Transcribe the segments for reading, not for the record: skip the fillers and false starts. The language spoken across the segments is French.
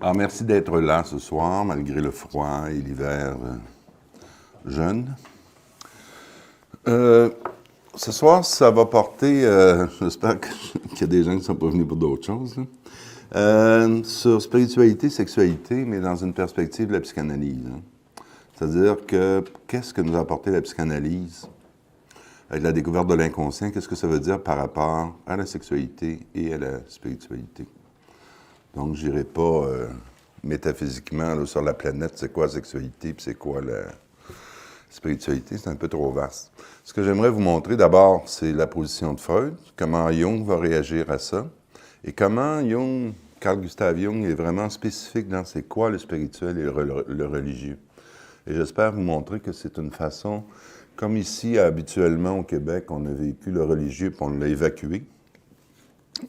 Alors, merci d'être là ce soir, malgré le froid et l'hiver jeune. Ce soir, ça va porter, j'espère qu'il y a des gens qui ne sont pas venus pour d'autres choses, sur spiritualité, sexualité, mais dans une perspective de la psychanalyse. C'est-à-dire que, qu'est-ce que nous a apporté la psychanalyse avec la découverte de l'inconscient? Qu'est-ce que ça veut dire par rapport à la sexualité et à la spiritualité? Donc, je n'irai pas métaphysiquement là, sur la planète, c'est quoi la sexualité, puis c'est quoi la spiritualité, c'est un peu trop vaste. Ce que j'aimerais vous montrer d'abord, c'est la position de Freud, comment Jung va réagir à ça, et comment Jung, Carl Gustav Jung, est vraiment spécifique dans c'est quoi le spirituel et le religieux. Et j'espère vous montrer que c'est une façon, comme ici, habituellement au Québec, on a vécu le religieux, puis on l'a évacué,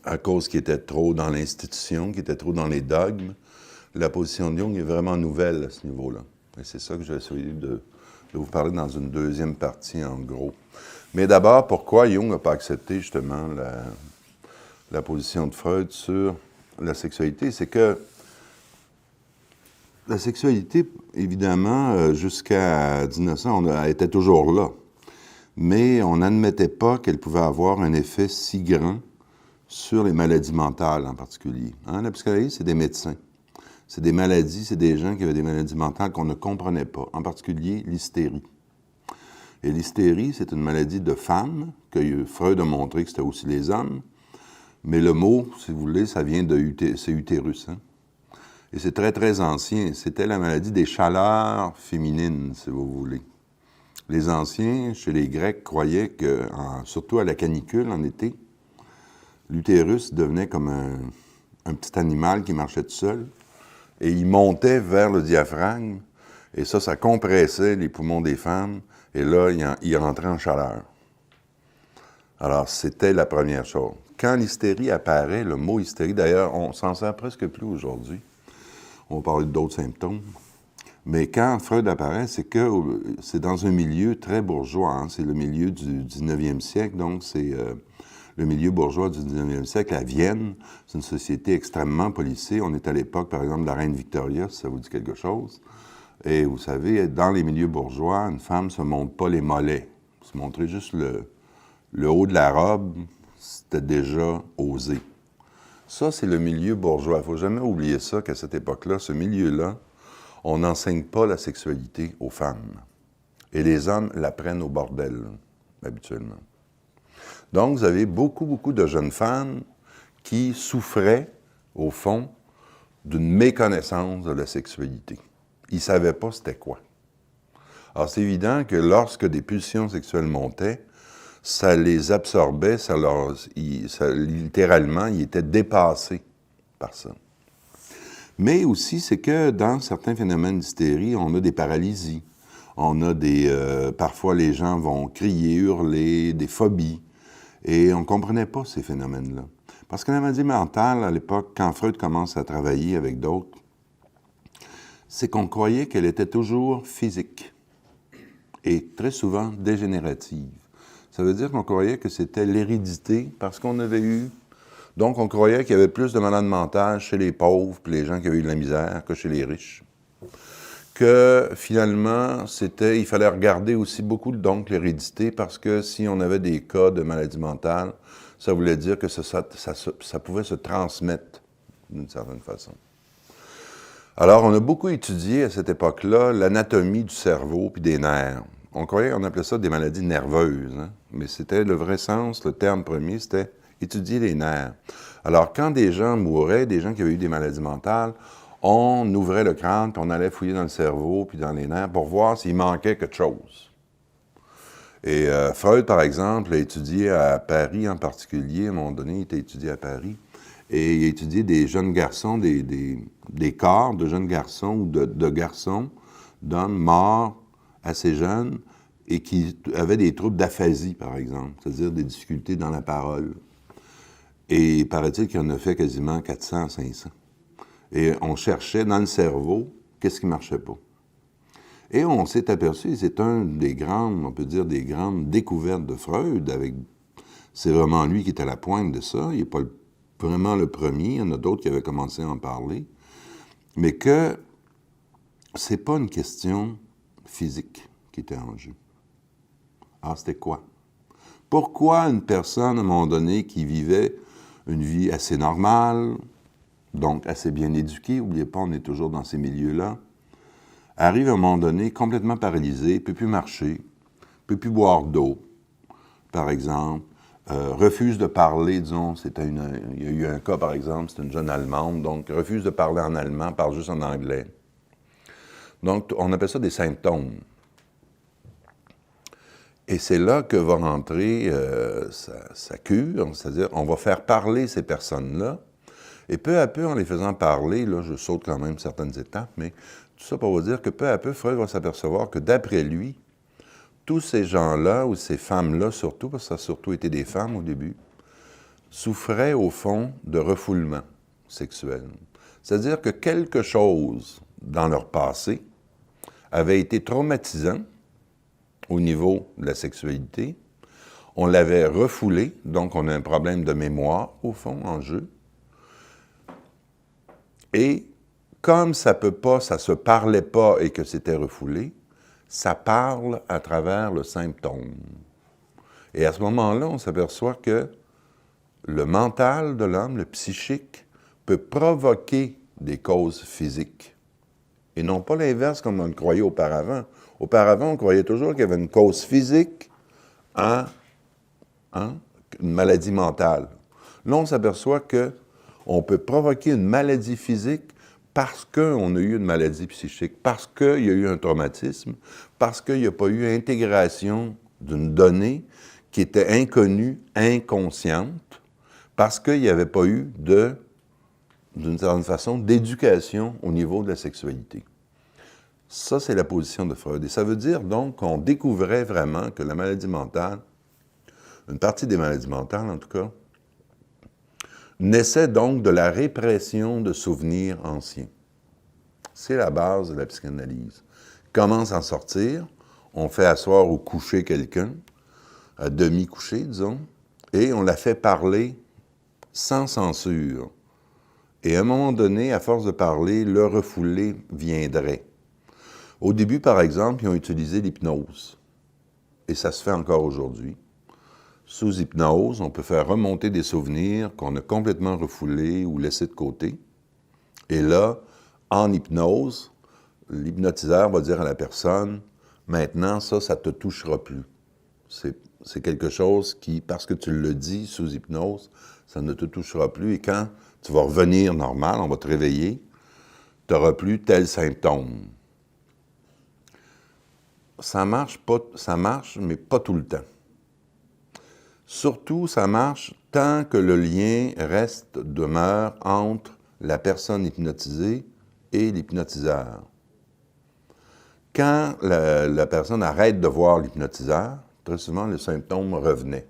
à cause qu'il était trop dans l'institution, qu'il était trop dans les dogmes. La position de Jung est vraiment nouvelle à ce niveau-là. Et c'est ça que je vais essayer de vous parler dans une deuxième partie, en gros. Mais d'abord, pourquoi Jung n'a pas accepté, justement, la position de Freud sur la sexualité? C'est que la sexualité, évidemment, jusqu'à 1900, elle était toujours là. Mais on n'admettait pas qu'elle pouvait avoir un effet si grand sur les maladies mentales en particulier. La psychanalyse, c'est des médecins. C'est des maladies, c'est des gens qui avaient des maladies mentales qu'on ne comprenait pas, en particulier l'hystérie. Et l'hystérie, c'est une maladie de femmes, que Freud a montré que c'était aussi les hommes, mais le mot, si vous voulez, ça vient de c'est utérus. Et c'est très, très ancien. C'était la maladie des chaleurs féminines, si vous voulez. Les anciens, chez les Grecs, croyaient que, surtout à la canicule en été, l'utérus devenait comme un petit animal qui marchait tout seul, et il montait vers le diaphragme, et ça compressait les poumons des femmes, et là, il rentrait en chaleur. Alors, c'était la première chose. Quand l'hystérie apparaît, le mot hystérie, d'ailleurs, on s'en sert presque plus aujourd'hui, on va parler d'autres symptômes, mais quand Freud apparaît, c'est que c'est dans un milieu très bourgeois, c'est le milieu du 19e siècle, donc c'est le milieu bourgeois du 19e siècle, à Vienne, c'est une société extrêmement policée. On est à l'époque, par exemple, de la reine Victoria, si ça vous dit quelque chose. Et vous savez, dans les milieux bourgeois, une femme ne se montre pas les mollets. Se montrer juste le haut de la robe, c'était déjà osé. Ça, c'est le milieu bourgeois. Il ne faut jamais oublier ça, qu'à cette époque-là, ce milieu-là, on n'enseigne pas la sexualité aux femmes. Et les hommes la prennent au bordel, habituellement. Donc, vous avez beaucoup, beaucoup de jeunes femmes qui souffraient, au fond, d'une méconnaissance de la sexualité. Ils ne savaient pas c'était quoi. Alors, c'est évident que lorsque des pulsions sexuelles montaient, ça les absorbait, littéralement, ils étaient dépassés par ça. Mais aussi, c'est que dans certains phénomènes d'hystérie, on a des paralysies. On a parfois, les gens vont crier, hurler, des phobies. Et on ne comprenait pas ces phénomènes-là. Parce que la maladie mentale, à l'époque, quand Freud commence à travailler avec d'autres, c'est qu'on croyait qu'elle était toujours physique et très souvent dégénérative. Ça veut dire qu'on croyait que c'était l'hérédité parce qu'on avait eu... Donc, on croyait qu'il y avait plus de malades mentales chez les pauvres et les gens qui avaient eu de la misère que chez les riches. Que finalement, il fallait regarder aussi beaucoup donc l'hérédité parce que si on avait des cas de maladie mentale, ça voulait dire que ça pouvait se transmettre d'une certaine façon. Alors, on a beaucoup étudié à cette époque-là l'anatomie du cerveau puis des nerfs. On appelait ça des maladies nerveuses, mais c'était le vrai sens, le terme premier, c'était étudier les nerfs. Alors, quand des gens mouraient, des gens qui avaient eu des maladies mentales, on ouvrait le crâne, puis on allait fouiller dans le cerveau, puis dans les nerfs, pour voir s'il manquait quelque chose. Et Freud, par exemple, a étudié à Paris en particulier, à un moment donné, il était étudié à Paris, et il a étudié des jeunes garçons, des corps de jeunes garçons ou de garçons, d'hommes morts assez jeunes, et qui avaient des troubles d'aphasie, par exemple, c'est-à-dire des difficultés dans la parole. Et paraît-il qu'il en a fait quasiment 400 à 500. Et on cherchait dans le cerveau qu'est-ce qui ne marchait pas. Et on s'est aperçu, c'est un des grandes, on peut dire, des grandes découvertes de Freud. C'est vraiment lui qui est à la pointe de ça. Il n'est pas vraiment le premier. Il y en a d'autres qui avaient commencé à en parler. mais que c'est pas une question physique qui était en jeu. Alors, c'était quoi? Pourquoi une personne, à un moment donné, qui vivait une vie assez normale, donc assez bien éduquée, n'oubliez pas, on est toujours dans ces milieux-là, arrive à un moment donné complètement paralysée, ne peut plus marcher, ne peut plus boire d'eau, par exemple, refuse de parler, disons, il y a eu un cas, par exemple, c'était une jeune Allemande, donc refuse de parler en allemand, parle juste en anglais. Donc, on appelle ça des symptômes. Et c'est là que va rentrer sa cure, c'est-à-dire on va faire parler ces personnes-là, et peu à peu, en les faisant parler, là, je saute quand même certaines étapes, mais tout ça pour vous dire que peu à peu, Freud va s'apercevoir que d'après lui, tous ces gens-là, ou ces femmes-là surtout, parce que ça a surtout été des femmes au début, souffraient au fond de refoulement sexuel. C'est-à-dire que quelque chose dans leur passé avait été traumatisant au niveau de la sexualité. On l'avait refoulé, donc on a un problème de mémoire, au fond, en jeu. Et comme ça se parlait pas et que c'était refoulé, ça parle à travers le symptôme. Et à ce moment-là, on s'aperçoit que le mental de l'homme, le psychique, peut provoquer des causes physiques. Et non pas l'inverse comme on le croyait auparavant. Auparavant, on croyait toujours qu'il y avait une cause physique à une maladie mentale. Là, on s'aperçoit qu'on peut provoquer une maladie physique parce qu'on a eu une maladie psychique, parce qu'il y a eu un traumatisme, parce qu'il n'y a pas eu intégration d'une donnée qui était inconnue, inconsciente, parce qu'il n'y avait pas eu d'une certaine façon, d'éducation au niveau de la sexualité. Ça, c'est la position de Freud. Et ça veut dire donc qu'on découvrait vraiment que la maladie mentale, une partie des maladies mentales en tout cas, naissait donc de la répression de souvenirs anciens. C'est la base de la psychanalyse. Comment s'en sortir? On fait asseoir ou coucher quelqu'un, à demi-couché, disons, et on la fait parler sans censure. Et à un moment donné, à force de parler, le refoulé viendrait. Au début, par exemple, ils ont utilisé l'hypnose. Et ça se fait encore aujourd'hui. Sous hypnose, on peut faire remonter des souvenirs qu'on a complètement refoulés ou laissés de côté. Et là, en hypnose, l'hypnotiseur va dire à la personne, « Maintenant, ça ne te touchera plus. » C'est quelque chose qui, parce que tu le dis sous hypnose, ça ne te touchera plus. Et quand tu vas revenir normal, on va te réveiller, tu n'auras plus tel symptôme. Ça marche, mais pas tout le temps. Surtout, ça marche tant que le lien demeure entre la personne hypnotisée et l'hypnotiseur. Quand la personne arrête de voir l'hypnotiseur, très souvent, le symptôme revenait.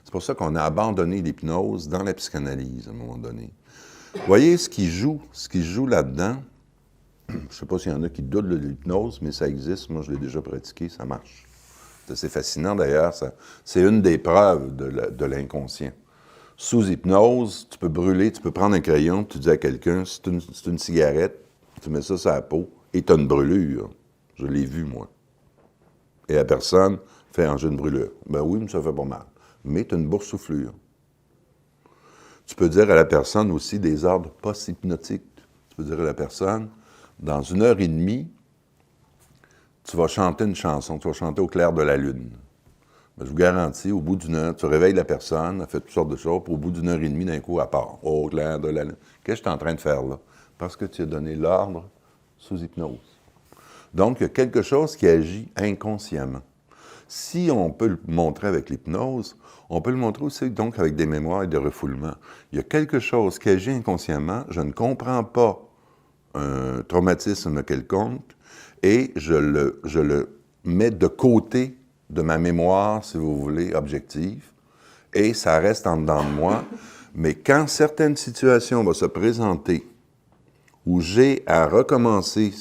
C'est pour ça qu'on a abandonné l'hypnose dans la psychanalyse, à un moment donné. Vous voyez, ce qui joue là-dedans, je ne sais pas s'il y en a qui doutent de l'hypnose, mais ça existe. Moi, je l'ai déjà pratiqué, ça marche. C'est assez fascinant, d'ailleurs. C'est une des preuves de l'inconscient. Sous hypnose, tu peux brûler, tu peux prendre un crayon, tu dis à quelqu'un, c'est une cigarette, tu mets ça sur la peau, et tu as une brûlure. Je l'ai vu, moi. Et la personne fait « j'ai une brûlure ». Ben oui, mais ça fait pas mal. Mais tu as une boursouflure. Tu peux dire à la personne aussi des ordres post-hypnotiques. Tu peux dire à la personne, dans 1h30, tu vas chanter une chanson, tu vas chanter au clair de la lune. Ben, je vous garantis, au bout d'une heure, tu réveilles la personne, elle fait toutes sortes de choses, puis au bout d'1h30, d'un coup, elle part. Au clair de la lune. Qu'est-ce que je suis en train de faire là? Parce que tu as donné l'ordre sous hypnose. Donc, il y a quelque chose qui agit inconsciemment. Si on peut le montrer avec l'hypnose, on peut le montrer aussi donc avec des mémoires et des refoulements. Il y a quelque chose qui agit inconsciemment, je ne comprends pas un traumatisme quelconque, et je le mets de côté de ma mémoire, si vous voulez, objective, et ça reste en dedans de moi. Mais quand certaines situations vont se présenter où j'ai à recommencer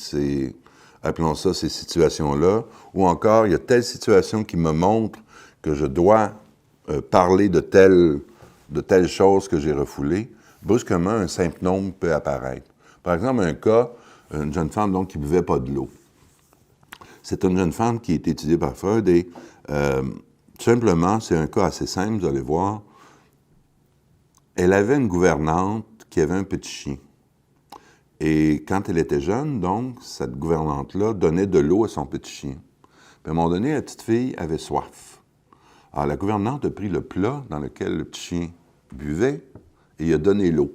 appelons ça ces situations-là, ou encore il y a telle situation qui me montre que je dois parler de telle chose que j'ai refoulée, brusquement un symptôme peut apparaître. Par exemple, un cas, une jeune femme donc, qui ne buvait pas de l'eau. C'est une jeune femme qui a été étudiée par Freud et tout simplement, c'est un cas assez simple, vous allez voir. Elle avait une gouvernante qui avait un petit chien. Et quand elle était jeune, donc, cette gouvernante-là donnait de l'eau à son petit chien. Puis à un moment donné, la petite fille avait soif. Alors la gouvernante a pris le plat dans lequel le petit chien buvait et il a donné l'eau.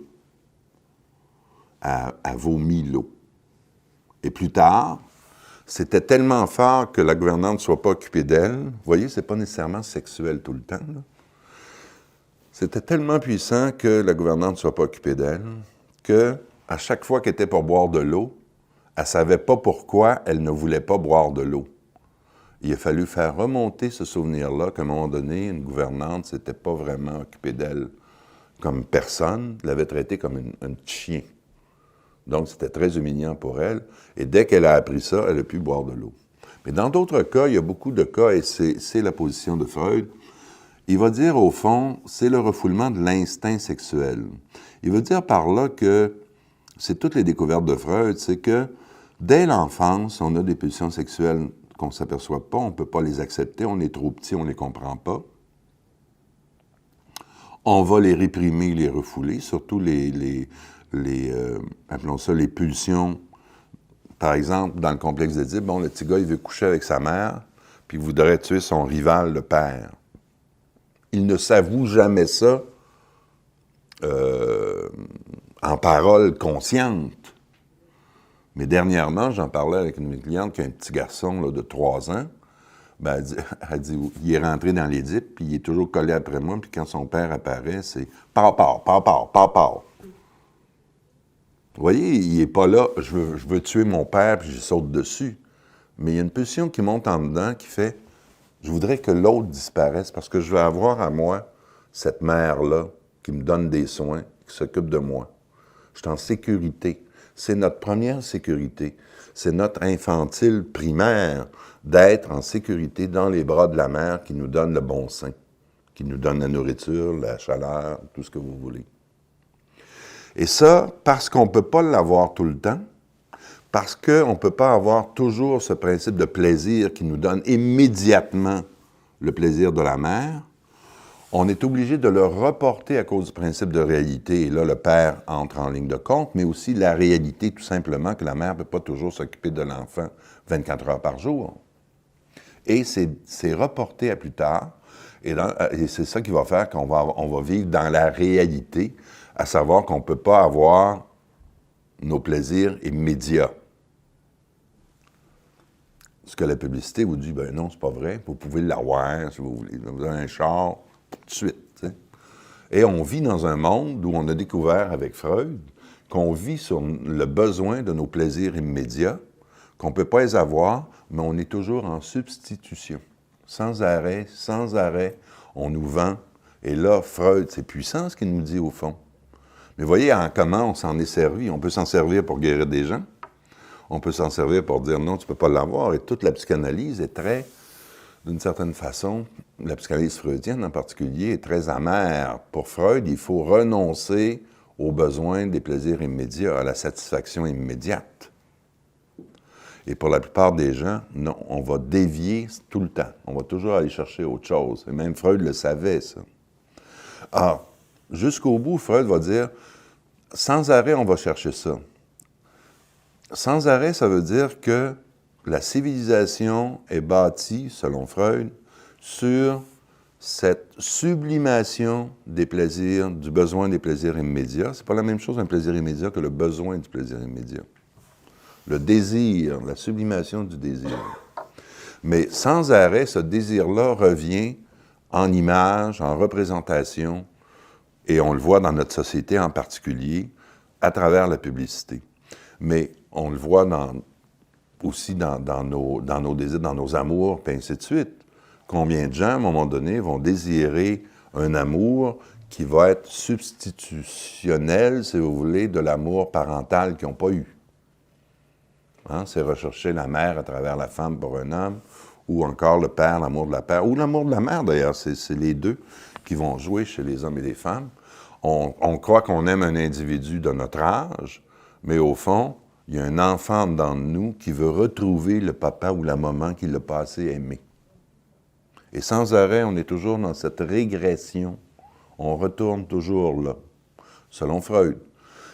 A vomi l'eau. Et plus tard, c'était tellement fort que la gouvernante ne soit pas occupée d'elle. Vous voyez, ce n'est pas nécessairement sexuel tout le temps. Là. C'était tellement puissant que la gouvernante ne soit pas occupée d'elle, qu'à chaque fois qu'elle était pour boire de l'eau, elle ne savait pas pourquoi elle ne voulait pas boire de l'eau. Il a fallu faire remonter ce souvenir-là qu'à un moment donné, une gouvernante ne s'était pas vraiment occupée d'elle comme personne, l'avait traitée comme un chien. Donc, c'était très humiliant pour elle. Et dès qu'elle a appris ça, elle a pu boire de l'eau. Mais dans d'autres cas, il y a beaucoup de cas, et c'est la position de Freud. Il va dire, au fond, c'est le refoulement de l'instinct sexuel. Il veut dire par là que, c'est toutes les découvertes de Freud, c'est que dès l'enfance, on a des pulsions sexuelles qu'on ne s'aperçoit pas, on ne peut pas les accepter, on est trop petit, on ne les comprend pas. On va les réprimer, les refouler, surtout appelons ça les pulsions. Par exemple, dans le complexe d'Édipe, bon, le petit gars, il veut coucher avec sa mère, puis il voudrait tuer son rival, le père. Il ne s'avoue jamais ça en parole consciente. Mais dernièrement, j'en parlais avec une de mes clientes qui a un petit garçon là, de 3 ans. Ben, elle dit, il est rentré dans l'Édipe, puis il est toujours collé après moi, puis quand son père apparaît, c'est « Papa, papa, papa ». Vous voyez, il n'est pas là, je veux tuer mon père, puis je saute dessus. Mais il y a une pulsion qui monte en dedans qui fait, je voudrais que l'autre disparaisse parce que je veux avoir à moi cette mère-là qui me donne des soins, qui s'occupe de moi. Je suis en sécurité. C'est notre première sécurité. C'est notre infantile primaire d'être en sécurité dans les bras de la mère qui nous donne le bon sein, qui nous donne la nourriture, la chaleur, tout ce que vous voulez. Et ça, parce qu'on ne peut pas l'avoir tout le temps, parce qu'on ne peut pas avoir toujours ce principe de plaisir qui nous donne immédiatement le plaisir de la mère, on est obligé de le reporter à cause du principe de réalité. Et là, le père entre en ligne de compte, mais aussi la réalité, tout simplement, que la mère ne peut pas toujours s'occuper de l'enfant 24 heures par jour. Et c'est reporté à plus tard. Et c'est ça qui va faire qu'on va vivre dans la réalité, à savoir qu'on ne peut pas avoir nos plaisirs immédiats. Ce que la publicité vous dit, ben non, c'est pas vrai, vous pouvez l'avoir si vous voulez. Vous avez un char, tout de suite. T'sais. Et on vit dans un monde où on a découvert avec Freud qu'on vit sur le besoin de nos plaisirs immédiats, qu'on ne peut pas les avoir, mais on est toujours en substitution. Sans arrêt, on nous vend. Et là, Freud, c'est puissant ce qu'il nous dit au fond. Mais voyez comment on s'en est servi. On peut s'en servir pour guérir des gens. On peut s'en servir pour dire non, tu ne peux pas l'avoir. Et toute la psychanalyse est très, d'une certaine façon, la psychanalyse freudienne en particulier, est très amère. Pour Freud, il faut renoncer aux besoins des plaisirs immédiats, à la satisfaction immédiate. Et pour la plupart des gens, non, on va dévier tout le temps. On va toujours aller chercher autre chose. Et même Freud le savait, ça. Ah, jusqu'au bout, Freud va dire, sans arrêt, on va chercher ça. Sans arrêt, ça veut dire que la civilisation est bâtie, selon Freud, sur cette sublimation des plaisirs, du besoin des plaisirs immédiats. C'est pas la même chose un plaisir immédiat que le besoin du plaisir immédiat. Le désir, la sublimation du désir. Mais sans arrêt, ce désir-là revient en image, en représentation, et on le voit dans notre société en particulier, à travers la publicité. Mais on le voit aussi dans nos désirs, dans nos amours, puis ainsi de suite. Combien de gens, à un moment donné, vont désirer un amour qui va être substitutionnel, si vous voulez, de l'amour parental qu'ils n'ont pas eu. Hein? C'est rechercher la mère à travers la femme pour un homme, ou encore le père, l'amour de la père, ou l'amour de la mère, d'ailleurs. C'est les deux qui vont jouer chez les hommes et les femmes. On croit qu'on aime un individu de notre âge, Mais au fond, il y a un enfant dans nous qui veut retrouver le papa ou la maman qui l'a pas assez aimé. Et sans arrêt, on est toujours dans cette régression. On retourne toujours là, selon Freud.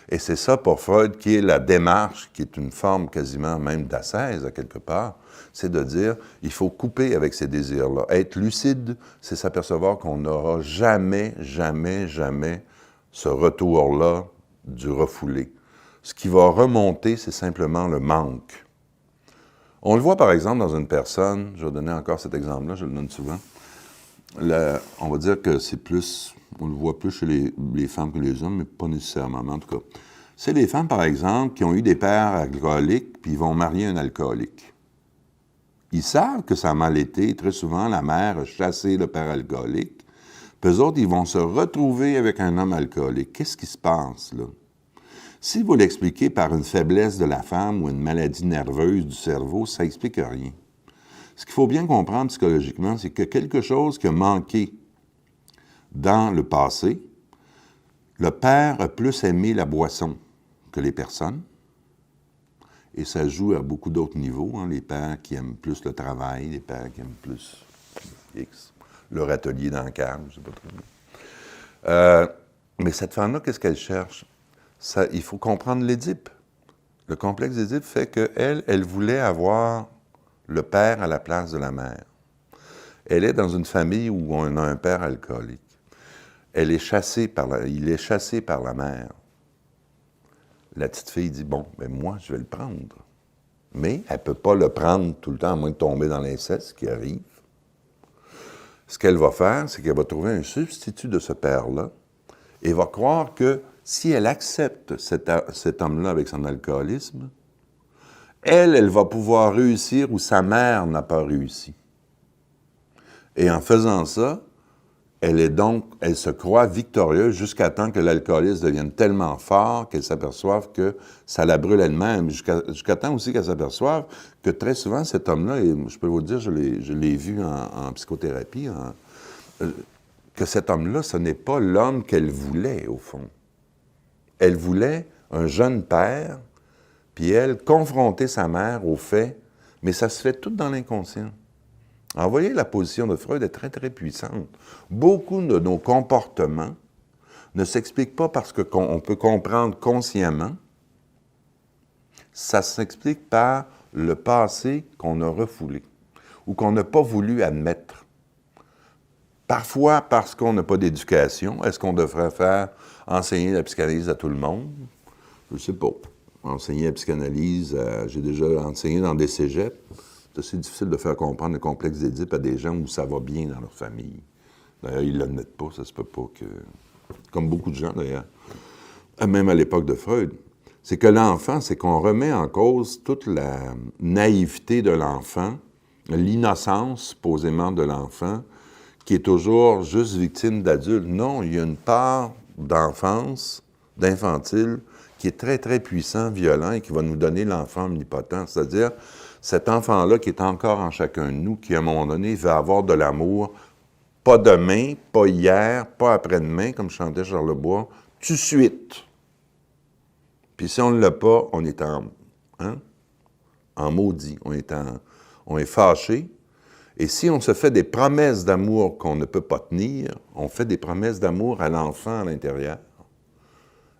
Et c'est ça pour Freud qui est la démarche, qui est une forme quasiment même d'ascèse à quelque part, c'est de dire, il faut couper avec ces désirs-là. Être lucide, c'est s'apercevoir qu'on n'aura jamais, jamais, jamais ce retour-là du refoulé. Ce qui va remonter, c'est simplement le manque. On le voit par exemple dans une personne, je vais donner encore cet exemple-là, je le donne souvent, on va dire que c'est plus, on le voit plus chez les femmes que les hommes, mais pas nécessairement, mais en tout cas. C'est les femmes, par exemple, qui ont eu des pères alcooliques, puis ils vont marier un alcoolique. Ils savent que ça a mal été. Très souvent, la mère a chassé le père alcoolique. Puis eux autres, ils vont se retrouver avec un homme alcoolique. Qu'est-ce qui se passe, là? Si vous l'expliquez par une faiblesse de la femme ou une maladie nerveuse du cerveau, ça n'explique rien. Ce qu'il faut bien comprendre psychologiquement, c'est que quelque chose qui a manqué dans le passé, le père a plus aimé la boisson que les personnes, et ça joue à beaucoup d'autres niveaux, hein, les pères qui aiment plus le travail, les pères qui aiment plus X, leur atelier dans le cave, je ne sais pas trop. Mais cette femme-là, qu'est-ce qu'elle cherche? Ça, il faut comprendre l'Édipe. Le complexe d'Édipe fait qu'elle, elle voulait avoir le père à la place de la mère. Elle est dans une famille où on a un père alcoolique. Il est chassé par la mère. La petite fille dit, bon, ben moi, je vais le prendre. Mais elle ne peut pas le prendre tout le temps, à moins de tomber dans l'inceste, ce qui arrive. Ce qu'elle va faire, c'est qu'elle va trouver un substitut de ce père-là et va croire que si elle accepte cet homme-là avec son alcoolisme, elle va pouvoir réussir où sa mère n'a pas réussi. Et en faisant ça, elle se croit victorieuse jusqu'à temps que l'alcoolisme devienne tellement fort qu'elle s'aperçoive que ça la brûle elle-même, jusqu'à temps aussi qu'elle s'aperçoive que très souvent, cet homme-là, et je peux vous le dire, je l'ai vu en psychothérapie, que cet homme-là, ce n'est pas l'homme qu'elle voulait, au fond. Elle voulait un jeune père, puis elle, confronter sa mère au fait, mais ça se fait tout dans l'inconscient. Alors, vous voyez, la position de Freud est très, très puissante. Beaucoup de nos comportements ne s'expliquent pas parce qu'on peut comprendre consciemment. Ça s'explique par le passé qu'on a refoulé ou qu'on n'a pas voulu admettre. Parfois parce qu'on n'a pas d'éducation. Est-ce qu'on devrait enseigner la psychanalyse à tout le monde? Je ne sais pas. Enseigner la psychanalyse, j'ai déjà enseigné dans des cégeps. C'est assez difficile de faire comprendre le complexe d'Édipe à des gens où ça va bien dans leur famille. D'ailleurs, ils ne l'admettent pas, ça se peut pas que... Comme beaucoup de gens, d'ailleurs, même à l'époque de Freud, c'est que l'enfant, c'est qu'on remet en cause toute la naïveté de l'enfant, l'innocence, supposément, de l'enfant, qui est toujours juste victime d'adultes. Non, il y a une part d'enfance, d'infantile, qui est très, très puissant, violent, et qui va nous donner l'enfant omnipotent, c'est-à-dire cet enfant-là qui est encore en chacun de nous, qui, à un moment donné, va avoir de l'amour, pas demain, pas hier, pas après-demain, comme chantait Charles Lebois, tout de suite. Puis si on ne l'a pas, on est en maudit, on est fâché. Et si on se fait des promesses d'amour qu'on ne peut pas tenir, on fait des promesses d'amour à l'enfant à l'intérieur.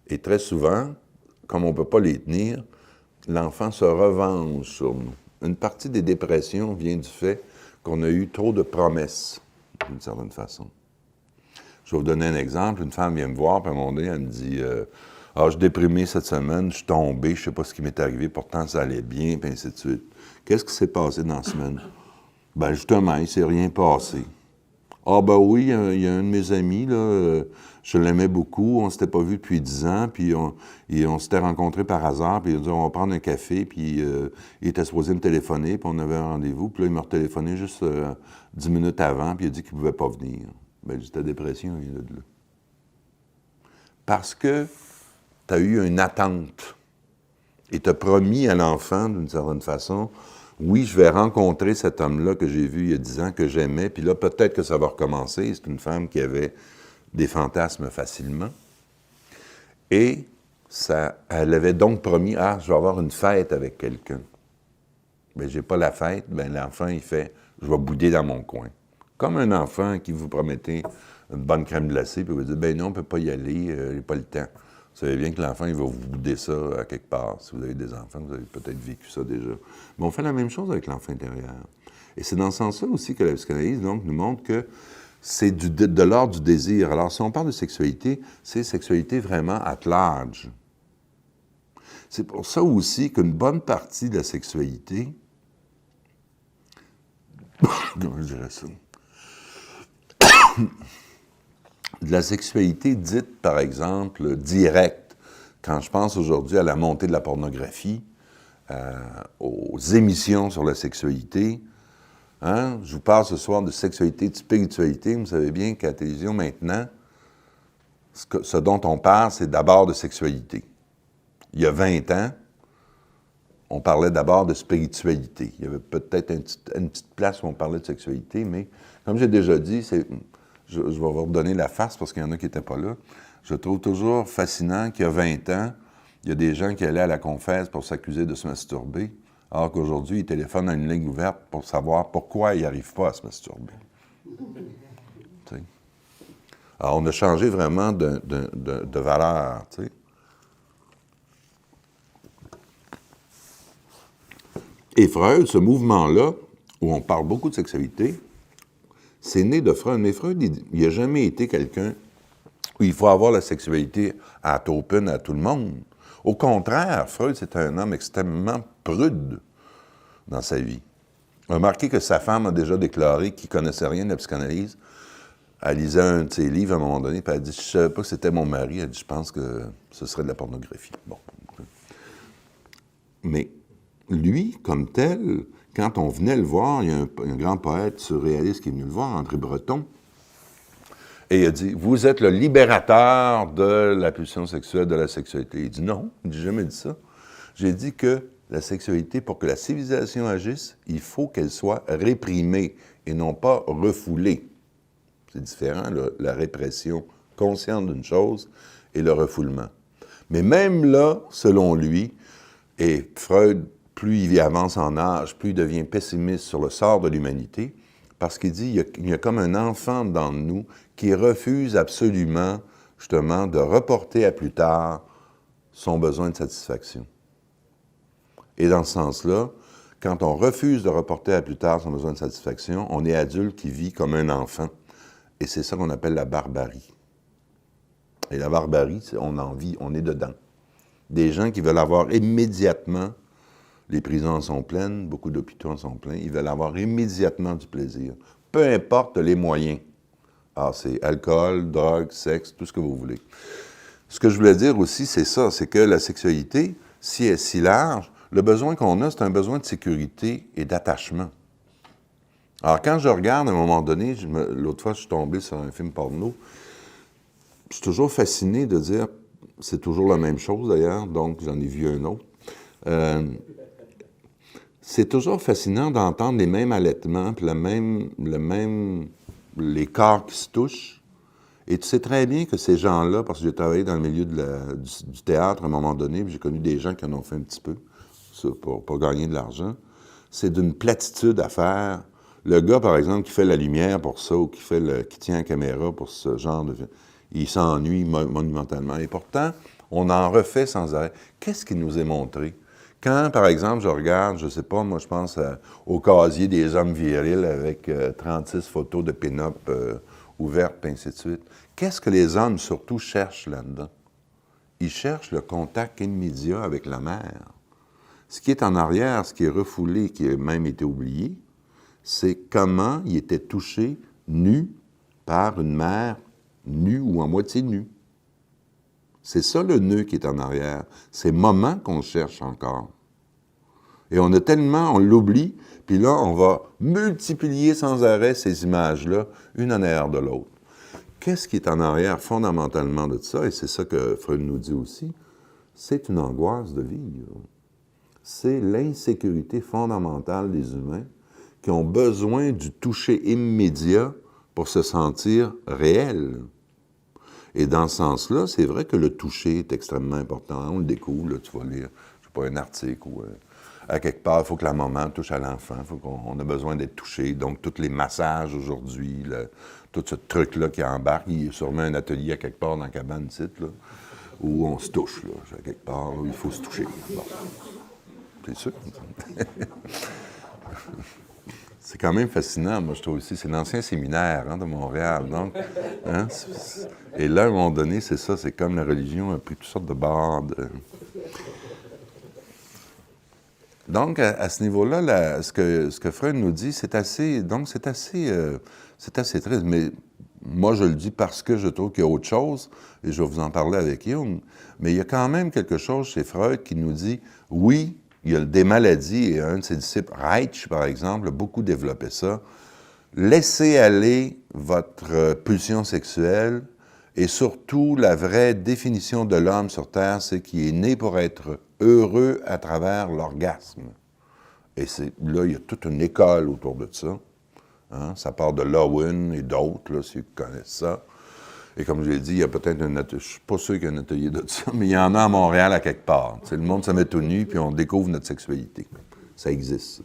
Et très souvent, comme on ne peut pas les tenir, l'enfant se revenge sur nous. Une partie des dépressions vient du fait qu'on a eu trop de promesses, d'une certaine façon. Je vais vous donner un exemple. Une femme vient me voir, puis à un moment donné, elle me dit « Ah, je suis déprimé cette semaine, je suis tombé, je ne sais pas ce qui m'est arrivé, pourtant ça allait bien, puis ainsi de suite. » Qu'est-ce qui s'est passé dans la semaine? Ben justement, il ne s'est rien passé. Ah ben oui, il y a un de mes amis, là, je l'aimais beaucoup, on ne s'était pas vu depuis 10 ans, puis on s'était rencontrés par hasard, puis il a dit, on va prendre un café, puis il était supposé me téléphoner, puis on avait un rendez-vous, puis là, il m'a retéléphoné juste 10 minutes avant, puis il a dit qu'il ne pouvait pas venir. Ben, ta dépression vient de là. Parce que tu as eu une attente, et tu as promis à l'enfant, d'une certaine façon, oui, je vais rencontrer cet homme-là que j'ai vu il y a 10 ans, que j'aimais, puis là, peut-être que ça va recommencer. C'est une femme qui avait des fantasmes facilement. Et elle avait donc promis, je vais avoir une fête avec quelqu'un. Bien, j'ai pas la fête, bien, l'enfant, il fait, je vais bouder dans mon coin. Comme un enfant qui vous promettait une bonne crème glacée, puis vous dit, ben non, on ne peut pas y aller, j'ai pas le temps. Vous savez bien que l'enfant, il va vous bouder ça à quelque part. Si vous avez des enfants, vous avez peut-être vécu ça déjà. Mais on fait la même chose avec l'enfant intérieur. Et c'est dans ce sens-là aussi que la psychanalyse, donc, nous montre que c'est de l'ordre du désir. Alors, si on parle de sexualité, c'est sexualité vraiment at large. C'est pour ça aussi qu'une bonne partie de la sexualité, comment je dirais ça, de la sexualité dite, par exemple, directe, quand je pense aujourd'hui à la montée de la pornographie, aux émissions sur la sexualité, hein? Je vous parle ce soir de sexualité, de spiritualité, vous savez bien qu'à la télévision, maintenant, ce dont on parle, c'est d'abord de sexualité. Il y a 20 ans, on parlait d'abord de spiritualité. Il y avait peut-être une petite place où on parlait de sexualité, mais comme j'ai déjà dit, je vais vous redonner la face parce qu'il y en a qui n'étaient pas là. Je trouve toujours fascinant qu'il y a 20 ans, il y a des gens qui allaient à la confesse pour s'accuser de se masturber, alors qu'aujourd'hui, ils téléphonent à une ligne ouverte pour savoir pourquoi ils n'arrivent pas à se masturber. T'sais. Alors, on a changé vraiment de valeur, tu sais. Et Freud, ce mouvement-là, où on parle beaucoup de sexualité, c'est né de Freud. Mais Freud, il n'a jamais été quelqu'un où il faut avoir la sexualité à open à tout le monde. Au contraire, Freud, c'est un homme extrêmement prude dans sa vie. Remarquez que sa femme a déjà déclaré qu'il ne connaissait rien de la psychanalyse. Elle lisait un de ses livres à un moment donné, puis elle a dit « Je ne savais pas que c'était mon mari. » Elle a dit « Je pense que ce serait de la pornographie. » Bon. Mais lui, comme tel, quand on venait le voir, il y a un grand poète surréaliste qui est venu le voir, André Breton, et il a dit « Vous êtes le libérateur de la pulsion sexuelle, de la sexualité. » Il dit « Non, je n'ai jamais dit ça. J'ai dit que la sexualité, pour que la civilisation agisse, il faut qu'elle soit réprimée et non pas refoulée. » C'est différent, la répression consciente d'une chose et le refoulement. Mais même là, selon lui, et Freud, plus il avance en âge, plus il devient pessimiste sur le sort de l'humanité, parce qu'il dit il y a comme un enfant dans nous qui refuse absolument, justement, de reporter à plus tard son besoin de satisfaction. Et dans ce sens-là, quand on refuse de reporter à plus tard son besoin de satisfaction, on est adulte qui vit comme un enfant. Et c'est ça qu'on appelle la barbarie. Et la barbarie, on en vit, on est dedans. Des gens qui veulent avoir immédiatement, les prisons en sont pleines, beaucoup d'hôpitaux en sont pleins, ils veulent avoir immédiatement du plaisir. Peu importe les moyens. Alors, c'est alcool, drogue, sexe, tout ce que vous voulez. Ce que je voulais dire aussi, c'est ça, c'est que la sexualité, si elle est si large, le besoin qu'on a, c'est un besoin de sécurité et d'attachement. Alors, quand je regarde, à un moment donné, l'autre fois, je suis tombé sur un film porno, je suis toujours fasciné de dire, c'est toujours la même chose d'ailleurs, donc j'en ai vu un autre. C'est toujours fascinant d'entendre les mêmes allaitements, puis les corps qui se touchent. Et tu sais très bien que ces gens-là, parce que j'ai travaillé dans le milieu du théâtre à un moment donné, puis j'ai connu des gens qui en ont fait un petit peu, ça, pour gagner de l'argent, c'est d'une platitude à faire. Le gars, par exemple, qui fait la lumière pour ça, ou qui tient la caméra pour ce genre de... Il s'ennuie monumentalement. Et pourtant, on en refait sans arrêt. Qu'est-ce qui nous est montré? Quand, par exemple, je regarde, je ne sais pas, moi, je pense au casier des hommes virils avec 36 photos de pin-up ouvertes, et ainsi de suite. Qu'est-ce que les hommes, surtout, cherchent là-dedans? Ils cherchent le contact immédiat avec la mère. Ce qui est en arrière, ce qui est refoulé, qui a même été oublié, c'est comment il était touché, nu, par une mère nue ou à moitié nue. C'est ça le nœud qui est en arrière. Ces moments qu'on cherche encore. Et on l'oublie, puis là, on va multiplier sans arrêt ces images-là, une en arrière de l'autre. Qu'est-ce qui est en arrière fondamentalement de ça, et c'est ça que Freud nous dit aussi, c'est une angoisse de vivre. C'est l'insécurité fondamentale des humains qui ont besoin du toucher immédiat pour se sentir réels. Et dans ce sens-là, c'est vrai que le toucher est extrêmement important. On le découvre, là, tu vas lire, je sais pas, un article ou à quelque part, il faut que la maman touche à l'enfant, on a besoin d'être touché. Donc, tous les massages aujourd'hui, tout ce truc-là qui embarque, il y a sûrement un atelier à quelque part dans la cabane site, là, où on se touche, là, à quelque part, où il faut se toucher. Bon. C'est sûr. C'est quand même fascinant, moi, je trouve aussi. C'est l'ancien séminaire de Montréal. Donc, hein, et là, à un moment donné, c'est ça, c'est comme la religion a pris toutes sortes de bords. Donc, à ce niveau-là, ce que Freud nous dit, c'est assez triste. Mais moi, je le dis parce que je trouve qu'il y a autre chose, et je vais vous en parler avec Jung. Mais il y a quand même quelque chose chez Freud qui nous dit, oui, il y a des maladies, et un de ses disciples, Reich, par exemple, a beaucoup développé ça. Laissez aller votre pulsion sexuelle, et surtout, la vraie définition de l'homme sur Terre, c'est qu'il est né pour être heureux à travers l'orgasme. Et là, il y a toute une école autour de ça. Hein? Ça part de Lowen et d'autres, là, si vous connaissez ça. Et comme je l'ai dit, il y a peut-être un atelier, je ne suis pas sûr qu'il y a un atelier de ça, mais il y en a à Montréal à quelque part. T'sais, le monde se met tout nu, puis on découvre notre sexualité. Ça existe.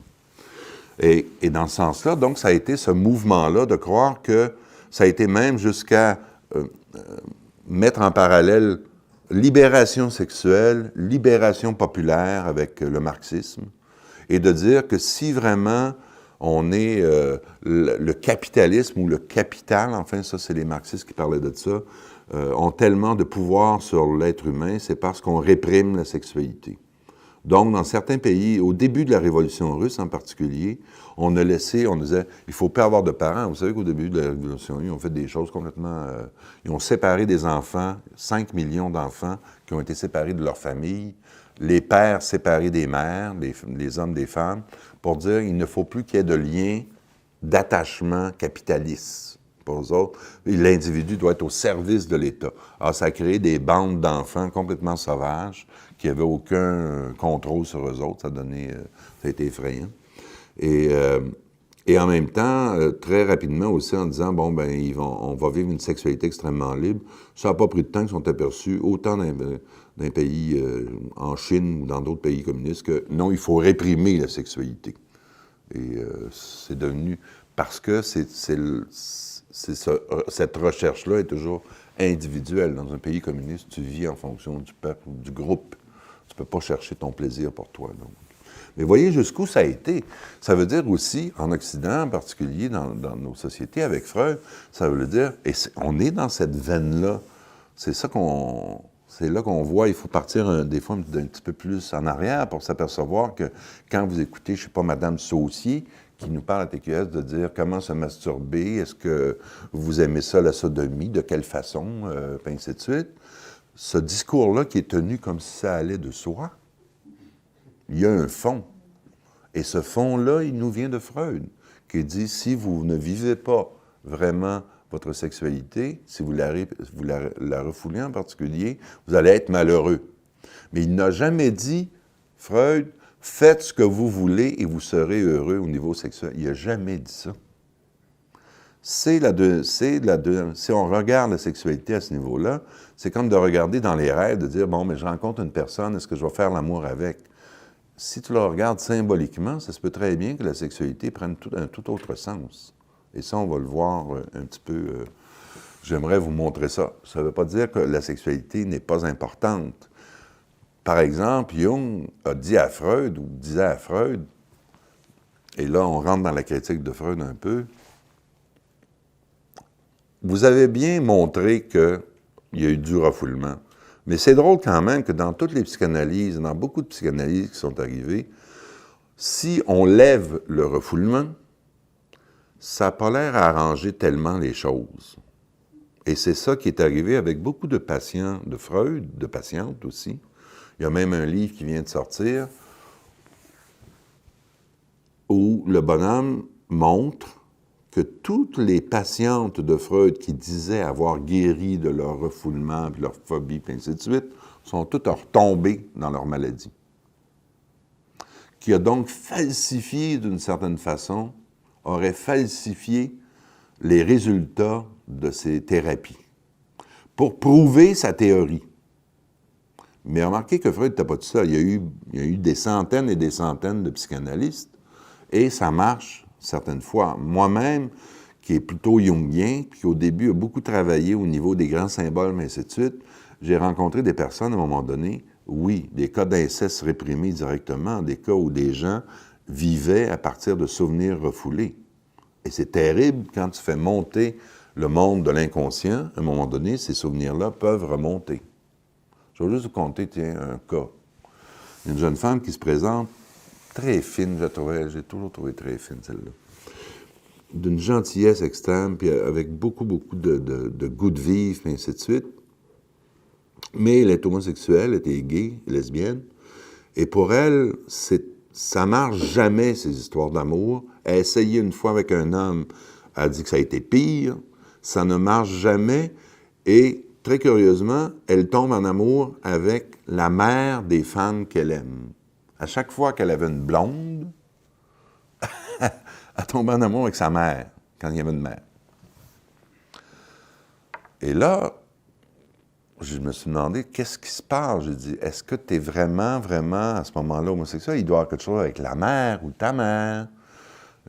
Et dans ce sens-là, donc, ça a été ce mouvement-là de croire que ça a été même jusqu'à mettre en parallèle libération sexuelle, libération populaire avec le marxisme, et de dire que si vraiment on est le capitalisme ou le capital, enfin ça c'est les marxistes qui parlaient de ça, ont tellement de pouvoir sur l'être humain, c'est parce qu'on réprime la sexualité. Donc, dans certains pays, au début de la Révolution russe en particulier, on disait, il ne faut pas avoir de parents. Vous savez qu'au début de la Révolution, ils ont fait des choses complètement... ils ont séparé des enfants, 5 millions d'enfants qui ont été séparés de leur famille, les pères séparés des mères, les hommes des femmes, pour dire il ne faut plus qu'il y ait de lien d'attachement capitaliste. Pour eux autres, l'individu doit être au service de l'État. Alors, ça a créé des bandes d'enfants complètement sauvages qui n'avaient aucun contrôle sur eux autres. Ça a été effrayant. Et en même temps, très rapidement aussi, en disant, bon, ben, on va vivre une sexualité extrêmement libre. Ça n'a pas pris de temps qu'ils sont aperçus, autant dans les pays, en Chine ou dans d'autres pays communistes, que non, il faut réprimer la sexualité. Et c'est devenu... Parce que cette recherche-là est toujours individuelle. Dans un pays communiste, tu vis en fonction du peuple ou du groupe. Tu ne peux pas chercher ton plaisir pour toi. Donc. Mais voyez jusqu'où ça a été. Ça veut dire aussi, en Occident en particulier, dans nos sociétés, avec Freud, ça veut dire, et on est dans cette veine-là. C'est là qu'on voit, il faut partir des fois d'un petit peu plus en arrière pour s'apercevoir que quand vous écoutez, je ne sais pas, Mme Saucier, qui nous parle à TQS de dire comment se masturber, est-ce que vous aimez ça, la sodomie, de quelle façon, puis ainsi de suite. Ce discours-là qui est tenu comme si ça allait de soi, il y a un fond. Et ce fond-là, il nous vient de Freud, qui dit, si vous ne vivez pas vraiment votre sexualité, si vous la refoulez en particulier, vous allez être malheureux. Mais il n'a jamais dit, Freud, faites ce que vous voulez et vous serez heureux au niveau sexuel. Il n'a jamais dit ça. Si on regarde la sexualité à ce niveau-là, c'est comme de regarder dans les rêves, de dire, bon, mais je rencontre une personne, est-ce que je vais faire l'amour avec? Si tu le regardes symboliquement, ça se peut très bien que la sexualité prenne un tout autre sens. Et ça, on va le voir un petit peu. J'aimerais vous montrer ça. Ça ne veut pas dire que la sexualité n'est pas importante. Par exemple, Jung a dit à Freud, ou disait à Freud, et là, on rentre dans la critique de Freud un peu, vous avez bien montré qu'il y a eu du refoulement. Mais c'est drôle quand même que dans toutes les psychanalyses, dans beaucoup de psychanalyses qui sont arrivées, si on lève le refoulement, ça n'a pas l'air à arranger tellement les choses. Et c'est ça qui est arrivé avec beaucoup de patients de Freud, de patientes aussi. Il y a même un livre qui vient de sortir où le bonhomme montre que toutes les patientes de Freud qui disaient avoir guéri de leur refoulement, puis leur phobie, puis ainsi de suite, sont toutes retombées dans leur maladie. Qui a donc falsifié d'une certaine façon, aurait falsifié les résultats de ces thérapies. pour prouver sa théorie. Mais remarquez que Freud n'était pas tout seul. Il y a eu des centaines et des centaines de psychanalystes, et ça marche certaines fois. Moi-même, qui est plutôt jungien, puis qui au début a beaucoup travaillé au niveau des grands symboles, mais ainsi de suite, j'ai rencontré des personnes à un moment donné, oui, des cas d'inceste réprimés directement, des cas où des gens vivaient à partir de souvenirs refoulés. Et c'est terrible quand tu fais monter le monde de l'inconscient, à un moment donné, ces souvenirs-là peuvent remonter. Je vais juste vous conter, tiens, un cas. Une jeune femme qui se présente très fine, j'ai toujours trouvé très fine, celle-là. D'une gentillesse extrême, puis avec beaucoup de goût de vivre, et ainsi de suite. Mais elle est homosexuelle, elle était gay, lesbienne. Et pour elle, ça marche jamais, ces histoires d'amour. Elle a essayé une fois avec un homme, elle a dit que ça a été pire. Ça ne marche jamais. Et très curieusement, elle tombe en amour avec la mère des femmes qu'elle aime. À chaque fois qu'elle avait une blonde, elle tombait en amour avec sa mère, quand il y avait une mère. Et là, je me suis demandé, qu'est-ce qui se passe? J'ai dit, est-ce que tu es vraiment, à ce moment-là, homosexuel? Il doit y avoir quelque chose avec la mère ou ta mère.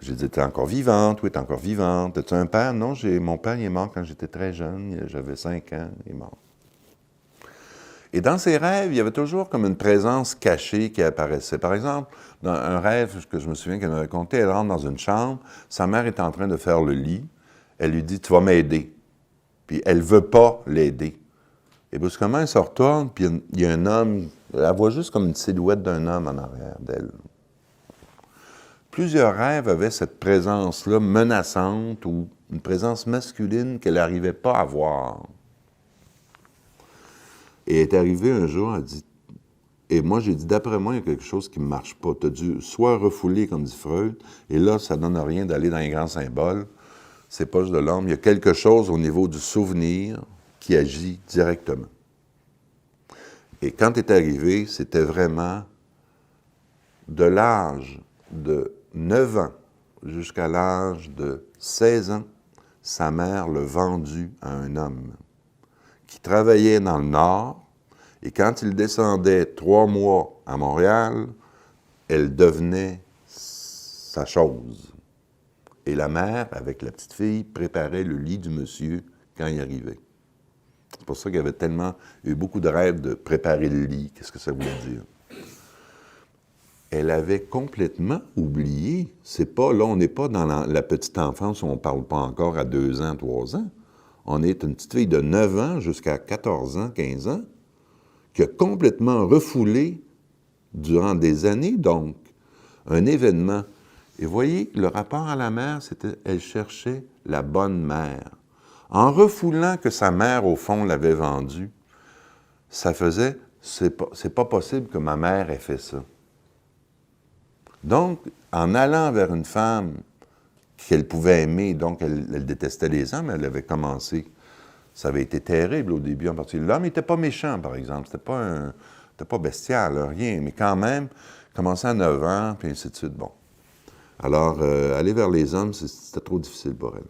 J'ai dit, t'es encore vivante? Oui, t'es encore vivante. As-tu un père? Non, mon père, il est mort quand j'étais très jeune. J'avais 5 ans, il est mort. Et dans ses rêves, il y avait toujours comme une présence cachée qui apparaissait. Par exemple, dans un rêve que je me souviens qu'elle m'avait conté, elle rentre dans une chambre, sa mère est en train de faire le lit, elle lui dit « tu vas m'aider ». Puis elle ne veut pas l'aider. Et brusquement, elle se retourne, puis il y a un homme, elle voit juste comme une silhouette d'un homme en arrière d'elle. Plusieurs rêves avaient cette présence-là menaçante ou une présence masculine qu'elle n'arrivait pas à voir. Et elle est arrivée un jour, elle dit, et moi j'ai dit, d'après moi, il y a quelque chose qui ne marche pas. Tu as dû soit refouler, comme dit Freud, et là, ça ne donne rien d'aller dans les grands symboles, c'est poches de l'homme. Il y a quelque chose au niveau du souvenir qui agit directement. Et quand tu es arrivé, c'était vraiment de l'âge de 9 ans jusqu'à l'âge de 16 ans, sa mère l'a vendu à un homme qui travaillait dans le Nord, et quand il descendait 3 mois à Montréal, elle devenait sa chose. Et la mère, avec la petite fille, préparait le lit du monsieur quand il arrivait. C'est pour ça qu'il y avait tellement eu beaucoup de rêves de préparer le lit. Qu'est-ce que ça voulait dire? Elle avait complètement oublié. C'est pas, là, on n'est pas dans la petite enfance où on ne parle pas encore à 2 ans, 3 ans. On est une petite fille de 9 ans jusqu'à 14 ans, 15 ans, qui a complètement refoulé durant des années, donc, un événement. Et voyez, le rapport à la mère, c'était, elle cherchait la bonne mère. En refoulant que sa mère, au fond, l'avait vendue, ça faisait, c'est pas possible que ma mère ait fait ça. Donc, en allant vers une femme qu'elle pouvait aimer, donc elle détestait les hommes, elle avait commencé. Ça avait été terrible au début en particulier. L'homme n'était pas méchant, par exemple. C'était pas bestial, rien. Mais quand même, commençait à 9 ans, puis ainsi de suite. Bon. Alors, aller vers les hommes, c'était trop difficile pour elle.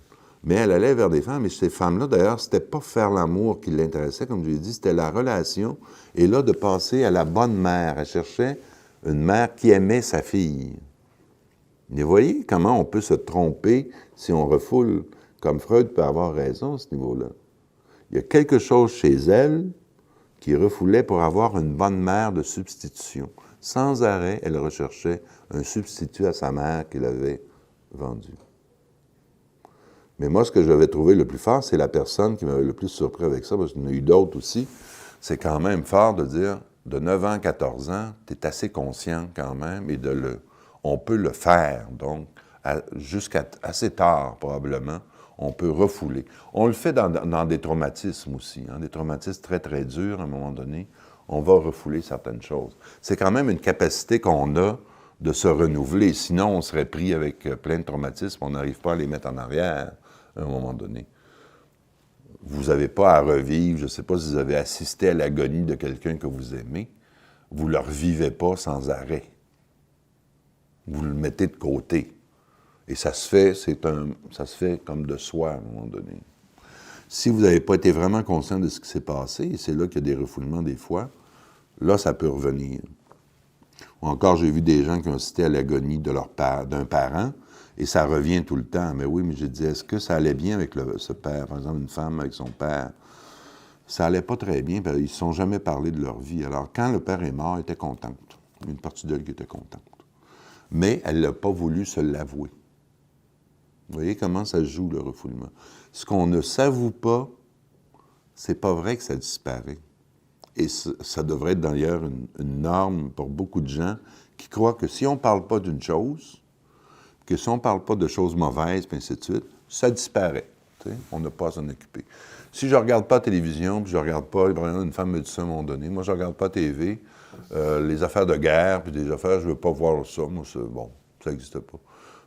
Mais elle allait vers des femmes, et ces femmes-là, d'ailleurs, c'était pas faire l'amour qui l'intéressait, comme je l'ai dit, c'était la relation. Et là, de passer à la bonne mère. Elle cherchait une mère qui aimait sa fille. Mais voyez comment on peut se tromper si on refoule, comme Freud peut avoir raison à ce niveau-là. Il y a quelque chose chez elle qui refoulait pour avoir une bonne mère de substitution. Sans arrêt, elle recherchait un substitut à sa mère qu'elle avait vendue. Mais moi, ce que j'avais trouvé le plus fort, c'est la personne qui m'avait le plus surpris avec ça, parce qu'il y en a eu d'autres aussi. C'est quand même fort de dire, de 9 ans à 14 ans, tu es assez conscient quand même, et on peut le faire, donc, jusqu'à assez tard, probablement, on peut refouler. On le fait dans des traumatismes aussi, des traumatismes très, très durs, à un moment donné, on va refouler certaines choses. C'est quand même une capacité qu'on a de se renouveler, sinon on serait pris avec plein de traumatismes, on n'arrive pas à les mettre en arrière, à un moment donné. Vous n'avez pas à revivre, je ne sais pas si vous avez assisté à l'agonie de quelqu'un que vous aimez, vous ne le revivez pas sans arrêt. Vous le mettez de côté. Et ça se fait, ça se fait comme de soi, à un moment donné. Si vous n'avez pas été vraiment conscient de ce qui s'est passé, et c'est là qu'il y a des refoulements des fois, là, ça peut revenir. Ou encore, j'ai vu des gens qui ont assisté à l'agonie de d'un parent, et ça revient tout le temps. Mais oui, mais j'ai dit, est-ce que ça allait bien avec ce père? Par exemple, une femme avec son père, ça allait pas très bien, parce qu'ils ne se sont jamais parlé de leur vie. Alors, quand le père est mort, elle était contente. Il y a une partie d'elle qui était contente. Mais elle n'a pas voulu se l'avouer. Vous voyez comment ça se joue, le refoulement. Ce qu'on ne s'avoue pas, c'est pas vrai que ça disparaît. Et ça devrait être d'ailleurs une norme pour beaucoup de gens qui croient que si on ne parle pas d'une chose, que si on ne parle pas de choses mauvaises, puis ainsi de suite, ça disparaît. T'sais? On n'a pas à s'en occuper. Si je ne regarde pas la télévision, puis je ne regarde pas, une femme me dit ça à un moment donné, moi je ne regarde pas la TV, les affaires de guerre, puis des affaires, je ne veux pas voir ça, moi, bon, ça n'existe pas.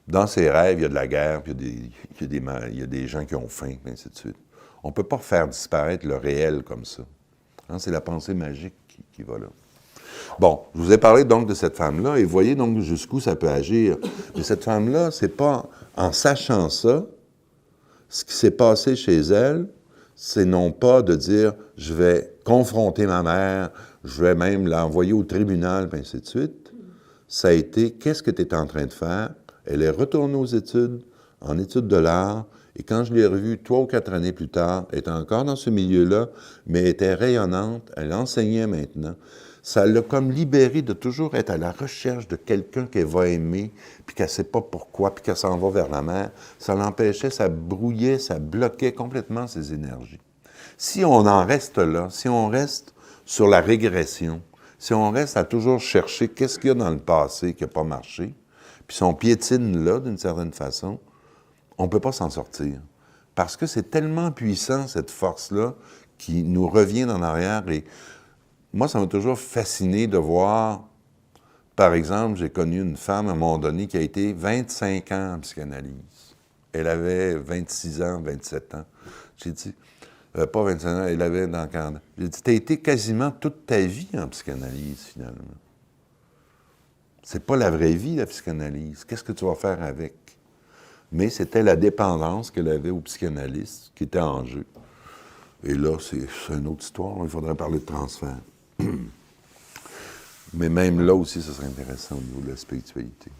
Dans ses rêves, il y a de la guerre, puis il y a des gens qui ont faim, puis ainsi de suite. On ne peut pas faire disparaître le réel comme ça. Hein, c'est la pensée magique qui va là. Bon, je vous ai parlé donc de cette femme-là, et voyez donc jusqu'où ça peut agir. Mais cette femme-là, c'est pas en sachant ça, ce qui s'est passé chez elle, c'est non pas de dire « je vais confronter ma mère, je vais même l'envoyer au tribunal, puis ainsi de suite ». Ça a été « qu'est-ce que tu es en train de faire ?» Elle est retournée aux études, en études de l'art, et quand je l'ai revue 3 ou 4 années plus tard, elle était encore dans ce milieu-là, mais elle était rayonnante, elle enseignait maintenant. Ça l'a comme libérée de toujours être à la recherche de quelqu'un qu'elle va aimer, puis qu'elle ne sait pas pourquoi, puis qu'elle s'en va vers la mer. Ça l'empêchait, ça brouillait, ça bloquait complètement ses énergies. Si on en reste là, si on reste sur la régression, si on reste à toujours chercher qu'est-ce qu'il y a dans le passé qui n'a pas marché, puis si on piétine là, d'une certaine façon, on ne peut pas s'en sortir. Parce que c'est tellement puissant, cette force-là, qui nous revient en arrière. Et moi, ça m'a toujours fasciné de voir, par exemple, j'ai connu une femme à un moment donné qui a été 25 ans en psychanalyse. Elle avait 26 ans, 27 ans. J'ai dit, pas 25 ans, elle avait dans 40 ans. J'ai dit, tu as été quasiment toute ta vie en psychanalyse, finalement. C'est pas la vraie vie, la psychanalyse. Qu'est-ce que tu vas faire avec? Mais c'était la dépendance qu'elle avait au psychanalyste qui était en jeu. Et là, c'est une autre histoire. Il faudrait parler de transfert. Mais même là aussi, ce serait intéressant au niveau de la spiritualité.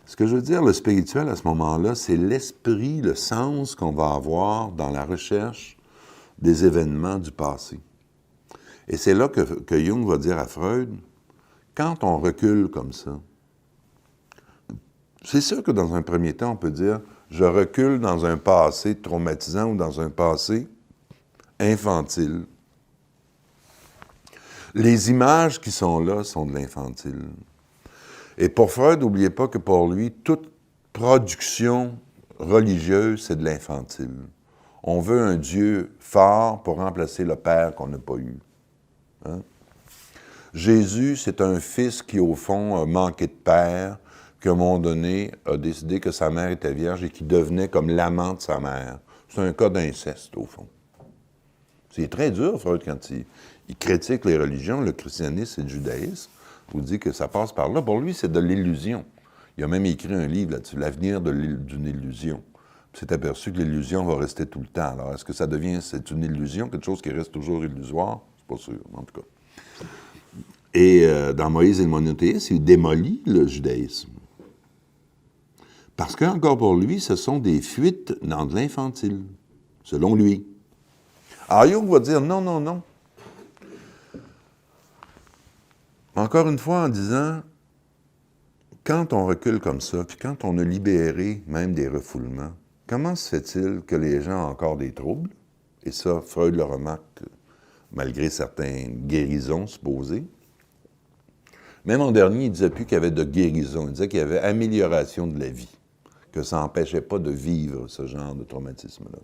Ce que je veux dire, le spirituel, à ce moment-là, c'est l'esprit, le sens qu'on va avoir dans la recherche des événements du passé. Et c'est là que Jung va dire à Freud, quand on recule comme ça, c'est sûr que dans un premier temps, on peut dire « je recule dans un passé traumatisant ou dans un passé infantile ». Les images qui sont là sont de l'infantile. Et pour Freud, n'oubliez pas que pour lui, toute production religieuse, c'est de l'infantile. On veut un Dieu fort pour remplacer le Père qu'on n'a pas eu. Hein? Jésus, c'est un fils qui, au fond, a manqué de père, qui, à un moment donné, a décidé que sa mère était vierge et qui devenait comme l'amant de sa mère. C'est un cas d'inceste, au fond. C'est très dur, Freud, quand il critique les religions, le christianisme et le judaïsme. Il vous dit que ça passe par là. Pour lui, c'est de l'illusion. Il a même écrit un livre là-dessus, « L'avenir d'une illusion ». Il s'est aperçu que l'illusion va rester tout le temps. Alors, est-ce que ça devient, c'est une illusion, quelque chose qui reste toujours illusoire? C'est pas sûr, en tout cas. Et dans Moïse et le monothéisme, il démolit le judaïsme. Parce qu'encore pour lui, ce sont des fuites dans de l'infantile, selon lui. Alors Jung va dire non, non, non. Encore une fois, en disant, quand on recule comme ça, puis quand on a libéré même des refoulements, comment se fait-il que les gens ont encore des troubles? Et ça, Freud le remarque, malgré certaines guérisons supposées. Même en dernier, il ne disait plus qu'il y avait de guérison, il disait qu'il y avait amélioration de la vie, que ça n'empêchait pas de vivre ce genre de traumatisme-là.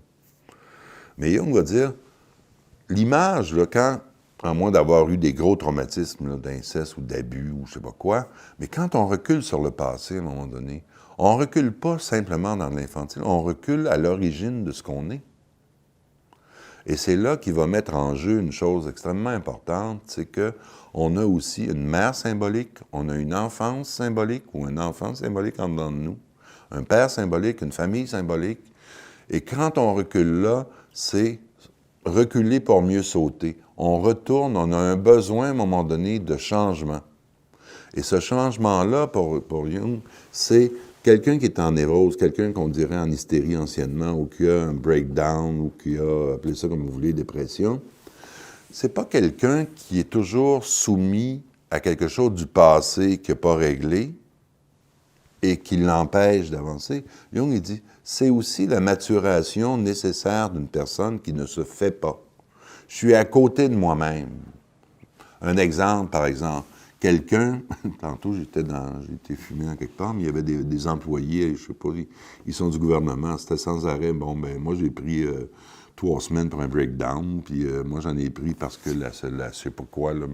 Mais Jung va dire, l'image, là, quand, à moins d'avoir eu des gros traumatismes d'inceste ou d'abus ou je ne sais pas quoi, mais quand on recule sur le passé à un moment donné, on ne recule pas simplement dans l'infantile, on recule à l'origine de ce qu'on est. Et c'est là qu'il va mettre en jeu une chose extrêmement importante, c'est qu'on a aussi une mère symbolique, on a une enfance symbolique ou un enfant symbolique en dedans de nous, un père symbolique, une famille symbolique, Et quand on recule là, c'est reculer pour mieux sauter. On retourne, on a un besoin à un moment donné de changement. Et ce changement-là, pour Jung, c'est quelqu'un qui est en névrose, quelqu'un qu'on dirait en hystérie anciennement, ou qui a un breakdown, ou qui a, appelez ça comme vous voulez, dépression. C'est pas quelqu'un qui est toujours soumis à quelque chose du passé qui n'est pas réglé et qui l'empêche d'avancer. Jung, il dit, c'est aussi la maturation nécessaire d'une personne qui ne se fait pas. Je suis à côté de moi-même. Un exemple, par exemple, quelqu'un, tantôt j'étais fumé dans quelque part, mais il y avait des employés, je sais pas, ils sont du gouvernement, c'était sans arrêt. Bon, ben moi j'ai pris 3 semaines pour un breakdown, puis moi j'en ai pris parce que je sais pas quoi, là,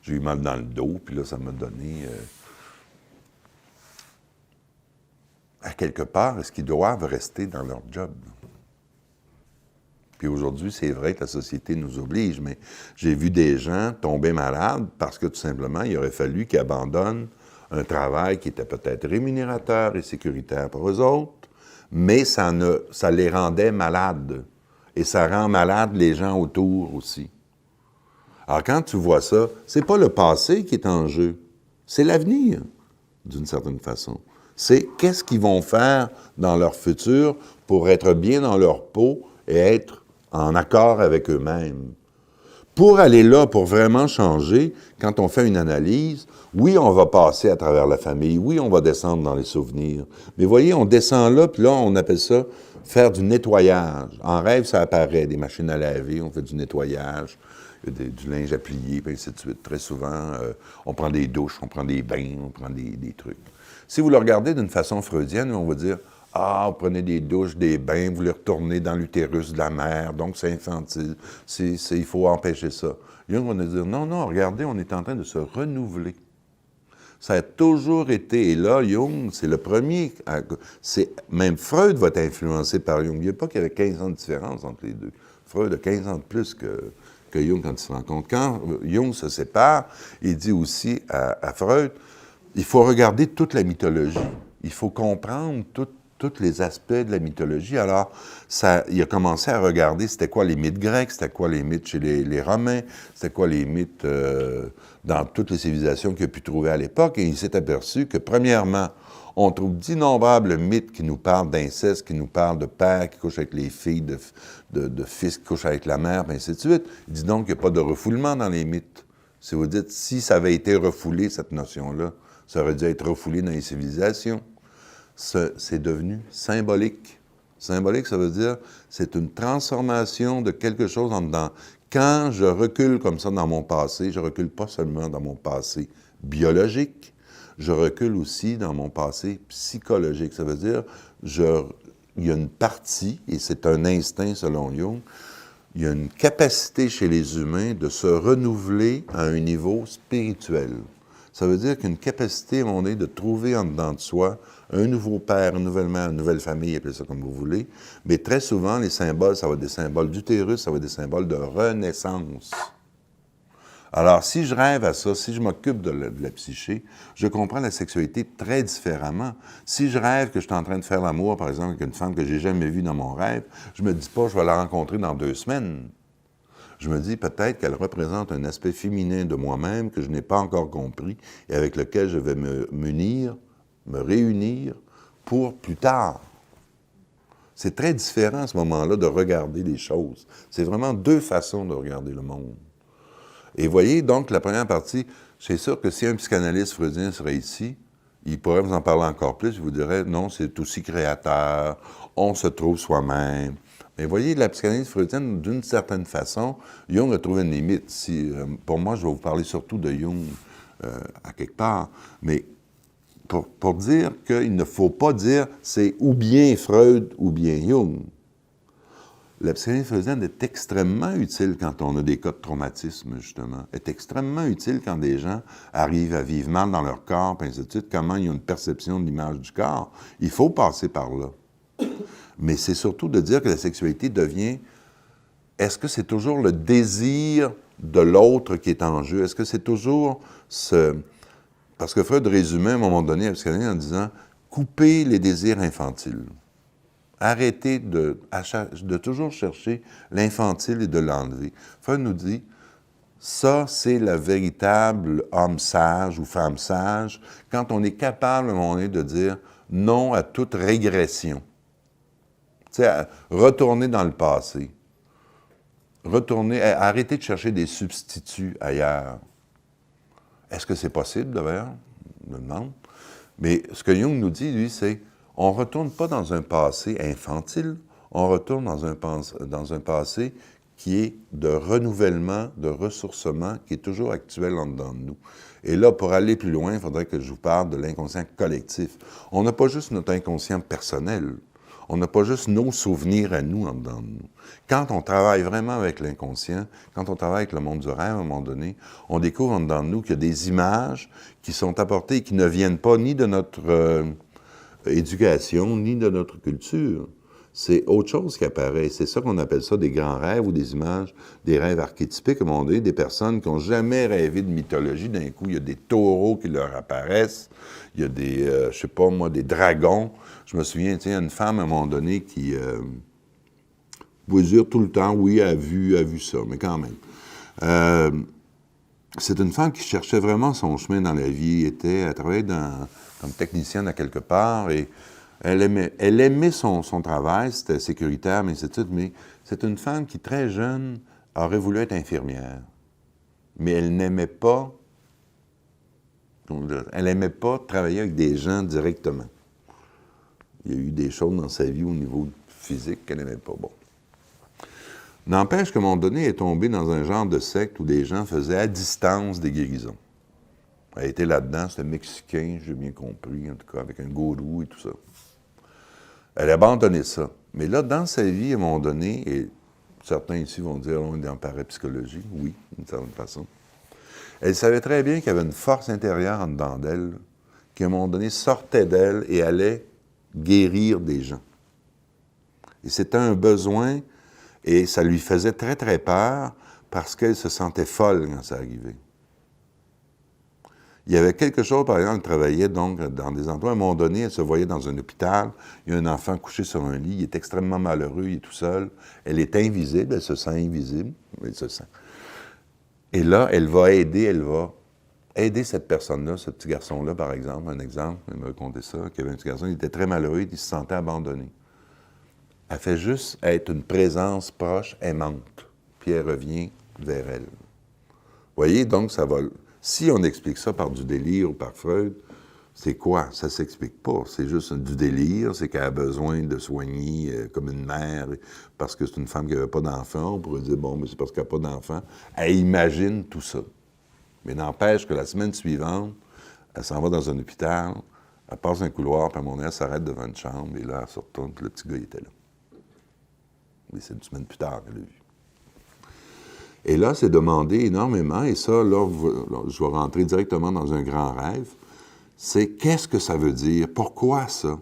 j'ai eu mal dans le dos, puis là ça m'a donné... à quelque part, est-ce qu'ils doivent rester dans leur job? Puis aujourd'hui, c'est vrai que la société nous oblige, mais j'ai vu des gens tomber malades parce que tout simplement, il aurait fallu qu'ils abandonnent un travail qui était peut-être rémunérateur et sécuritaire pour eux autres, mais ça les rendait malades. Et ça rend malades les gens autour aussi. Alors quand tu vois ça, c'est pas le passé qui est en jeu, c'est l'avenir, d'une certaine façon. C'est qu'est-ce qu'ils vont faire dans leur futur pour être bien dans leur peau et être en accord avec eux-mêmes. Pour aller là, pour vraiment changer, quand on fait une analyse, oui, on va passer à travers la famille, oui, on va descendre dans les souvenirs. Mais voyez, on descend là, puis là, on appelle ça faire du nettoyage. En rêve, ça apparaît, des machines à laver, on fait du nettoyage, du linge à plier, puis ainsi de suite. Très souvent, on prend des douches, on prend des bains, on prend des trucs. Si vous le regardez d'une façon freudienne, on va dire « Ah, vous prenez des douches, des bains, vous les retournez dans l'utérus de la mère, donc c'est infantile, il faut empêcher ça. » Jung va nous dire « Non, non, regardez, on est en train de se renouveler. » Ça a toujours été, et là, Jung, c'est le premier, même Freud va être influencé par Jung. Il n'y a pas qu'il y avait 15 ans de différence entre les deux. Freud a 15 ans de plus que Jung quand il se rend compte. Quand Jung se sépare, il dit aussi à Freud, il faut regarder toute la mythologie. Il faut comprendre tous les aspects de la mythologie. Alors, il a commencé à regarder c'était quoi les mythes grecs, c'était quoi les mythes chez les Romains, c'était quoi les mythes dans toutes les civilisations qu'il a pu trouver à l'époque. Et il s'est aperçu que, premièrement, on trouve d'innombrables mythes qui nous parlent d'inceste, qui nous parlent de père qui couche avec les filles, de fils qui couche avec la mère, et ainsi de suite. Il dit donc qu'il n'y a pas de refoulement dans les mythes. Si vous dites, si ça avait été refoulé, cette notion-là, ça aurait dû être refoulé dans les civilisations. C'est devenu symbolique. Symbolique, ça veut dire, c'est une transformation de quelque chose en dedans. Quand je recule comme ça dans mon passé, je recule pas seulement dans mon passé biologique, je recule aussi dans mon passé psychologique. Ça veut dire, il y a une partie, et c'est un instinct selon Jung, il y a une capacité chez les humains de se renouveler à un niveau spirituel. Ça veut dire qu'une capacité, on est de trouver en dedans de soi un nouveau père, une nouvelle mère, une nouvelle famille, appelez ça comme vous voulez. Mais très souvent, les symboles, ça va être des symboles d'utérus, ça va être des symboles de renaissance. Alors, si je rêve à ça, si je m'occupe de la psyché, je comprends la sexualité très différemment. Si je rêve que je suis en train de faire l'amour, par exemple, avec une femme que j'ai jamais vue dans mon rêve, je me dis pas, je vais la rencontrer dans 2 semaines. Je me dis peut-être qu'elle représente un aspect féminin de moi-même que je n'ai pas encore compris et avec lequel je vais me réunir pour plus tard. C'est très différent à ce moment-là de regarder les choses. C'est vraiment 2 façons de regarder le monde. Et voyez, donc, la première partie, c'est sûr que si un psychanalyste freudien serait ici, il pourrait vous en parler encore plus, il vous dirait, non, c'est aussi créateur, on se trouve soi-même. Mais voyez, la psychanalyse freudienne, d'une certaine façon, Jung a trouvé une limite. Pour moi, je vais vous parler surtout de Jung à quelque part, mais pour dire qu'il ne faut pas dire c'est ou bien Freud ou bien Jung. La psychanalyse freudienne est extrêmement utile quand on a des cas de traumatisme, justement. Elle est extrêmement utile quand des gens arrivent à vivre mal dans leur corps, et ainsi de suite, comment ils ont une perception de l'image du corps. Il faut passer par là. Mais c'est surtout de dire que la sexualité devient... Est-ce que c'est toujours le désir de l'autre qui est en jeu? Est-ce que c'est toujours ce... Parce que Freud résumait à un moment donné la psychanalyse en disant « couper les désirs infantiles ». Arrêtez de toujours chercher l'infantile et de l'enlever. Freud nous dit, ça, c'est le véritable homme sage ou femme sage, quand on est capable, à un moment donné, de dire non à toute régression. Tu sais, retourner dans le passé. Arrêter de chercher des substituts ailleurs. Est-ce que c'est possible, d'ailleurs? Je me demande. Mais ce que Jung nous dit, lui, c'est on ne retourne pas dans un passé infantile, on retourne dans un passé qui est de renouvellement, de ressourcement, qui est toujours actuel en dedans de nous. Et là, pour aller plus loin, il faudrait que je vous parle de l'inconscient collectif. On n'a pas juste notre inconscient personnel, on n'a pas juste nos souvenirs à nous en dedans de nous. Quand on travaille vraiment avec l'inconscient, quand on travaille avec le monde du rêve, à un moment donné, on découvre en dedans de nous qu'il y a des images qui sont apportées et qui ne viennent pas ni de notre éducation, ni de notre culture. C'est autre chose qui apparaît. C'est ça qu'on appelle ça des grands rêves ou des images, des rêves archétypiques, comme on dit, des personnes qui n'ont jamais rêvé de mythologie. D'un coup, il y a des taureaux qui leur apparaissent, il y a des, je sais pas moi, des dragons. Je me souviens, tu sais, une femme, à un moment donné, qui pouvait dire tout le temps, oui, elle a vu ça, mais quand même. C'est une femme qui cherchait vraiment son chemin dans la vie. Elle travaillait comme technicienne à quelque part et elle aimait son travail, c'était sécuritaire, mais c'est tout. Mais c'est une femme qui, très jeune, aurait voulu être infirmière. Mais elle n'aimait pas, travailler avec des gens directement. Il y a eu des choses dans sa vie au niveau physique qu'elle n'aimait pas. Bon. N'empêche qu'à un moment donné, elle est tombée dans un genre de secte où des gens faisaient à distance des guérisons. Elle était là-dedans, c'était mexicain, j'ai bien compris, en tout cas, avec un gourou et tout ça. Elle a abandonné ça. Mais là, dans sa vie, à un moment donné, et certains ici vont dire, on est en parapsychologie, oui, d'une certaine façon, elle savait très bien qu'il y avait une force intérieure en dedans d'elle, qui, à un moment donné, sortait d'elle et allait guérir des gens. Et c'était un besoin, et ça lui faisait très, très peur, parce qu'elle se sentait folle quand ça arrivait. Il y avait quelque chose, par exemple, elle travaillait donc dans des endroits. À un moment donné, elle se voyait dans un hôpital. Il y a un enfant couché sur un lit. Il est extrêmement malheureux. Il est tout seul. Elle est invisible. Elle se sent invisible. Elle se sent. Et là, elle va aider cette personne-là, ce petit garçon-là, par exemple. Un exemple, elle me racontait ça, qu'il y avait un petit garçon, il était très malheureux, il se sentait abandonné. Elle fait juste être une présence proche, aimante. Puis elle revient vers elle. Vous voyez, donc, ça va... Si on explique ça par du délire ou par Freud, c'est quoi? Ça ne s'explique pas. C'est juste du délire, c'est qu'elle a besoin de soigner comme une mère parce que c'est une femme qui n'avait pas d'enfant. On pourrait dire, bon, mais c'est parce qu'elle n'a pas d'enfant. Elle imagine tout ça. Mais n'empêche que la semaine suivante, elle s'en va dans un hôpital, elle passe un couloir, puis à un moment donné, elle s'arrête devant une chambre, et là, elle se retourne, puis le petit gars, il était là. Mais c'est une semaine plus tard qu'elle l'a vu. Et là, c'est demandé énormément, et ça, là, je vais rentrer directement dans un grand rêve, c'est qu'est-ce que ça veut dire? Pourquoi ça?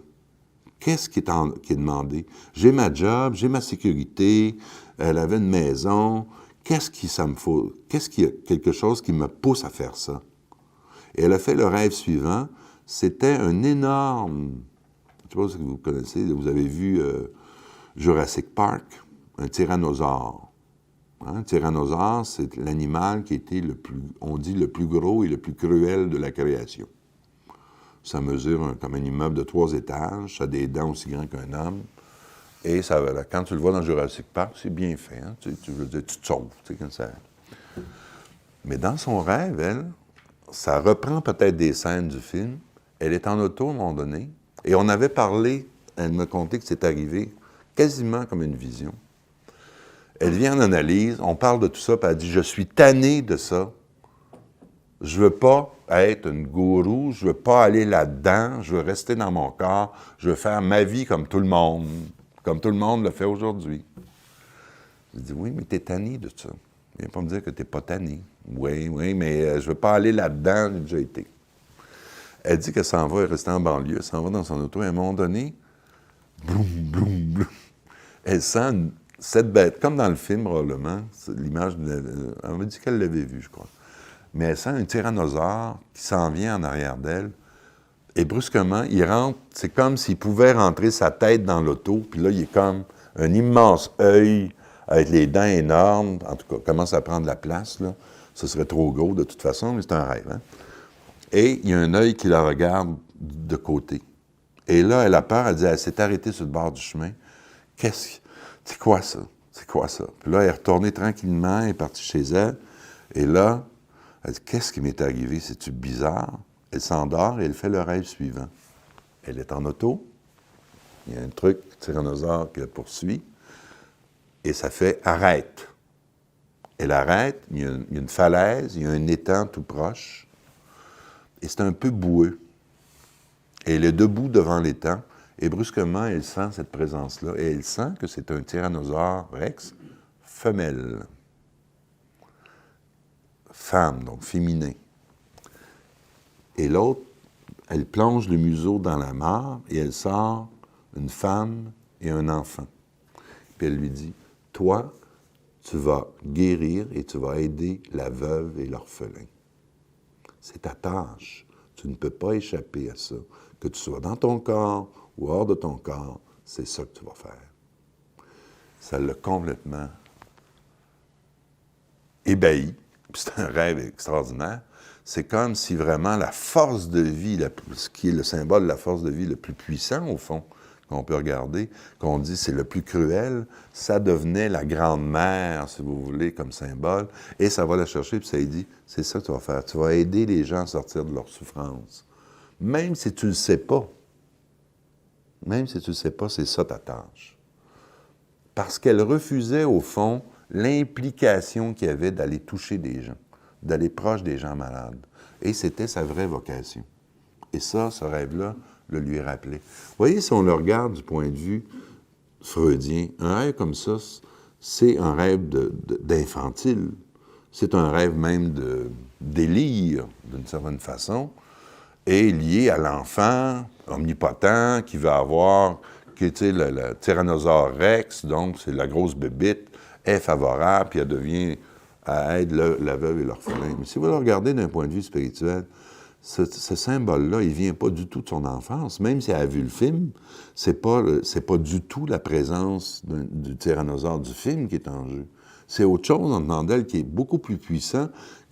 Qu'est-ce qui est demandé? J'ai ma job, j'ai ma sécurité, elle avait une maison, qu'est-ce qu'il me faut? Qu'est-ce qu'il y a quelque chose qui me pousse à faire ça? Et elle a fait le rêve suivant, c'était un énorme, je ne sais pas si vous connaissez, vous avez vu Jurassic Park, un tyrannosaure. Un tyrannosaure, c'est l'animal qui était on dit, le plus gros et le plus cruel de la création. Ça mesure comme un immeuble de 3 étages, ça a des dents aussi grandes qu'un homme, et ça, quand tu le vois dans Jurassic Park, c'est bien fait. Hein? Tu veux dire, tu te sauves, tu sais, comme ça. Mais dans son rêve, elle, ça reprend peut-être des scènes du film. Elle est en auto à un moment donné, et on avait parlé, elle me contait que c'est arrivé quasiment comme une vision. Elle vient en analyse, on parle de tout ça, puis elle dit « Je suis tannée de ça. Je ne veux pas être une gourou, je ne veux pas aller là-dedans, je veux rester dans mon corps, je veux faire ma vie comme tout le monde le fait aujourd'hui. » Je dis « Oui, mais tu es tannée de ça. Viens pas me dire que tu n'es pas tannée. Oui, mais je ne veux pas aller là-dedans, j'ai déjà été. » Elle dit qu'elle s'en va, elle reste en banlieue, elle s'en va dans son auto, et à un moment donné, bloum, bloum, bloum, elle sent cette bête, comme dans le film, probablement, l'image, elle m'a dit qu'elle l'avait vu, je crois. Mais elle sent un tyrannosaure qui s'en vient en arrière d'elle. Et brusquement, il rentre, c'est comme s'il pouvait rentrer sa tête dans l'auto, puis là, il est comme un immense œil avec les dents énormes, en tout cas, commence à prendre la place, là. Ce serait trop gros de toute façon, mais c'est un rêve, hein? Et il y a un œil qui la regarde de côté. Et là, elle a peur, elle dit, elle s'est arrêtée sur le bord du chemin. C'est quoi ça? C'est quoi ça? Puis là, elle est retournée tranquillement, elle est partie chez elle, et là, elle dit, qu'est-ce qui m'est arrivé? C'est-tu bizarre? Elle s'endort et elle fait le rêve suivant. Elle est en auto, il y a un truc, tyrannosaure, qui la poursuit, et ça fait « arrête ». Elle arrête, il y a une falaise, il y a un étang tout proche, et c'est un peu boueux. Et elle est debout devant l'étang, et brusquement, elle sent cette présence-là, et elle sent que c'est un tyrannosaure rex femelle. Femme, donc féminin. Et l'autre, elle plonge le museau dans la mare et elle sort une femme et un enfant. Puis elle lui dit, « Toi, tu vas guérir et tu vas aider la veuve et l'orphelin. C'est ta tâche. Tu ne peux pas échapper à ça. Que tu sois dans ton corps ou hors de ton corps, c'est ça que tu vas faire. » Ça l'a complètement ébahi. Puis c'est un rêve extraordinaire. C'est comme si vraiment la force de vie, ce qui est le symbole de la force de vie le plus puissant, au fond, qu'on peut regarder, qu'on dit c'est le plus cruel, ça devenait la grande-mère, si vous voulez, comme symbole, et ça va la chercher, puis ça lui dit, c'est ça que tu vas faire, tu vas aider les gens à sortir de leur souffrance. Même si tu ne le sais pas, c'est ça ta tâche. Parce qu'elle refusait, au fond, l'implication qu'il y avait d'aller toucher des gens, d'aller proche des gens malades. Et c'était sa vraie vocation. Et ça, ce rêve-là, le lui rappelait. Vous voyez, si on le regarde du point de vue freudien, un rêve comme ça, c'est un rêve d'infantile. C'est un rêve même de délire, d'une certaine façon, et lié à l'enfant omnipotent qui va avoir, qui est le tyrannosaure rex, donc c'est la grosse bébite, est favorable, puis elle devient à aider la veuve et l'orphelin. Mais si vous le regardez d'un point de vue spirituel, ce symbole-là, il ne vient pas du tout de son enfance. Même si elle a vu le film, c'est pas du tout la présence du tyrannosaure du film qui est en jeu. C'est autre chose en dedans d'elle qui est beaucoup plus puissant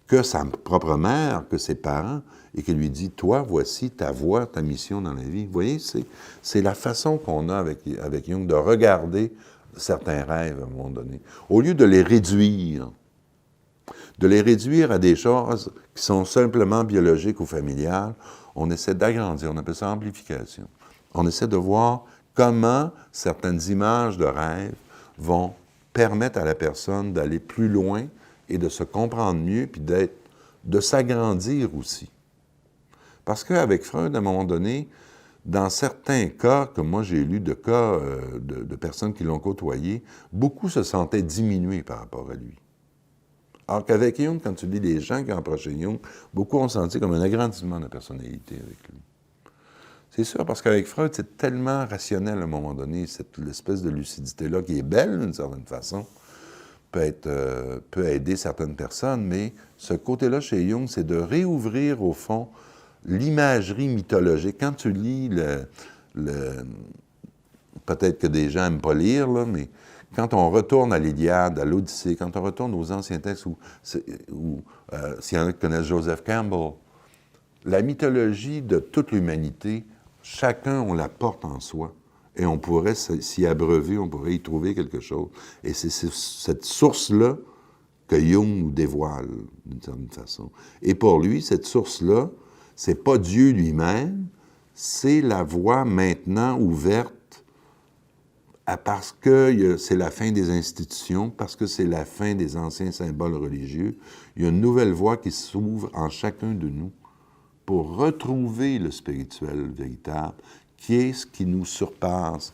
que sa propre mère, que ses parents, et qui lui dit, « Toi, voici ta voie, ta mission dans la vie. » Vous voyez, c'est la façon qu'on a avec Jung de regarder certains rêves à un moment donné. Au lieu de les réduire à des choses qui sont simplement biologiques ou familiales, on essaie d'agrandir, on appelle ça amplification. On essaie de voir comment certaines images de rêve vont permettre à la personne d'aller plus loin et de se comprendre mieux, puis de s'agrandir aussi. Parce qu'avec Freud, à un moment donné, dans certains cas, comme moi j'ai lu de cas de personnes qui l'ont côtoyé, beaucoup se sentaient diminués par rapport à lui. Alors qu'avec Jung, quand tu lis les gens qui ont approché Jung, beaucoup ont senti comme un agrandissement de personnalité avec lui. C'est sûr, parce qu'avec Freud, c'est tellement rationnel à un moment donné, l'espèce de lucidité-là qui est belle d'une certaine façon, peut aider certaines personnes, mais ce côté-là chez Jung, c'est de réouvrir au fond l'imagerie mythologique. Quand tu lis peut-être que des gens n'aiment pas lire, là, mais quand on retourne à l'Iliade, à l'Odyssée, quand on retourne aux anciens textes, s'il y en a qui connaissent Joseph Campbell, la mythologie de toute l'humanité, chacun, on la porte en soi. Et on pourrait s'y abreuver, on pourrait y trouver quelque chose. Et c'est cette source-là que Jung nous dévoile, d'une certaine façon. Et pour lui, cette source-là, c'est pas Dieu lui-même, c'est la voie maintenant ouverte parce que c'est la fin des institutions, parce que c'est la fin des anciens symboles religieux. Il y a une nouvelle voie qui s'ouvre en chacun de nous pour retrouver le spirituel véritable, qui est ce qui nous surpasse.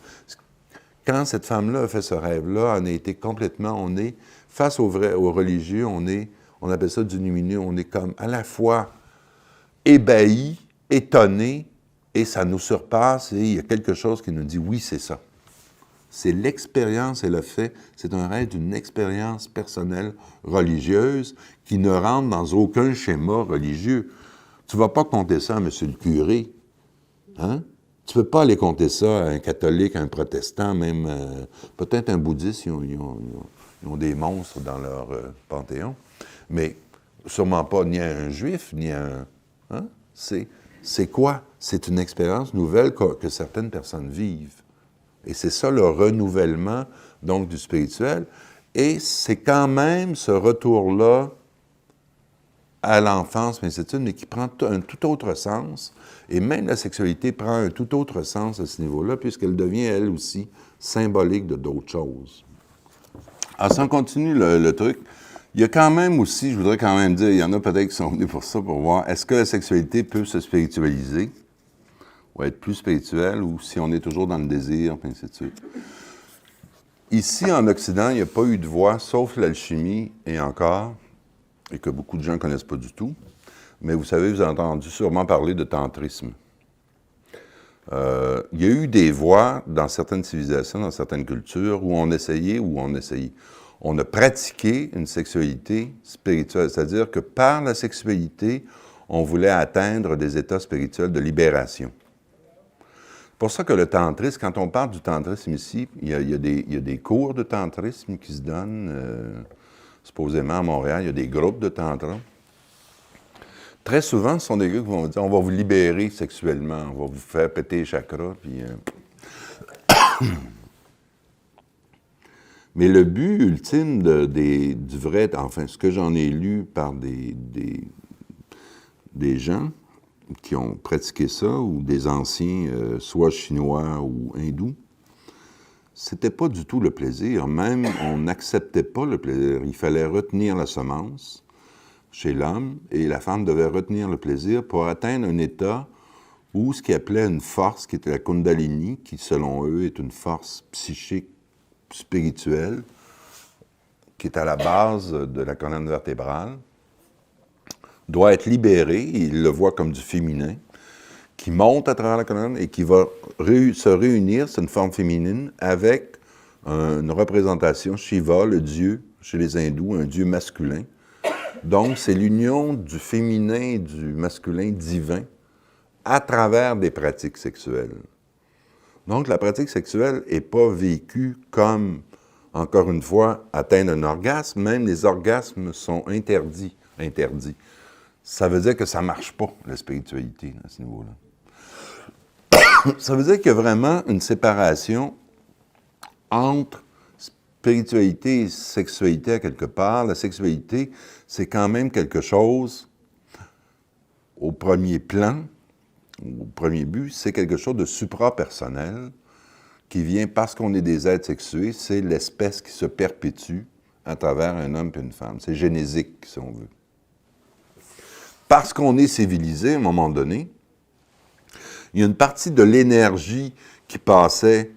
Quand cette femme-là a fait ce rêve-là, on a été complètement, on est, face aux religieux, on appelle ça du lumineux, on est comme à la fois ébahi, étonné, et ça nous surpasse, et il y a quelque chose qui nous dit, oui, c'est ça. C'est l'expérience et le fait, c'est un rêve d'une expérience personnelle religieuse qui ne rentre dans aucun schéma religieux. Tu ne vas pas compter ça à M. le curé. Hein? Tu ne peux pas aller compter ça à un catholique, à un protestant, même peut-être un bouddhiste, ils ont des monstres dans leur panthéon, mais sûrement pas ni à un juif, ni à un... Hein? C'est quoi? C'est une expérience nouvelle que certaines personnes vivent. Et c'est ça le renouvellement, donc, du spirituel. Et c'est quand même ce retour-là à l'enfance, mais qui prend un tout autre sens. Et même la sexualité prend un tout autre sens à ce niveau-là, puisqu'elle devient, elle aussi, symbolique de d'autres choses. Alors, si on continue le truc, il y a quand même aussi, je voudrais quand même dire, il y en a peut-être qui sont venus pour ça, pour voir, est-ce que la sexualité peut se spiritualiser, ou être plus spirituelle, ou si on est toujours dans le désir, et ainsi de suite. Ici, en Occident, il n'y a pas eu de voie, sauf l'alchimie, et encore, et que beaucoup de gens ne connaissent pas du tout. Mais vous savez, vous avez entendu sûrement parler de tantrisme. Il y a eu des voies dans certaines civilisations, dans certaines cultures, où on essayait. On a pratiqué une sexualité spirituelle, c'est-à-dire que par la sexualité, on voulait atteindre des états spirituels de libération. C'est pour ça que le tantrisme, quand on parle du tantrisme ici, il y a des cours de tantrisme qui se donnent, supposément à Montréal, il y a des groupes de tantra. Très souvent, ce sont des gars qui vont dire « on va vous libérer sexuellement, on va vous faire péter les chakras », puis... Mais le but ultime du vrai... Enfin, ce que j'en ai lu par des gens qui ont pratiqué ça, ou des anciens, soit chinois ou hindous, c'était pas du tout le plaisir. Même, on n'acceptait pas le plaisir. Il fallait retenir la semence chez l'homme, et la femme devait retenir le plaisir pour atteindre un état où ce qu'ils appelaient une force, qui était la Kundalini, qui, selon eux, est une force psychique, spirituelle, qui est à la base de la colonne vertébrale, doit être libérée, ils le voient comme du féminin, qui monte à travers la colonne et qui va se réunir, c'est une forme féminine, avec une représentation, Shiva, le dieu, chez les hindous, un dieu masculin. Donc, c'est l'union du féminin et du masculin divin à travers des pratiques sexuelles. Donc, la pratique sexuelle n'est pas vécue comme, encore une fois, atteindre un orgasme. Même les orgasmes sont interdits. Ça veut dire que ça ne marche pas, la spiritualité, à ce niveau-là. Ça veut dire qu'il y a vraiment une séparation entre spiritualité et sexualité à quelque part. La sexualité, c'est quand même quelque chose, au premier plan, au premier but, c'est quelque chose de suprapersonnel qui vient parce qu'on est des êtres sexués, c'est l'espèce qui se perpétue à travers un homme et une femme. C'est génésique, si on veut. Parce qu'on est civilisé, à un moment donné, il y a une partie de l'énergie qui passait,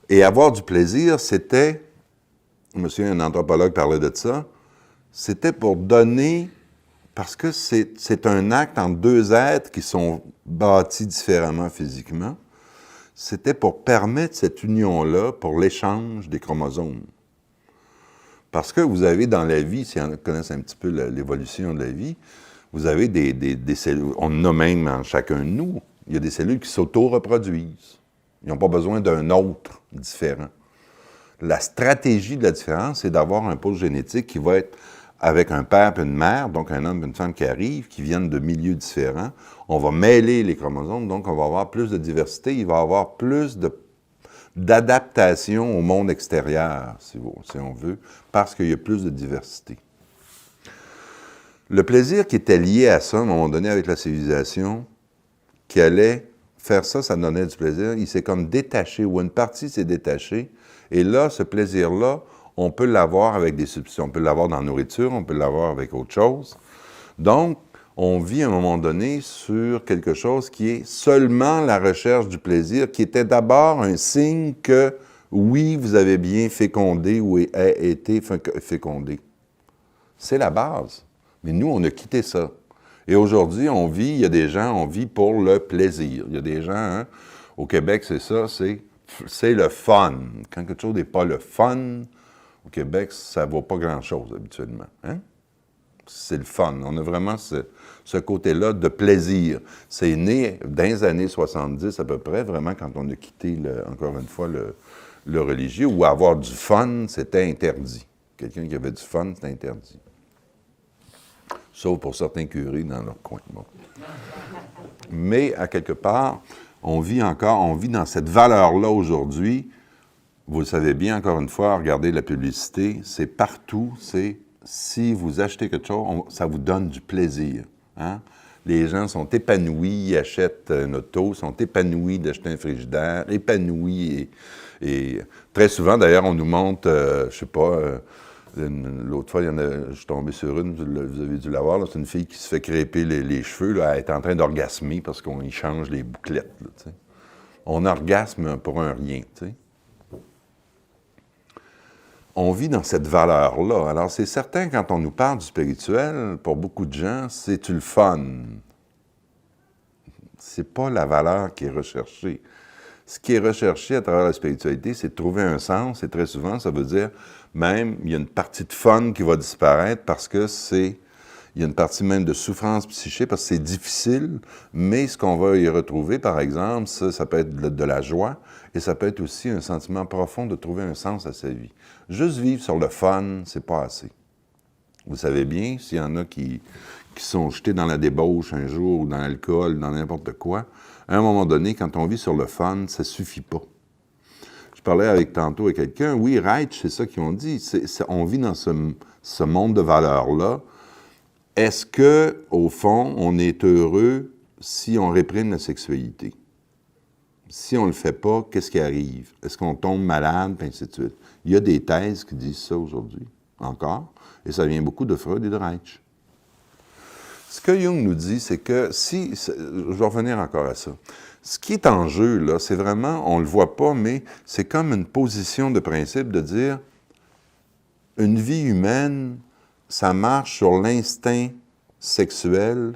et avoir du plaisir, c'était, je me souviens, un anthropologue parlait de ça, c'était pour donner, parce que c'est un acte entre deux êtres qui sont bâtis différemment physiquement, c'était pour permettre cette union-là, pour l'échange des chromosomes. Parce que vous avez dans la vie, si on connaît un petit peu l'évolution de la vie, vous avez des cellules, on en a même en chacun de nous, il y a des cellules qui s'auto-reproduisent. Ils n'ont pas besoin d'un autre différent. La stratégie de la différence, c'est d'avoir un pôle génétique qui va être avec un père et une mère, donc un homme et une femme qui arrivent, qui viennent de milieux différents. On va mêler les chromosomes, donc on va avoir plus de diversité, il va y avoir plus d'adaptation au monde extérieur, si on veut, parce qu'il y a plus de diversité. Le plaisir qui était lié à ça, à un moment donné, avec la civilisation, qui allait faire ça, ça donnait du plaisir, il s'est comme détaché, ou une partie s'est détachée, et là, ce plaisir-là, on peut l'avoir avec des substances, on peut l'avoir dans la nourriture, on peut l'avoir avec autre chose. Donc, on vit à un moment donné sur quelque chose qui est seulement la recherche du plaisir, qui était d'abord un signe que, oui, vous avez bien fécondé ou été fécondé. C'est la base. Mais nous, on a quitté ça. Et aujourd'hui, il y a des gens, on vit pour le plaisir. Il y a des gens, au Québec, c'est ça, c'est le fun. Quand quelque chose n'est pas le fun, au Québec, ça ne vaut pas grand-chose habituellement. Hein? c'est le fun. On a vraiment ce côté-là de plaisir. C'est né dans les années 70 à peu près, vraiment, quand on a quitté, encore une fois, le religieux, où avoir du fun, c'était interdit. Quelqu'un qui avait du fun, c'était interdit. Sauf pour certains curés dans leur coin. Bon. Mais, à quelque part, on vit dans cette valeur-là aujourd'hui. Vous le savez bien, encore une fois, regardez la publicité, c'est partout, c'est si vous achetez quelque chose, ça vous donne du plaisir. Hein? Les gens sont épanouis, ils achètent une auto, sont épanouis d'acheter un frigidaire, épanouis. Et très souvent, d'ailleurs, on nous montre, je sais pas, l'autre fois, je suis tombé sur une, vous avez dû la voir, c'est une fille qui se fait crêper les cheveux, là, elle est en train d'orgasmer parce qu'on y change les bouclettes. Là, on orgasme pour un rien, tu sais. On vit dans cette valeur-là. Alors, c'est certain, quand on nous parle du spirituel, pour beaucoup de gens, c'est-tu le fun? C'est pas la valeur qui est recherchée. Ce qui est recherché à travers la spiritualité, c'est de trouver un sens, et très souvent, ça veut dire, même, il y a une partie de fun qui va disparaître parce que il y a une partie même de souffrance psychique, parce que c'est difficile, mais ce qu'on va y retrouver, par exemple, ça peut être de la joie, et ça peut être aussi un sentiment profond de trouver un sens à sa vie. Juste vivre sur le fun, c'est pas assez. Vous savez bien, s'il y en a qui sont jetés dans la débauche un jour, ou dans l'alcool, dans n'importe quoi, à un moment donné, quand on vit sur le fun, ça suffit pas. Je parlais tantôt avec quelqu'un, oui, Reich, c'est ça qu'ils ont dit, on vit dans ce monde de valeurs-là. Est-ce que, au fond, on est heureux si on réprime la sexualité? Si on ne le fait pas, qu'est-ce qui arrive? Est-ce qu'on tombe malade, puis ainsi de suite? Il y a des thèses qui disent ça aujourd'hui, encore, et ça vient beaucoup de Freud et de Reich. Ce que Jung nous dit, c'est que je vais revenir encore à ça. Ce qui est en jeu, là, c'est vraiment, on ne le voit pas, mais c'est comme une position de principe de dire, une vie humaine, ça marche sur l'instinct sexuel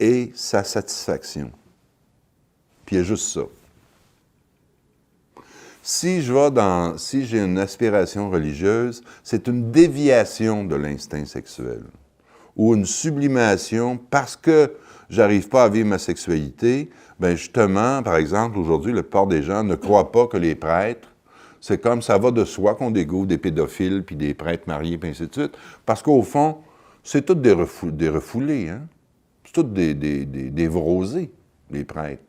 et sa satisfaction. Puis il y a juste ça. Si j'ai une aspiration religieuse, c'est une déviation de l'instinct sexuel ou une sublimation parce que j'arrive pas à vivre ma sexualité. Bien justement, par exemple, aujourd'hui, la plupart des gens ne croient pas que les prêtres, c'est comme ça va de soi qu'on découvre des pédophiles puis des prêtres mariés, puis ainsi de suite, parce qu'au fond, c'est tous des refoulés, hein? C'est tous des vrosés, les prêtres.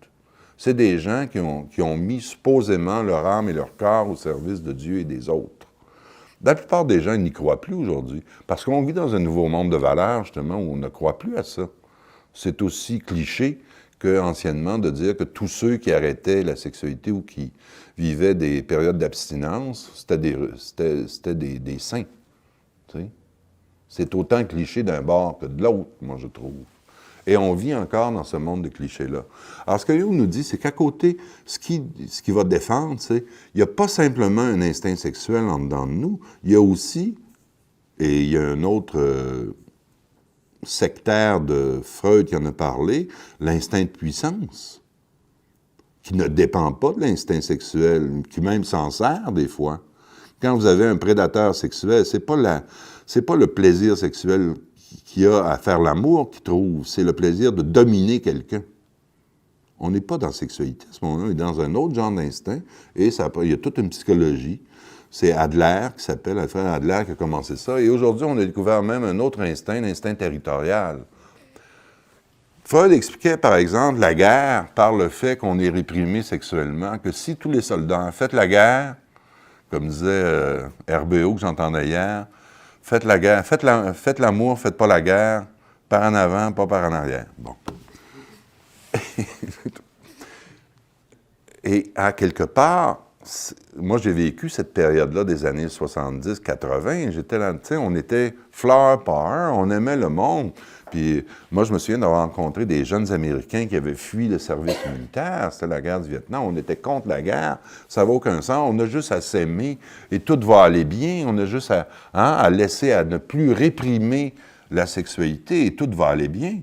C'est des gens qui ont mis supposément leur âme et leur corps au service de Dieu et des autres. La plupart des gens n'y croient plus aujourd'hui, parce qu'on vit dans un nouveau monde de valeurs, justement, où on ne croit plus à ça. C'est aussi cliché qu'anciennement de dire que tous ceux qui arrêtaient la sexualité ou qui vivaient des périodes d'abstinence, c'était des saints. Tu sais? C'est autant cliché d'un bord que de l'autre, moi, je trouve. Et on vit encore dans ce monde de clichés-là. Alors, ce que Jung nous dit, c'est qu'à côté, ce qui va défendre, c'est il n'y a pas simplement un instinct sexuel en dedans de nous, il y a aussi, et il y a un autre sectaire de Freud qui en a parlé, l'instinct de puissance, qui ne dépend pas de l'instinct sexuel, qui même s'en sert des fois. Quand vous avez un prédateur sexuel, c'est pas le plaisir sexuel qu'il a à faire l'amour qu'il trouve, c'est le plaisir de dominer quelqu'un. On n'est pas dans la sexualité à ce moment-là, on est dans un autre genre d'instinct, et il y a toute une psychologie. C'est Adler qui s'appelle, Alfred Adler qui a commencé ça, et aujourd'hui, on a découvert même un autre instinct, l'instinct territorial. Freud expliquait, par exemple, la guerre par le fait qu'on est réprimé sexuellement, que si tous les soldats faites la guerre, comme disait RBO que j'entendais hier, faites la guerre, faites l'amour, faites pas la guerre, par en avant, pas par en arrière. Bon. Et à quelque part, moi j'ai vécu cette période-là des années 70-80, j'étais là, tu sais, on était flower power, on aimait le monde. Puis moi, je me souviens d'avoir rencontré des jeunes Américains qui avaient fui le service militaire. C'était la guerre du Vietnam. On était contre la guerre. Ça n'a aucun sens. On a juste à s'aimer et tout va aller bien. On a juste à laisser, à ne plus réprimer la sexualité et tout va aller bien.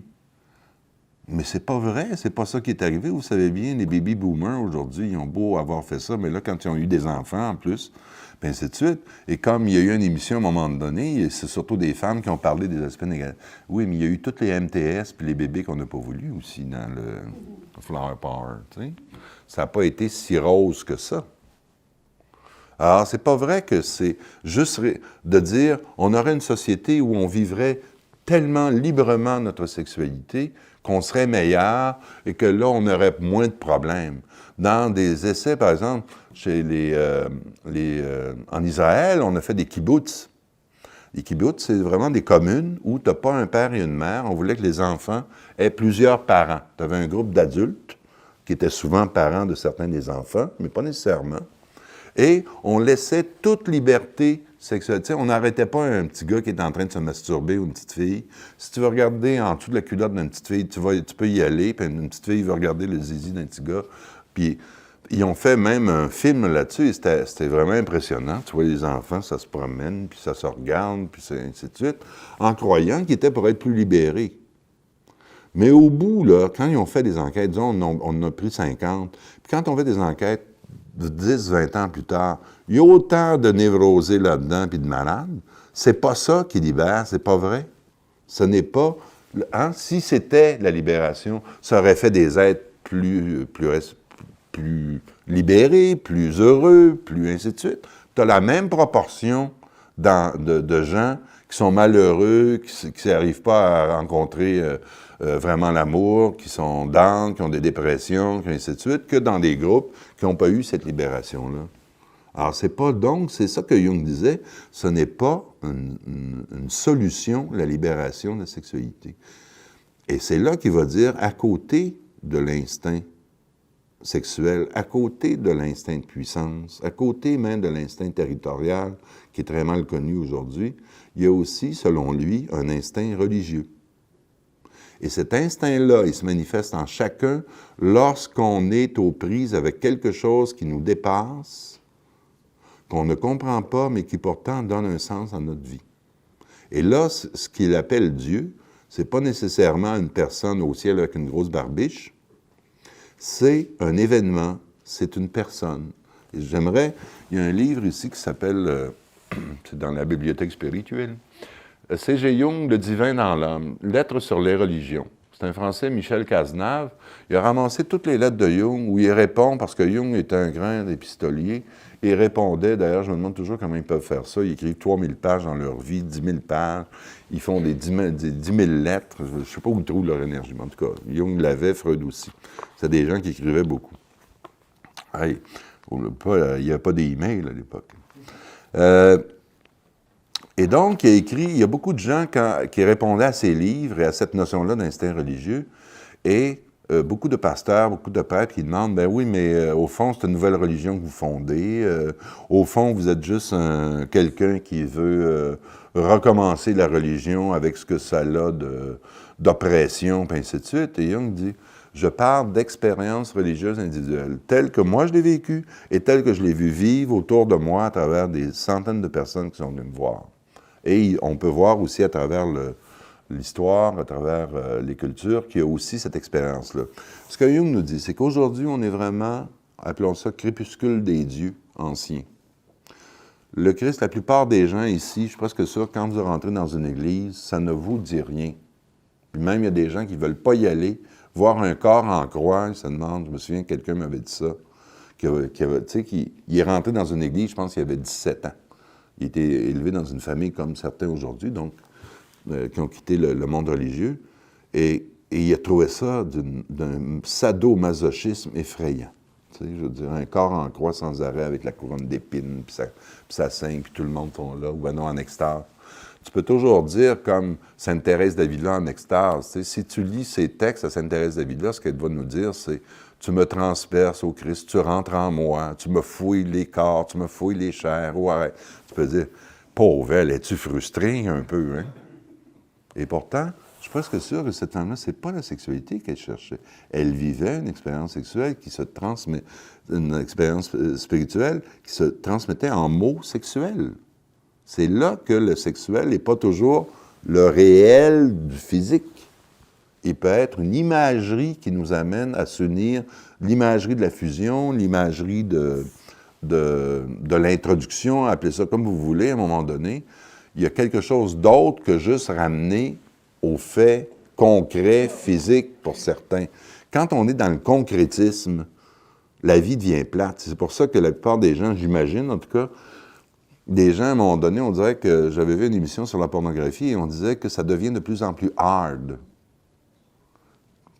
Mais c'est pas vrai, c'est pas ça qui est arrivé. Vous savez bien, les baby boomers aujourd'hui, ils ont beau avoir fait ça, mais là, quand ils ont eu des enfants en plus, puis ainsi de suite. Et comme il y a eu une émission à un moment donné, c'est surtout des femmes qui ont parlé des aspects négatifs. Oui, mais il y a eu toutes les MTS puis les bébés qu'on n'a pas voulu aussi dans le Flower Power, tu sais. Ça n'a pas été si rose que ça. Alors, c'est pas vrai que c'est juste de dire on aurait une société où on vivrait tellement librement notre sexualité qu'on serait meilleur et que là, on aurait moins de problèmes. Dans des essais, par exemple, en Israël, on a fait des kibbutz. Les kibbutz, c'est vraiment des communes où tu n'as pas un père et une mère. On voulait que les enfants aient plusieurs parents. Tu avais un groupe d'adultes qui étaient souvent parents de certains des enfants, mais pas nécessairement. Et on laissait toute liberté sexuelle. Tu sais, on n'arrêtait pas un petit gars qui est en train de se masturber ou une petite fille. Si tu veux regarder en dessous de la culotte d'une petite fille, tu peux y aller, puis une petite fille veut regarder le zizi d'un petit gars. Puis ils ont fait même un film là-dessus, et c'était vraiment impressionnant. Tu vois, les enfants, ça se promène, puis ça se regarde, puis ainsi de suite, en croyant qu'ils étaient pour être plus libérés. Mais au bout, là, quand ils ont fait des enquêtes, disons, on en a pris 50, puis quand on fait des enquêtes, 10, 20 ans plus tard, il y a autant de névrosés là-dedans puis de malades. C'est pas ça qui libère, c'est pas vrai. Ce n'est pas... Hein? Si c'était la libération, ça aurait fait des êtres plus libérés, plus heureux, plus ainsi de suite. Tu as la même proportion de gens qui sont malheureux, qui n'arrivent pas à rencontrer vraiment l'amour, qui sont down, qui ont des dépressions, qui ainsi de suite, que dans des groupes qui n'ont pas eu cette libération-là. Alors, c'est pas donc, c'est ça que Jung disait, ce n'est pas une solution, la libération de la sexualité. Et c'est là qu'il va dire, à côté de l'instinct sexuel, à côté de l'instinct de puissance, à côté même de l'instinct territorial, qui est très mal connu aujourd'hui, il y a aussi, selon lui, un instinct religieux. Et cet instinct-là, il se manifeste en chacun lorsqu'on est aux prises avec quelque chose qui nous dépasse, qu'on ne comprend pas, mais qui pourtant donne un sens à notre vie. Et là, ce qu'il appelle Dieu, c'est pas nécessairement une personne au ciel avec une grosse barbiche, c'est un événement, c'est une personne. Et j'aimerais, il y a un livre ici qui s'appelle, c'est dans la bibliothèque spirituelle, C.G. Jung, Le divin dans l'homme, Lettres sur les religions. C'est un Français, Michel Cazenave. Il a ramassé toutes les lettres de Jung où il répond, parce que Jung était un grand épistolier, et il répondait, d'ailleurs, je me demande toujours comment ils peuvent faire ça. Ils écrivent 3000 pages dans leur vie, 10 000 pages. Ils font des 10 000 lettres. Je ne sais pas où ils trouvent leur énergie, mais en tout cas, Jung l'avait, Freud aussi. C'est des gens qui écrivaient beaucoup. Hey, il n'y avait pas d'email à l'époque. Et donc, il y a beaucoup de gens qui répondaient à ces livres et à cette notion-là d'instinct religieux, et beaucoup de pasteurs, beaucoup de prêtres qui demandent, ben oui, mais au fond, c'est une nouvelle religion que vous fondez, au fond, vous êtes juste quelqu'un qui veut recommencer la religion avec ce que ça a d'oppression, puis ainsi de suite. Et Jung dit, je parle d'expériences religieuses individuelles, telles que moi je l'ai vécues et telles que je l'ai vu vivre autour de moi à travers des centaines de personnes qui sont venues me voir. Et on peut voir aussi à travers l'histoire, à travers les cultures, qu'il y a aussi cette expérience-là. Ce que Jung nous dit, c'est qu'aujourd'hui, on est vraiment, appelons ça, crépuscule des dieux anciens. Le Christ, la plupart des gens ici, je suis presque sûr, quand vous rentrez dans une église, ça ne vous dit rien. Puis même, il y a des gens qui ne veulent pas y aller, voir un corps en croix, ils se demandent, je me souviens, quelqu'un m'avait dit ça, qu'il est rentré dans une église, je pense qu'il avait 17 ans. Il était élevé dans une famille comme certains aujourd'hui, donc, qui ont quitté le monde religieux, et il a trouvé ça d'un sadomasochisme effrayant. Tu sais, je veux dire, un corps en croix sans arrêt avec la couronne d'épines, puis ça saigne, puis tout le monde sont là, ou ben non, en extase. Tu peux toujours dire, comme Sainte Thérèse d'Avila en extase, tu sais, si tu lis ces textes à Sainte Thérèse d'Avila, ce qu'elle va nous dire, c'est « Tu me transperces, ô Christ, tu rentres en moi, tu me fouilles les corps, tu me fouilles les chairs, oh arrête. » Tu peux dire « Pauvre, elle, es-tu frustrée un peu, hein? » Et pourtant, je suis presque sûr que cette femme-là, c'est pas la sexualité qu'elle cherchait. Elle vivait une expérience sexuelle qui se transmet, une expérience spirituelle qui se transmettait en mots sexuels. C'est là que le sexuel n'est pas toujours le réel du physique. il peut être une imagerie qui nous amène à s'unir, l'imagerie de la fusion, l'imagerie de l'introduction, appelez ça comme vous voulez à un moment donné. Il y a quelque chose d'autre que juste ramener aux faits concrets, physiques pour certains. Quand on est dans le concrétisme, la vie devient plate. C'est pour ça que la plupart des gens, j'imagine en tout cas, des gens, à un moment donné, on dirait que j'avais vu une émission sur la pornographie et on disait que ça devient de plus en plus hard.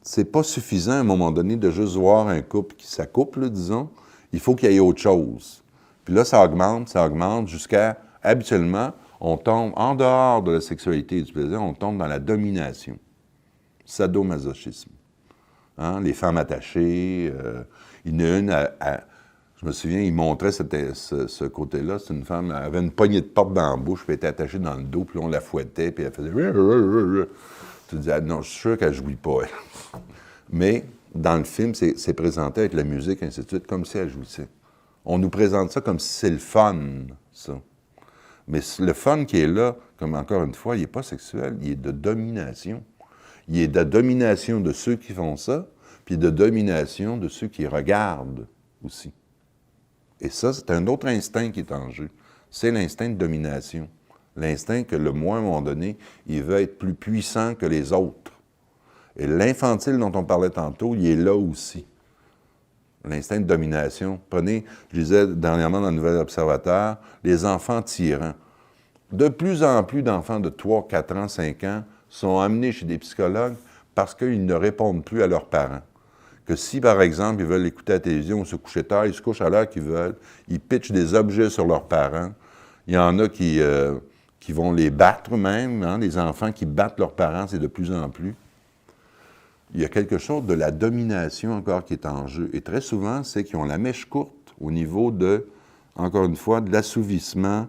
C'est pas suffisant, à un moment donné, de juste voir un couple qui s'accouple, disons. Il faut qu'il y ait autre chose. Puis là, ça augmente, jusqu'à, habituellement, on tombe en dehors de la sexualité et du plaisir, on tombe dans la domination. Sadomasochisme. Hein? Les femmes attachées, il y en a une je me souviens, il montrait ce côté-là. C'est une femme, elle avait une poignée de porte dans la bouche, puis elle était attachée dans le dos, puis on la fouettait, puis elle faisait... Tu te dis, ah, non, je suis sûr qu'elle ne jouit pas, elle. Mais dans le film, c'est présenté avec la musique, ainsi de suite, comme si elle jouissait. On nous présente ça comme si c'est le fun, ça. Mais le fun qui est là, comme encore une fois, il n'est pas sexuel, il est de domination. Il est de domination de ceux qui font ça, puis de domination de ceux qui regardent aussi. Et ça, c'est un autre instinct qui est en jeu. C'est l'instinct de domination. L'instinct que le moi, à un moment donné, il veut être plus puissant que les autres. Et l'infantile dont on parlait tantôt, il est là aussi. L'instinct de domination. Prenez, je disais dernièrement dans le Nouvel Observateur, les enfants tyrans. De plus en plus d'enfants de 3, 4 ans, 5 ans sont amenés chez des psychologues parce qu'ils ne répondent plus à leurs parents. Que si, par exemple, ils veulent écouter la télévision ou se coucher tard, ils se couchent à l'heure qu'ils veulent, ils pitchent des objets sur leurs parents. Il y en a qui vont les battre même, hein, les enfants qui battent leurs parents, c'est de plus en plus. Il y a quelque chose de la domination encore qui est en jeu. Et très souvent, c'est qu'ils ont la mèche courte au niveau de, encore une fois, de l'assouvissement,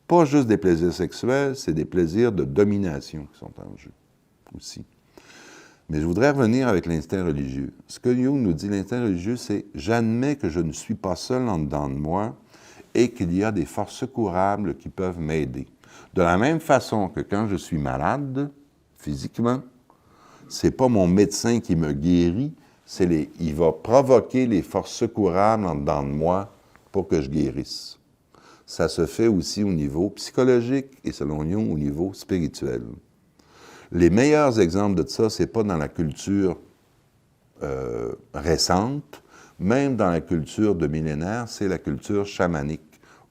pas juste des plaisirs sexuels, c'est des plaisirs de domination qui sont en jeu aussi. Mais je voudrais revenir avec l'instinct religieux. Ce que Jung nous dit, l'instinct religieux, c'est « j'admets que je ne suis pas seul en dedans de moi et qu'il y a des forces secourables qui peuvent m'aider. » De la même façon que quand je suis malade, physiquement, c'est pas mon médecin qui me guérit, il va provoquer les forces secourables en dedans de moi pour que je guérisse. Ça se fait aussi au niveau psychologique et, selon Jung, au niveau spirituel. Les meilleurs exemples de ça, c'est pas dans la culture récente, même dans la culture de millénaire, c'est la culture chamanique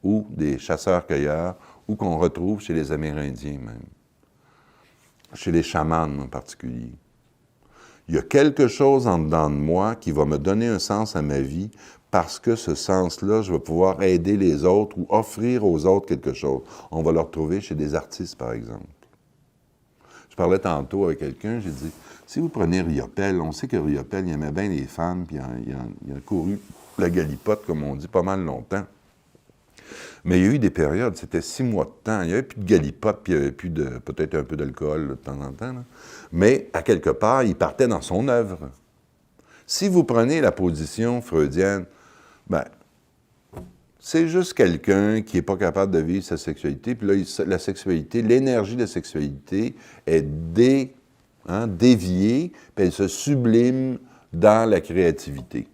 ou des chasseurs-cueilleurs, ou qu'on retrouve chez les Amérindiens même, chez les chamans en particulier. Il y a quelque chose en dedans de moi qui va me donner un sens à ma vie parce que ce sens-là, je vais pouvoir aider les autres ou offrir aux autres quelque chose. On va le retrouver chez des artistes, par exemple. Je parlais tantôt avec quelqu'un, j'ai dit, si vous prenez Riopelle, on sait que Riopelle, il aimait bien les femmes, puis il a couru la galipote, comme on dit, pas mal longtemps. Mais il y a eu des périodes, c'était 6 mois de temps, il n'y avait plus de galipote, puis il n'y avait plus peut-être un peu d'alcool de temps en temps, là. Mais à quelque part, il partait dans son œuvre. Si vous prenez la position freudienne, ben, c'est juste quelqu'un qui n'est pas capable de vivre sa sexualité, puis là, la sexualité, l'énergie de la sexualité est déviée, puis elle se sublime dans la créativité.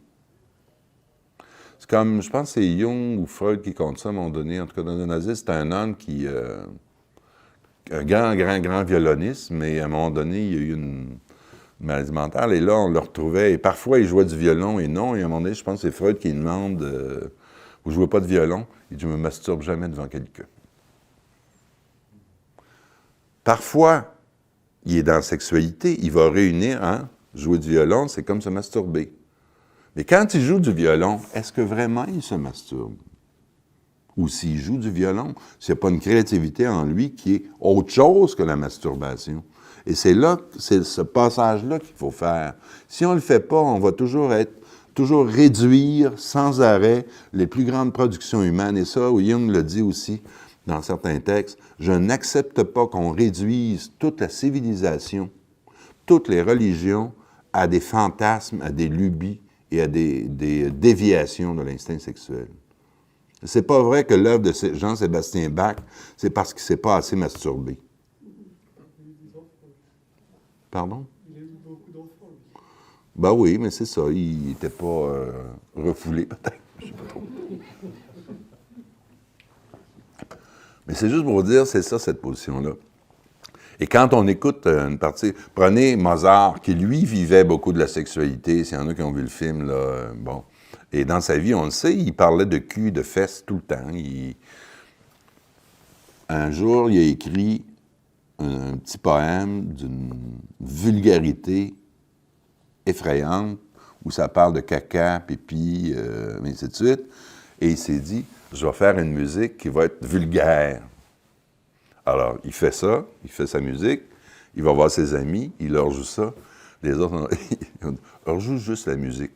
C'est comme, je pense que c'est Jung ou Freud qui compte ça à un moment donné, en tout cas dans un nazisme, c'était un homme qui... un grand violoniste, mais à un moment donné, il y a eu une maladie mentale, et là, on le retrouvait, et parfois, il jouait du violon, et non, et à un moment donné, je pense que c'est Freud qui demande... vous ne jouez pas de violon, il dit « je ne me masturbe jamais devant quelqu'un ». Parfois, il est dans la sexualité, il va réunir, hein, jouer du violon, c'est comme se masturber. Mais quand il joue du violon, est-ce que vraiment il se masturbe? Ou s'il joue du violon, s'il n'y a pas une créativité en lui qui est autre chose que la masturbation. Et c'est là, c'est ce passage-là qu'il faut faire. Si on ne le fait pas, on va toujours réduire sans arrêt les plus grandes productions humaines. Et ça, Jung le dit aussi dans certains textes, je n'accepte pas qu'on réduise toute la civilisation, toutes les religions, à des fantasmes, à des lubies et à des déviations de l'instinct sexuel. C'est pas vrai que l'œuvre de Jean-Sébastien Bach, c'est parce qu'il ne s'est pas assez masturbé. Pardon? Il a eu beaucoup Ben oui, mais c'est ça, il n'était pas refoulé, peut-être. Je sais pas trop. Mais c'est juste pour vous dire, c'est ça, cette position-là. Et quand on écoute une partie, prenez Mozart, qui lui vivait beaucoup de la sexualité, s'il y en a qui ont vu le film, là, bon. Et dans sa vie, on le sait, il parlait de cul, de fesses tout le temps. Un jour, il a écrit un petit poème d'une vulgarité effrayante, où ça parle de caca, pipi, ainsi de suite. Et il s'est dit, je vais faire une musique qui va être vulgaire. Alors, il fait ça, il fait sa musique, il va voir ses amis, il leur joue ça. Les autres, on leur joue juste la musique.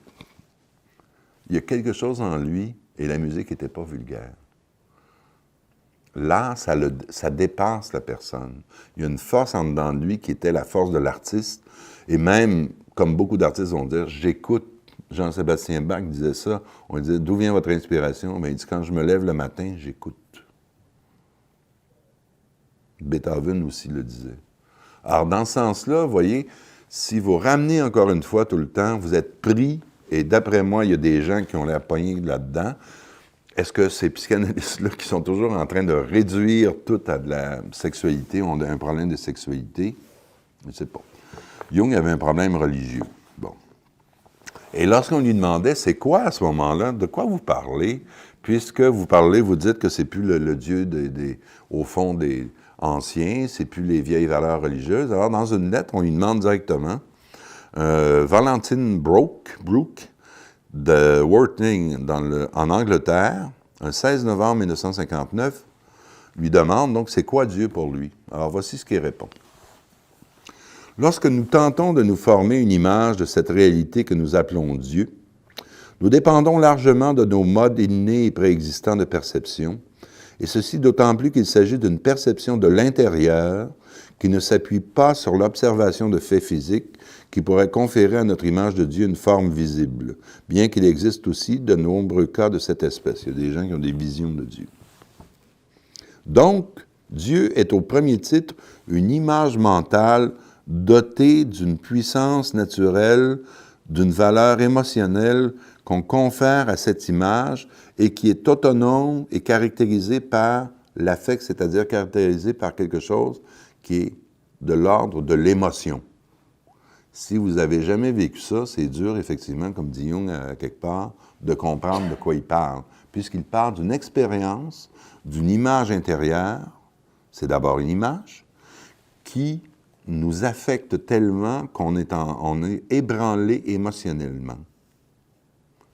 Il y a quelque chose en lui, et la musique n'était pas vulgaire. L'art, ça dépasse la personne. Il y a une force en dedans de lui qui était la force de l'artiste. Et même, comme beaucoup d'artistes vont dire, j'écoute. Jean-Sébastien Bach disait ça. On disait, d'où vient votre inspiration? Bien, il dit, quand je me lève le matin, j'écoute. Beethoven aussi le disait. Alors, dans ce sens-là, vous voyez, si vous ramenez encore une fois tout le temps, vous êtes pris, et d'après moi, il y a des gens qui ont l'air pognés là-dedans. Est-ce que ces psychanalystes-là qui sont toujours en train de réduire tout à de la sexualité ont un problème de sexualité? Je ne sais pas. Jung avait un problème religieux. Bon. Et lorsqu'on lui demandait, c'est quoi à ce moment-là, de quoi vous parlez, puisque vous parlez, vous dites que c'est plus le Dieu au fond des anciens, c'est plus les vieilles valeurs religieuses. Alors, dans une lettre, on lui demande directement, Valentine Brooke, de Worthing, en Angleterre, un 16 novembre 1959, lui demande, donc, c'est quoi Dieu pour lui? Alors, voici ce qu'il répond. Lorsque nous tentons de nous former une image de cette réalité que nous appelons Dieu, nous dépendons largement de nos modes innés et préexistants de perception, et ceci d'autant plus qu'il s'agit d'une perception de l'intérieur qui ne s'appuie pas sur l'observation de faits physiques qui pourraient conférer à notre image de Dieu une forme visible, bien qu'il existe aussi de nombreux cas de cette espèce. Il y a des gens qui ont des visions de Dieu. Donc, Dieu est au premier titre une image mentale dotée d'une puissance naturelle, d'une valeur émotionnelle qu'on confère à cette image et qui est autonome et caractérisée par l'affect, c'est-à-dire caractérisée par quelque chose qui est de l'ordre de l'émotion. Si vous n'avez jamais vécu ça, c'est dur, effectivement, comme dit Jung quelque part, de comprendre de quoi il parle, puisqu'il parle d'une expérience, d'une image intérieure, c'est d'abord une image, qui nous affecte tellement qu'on est ébranlé émotionnellement.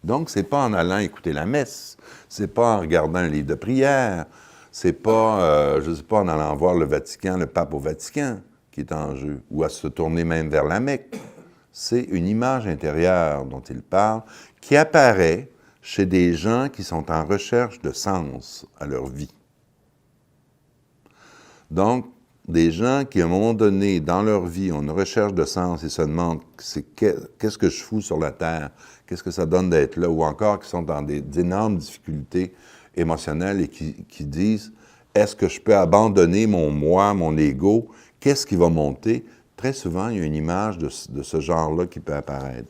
Donc, c'est pas en allant écouter la messe, c'est pas en regardant un livre de prière, c'est pas, je sais pas, en allant voir le Vatican, le pape au Vatican, qui est en jeu, ou à se tourner même vers la Mecque. C'est une image intérieure dont il parle, qui apparaît chez des gens qui sont en recherche de sens à leur vie. Donc, des gens qui, à un moment donné, dans leur vie, ont une recherche de sens et se demandent qu'est-ce que je fous sur la Terre, qu'est-ce que ça donne d'être là, ou encore qui sont dans d'énormes difficultés émotionnelles et qui disent, est-ce que je peux abandonner mon moi, mon ego, qu'est-ce qui va monter? Très souvent, il y a une image de ce genre-là qui peut apparaître.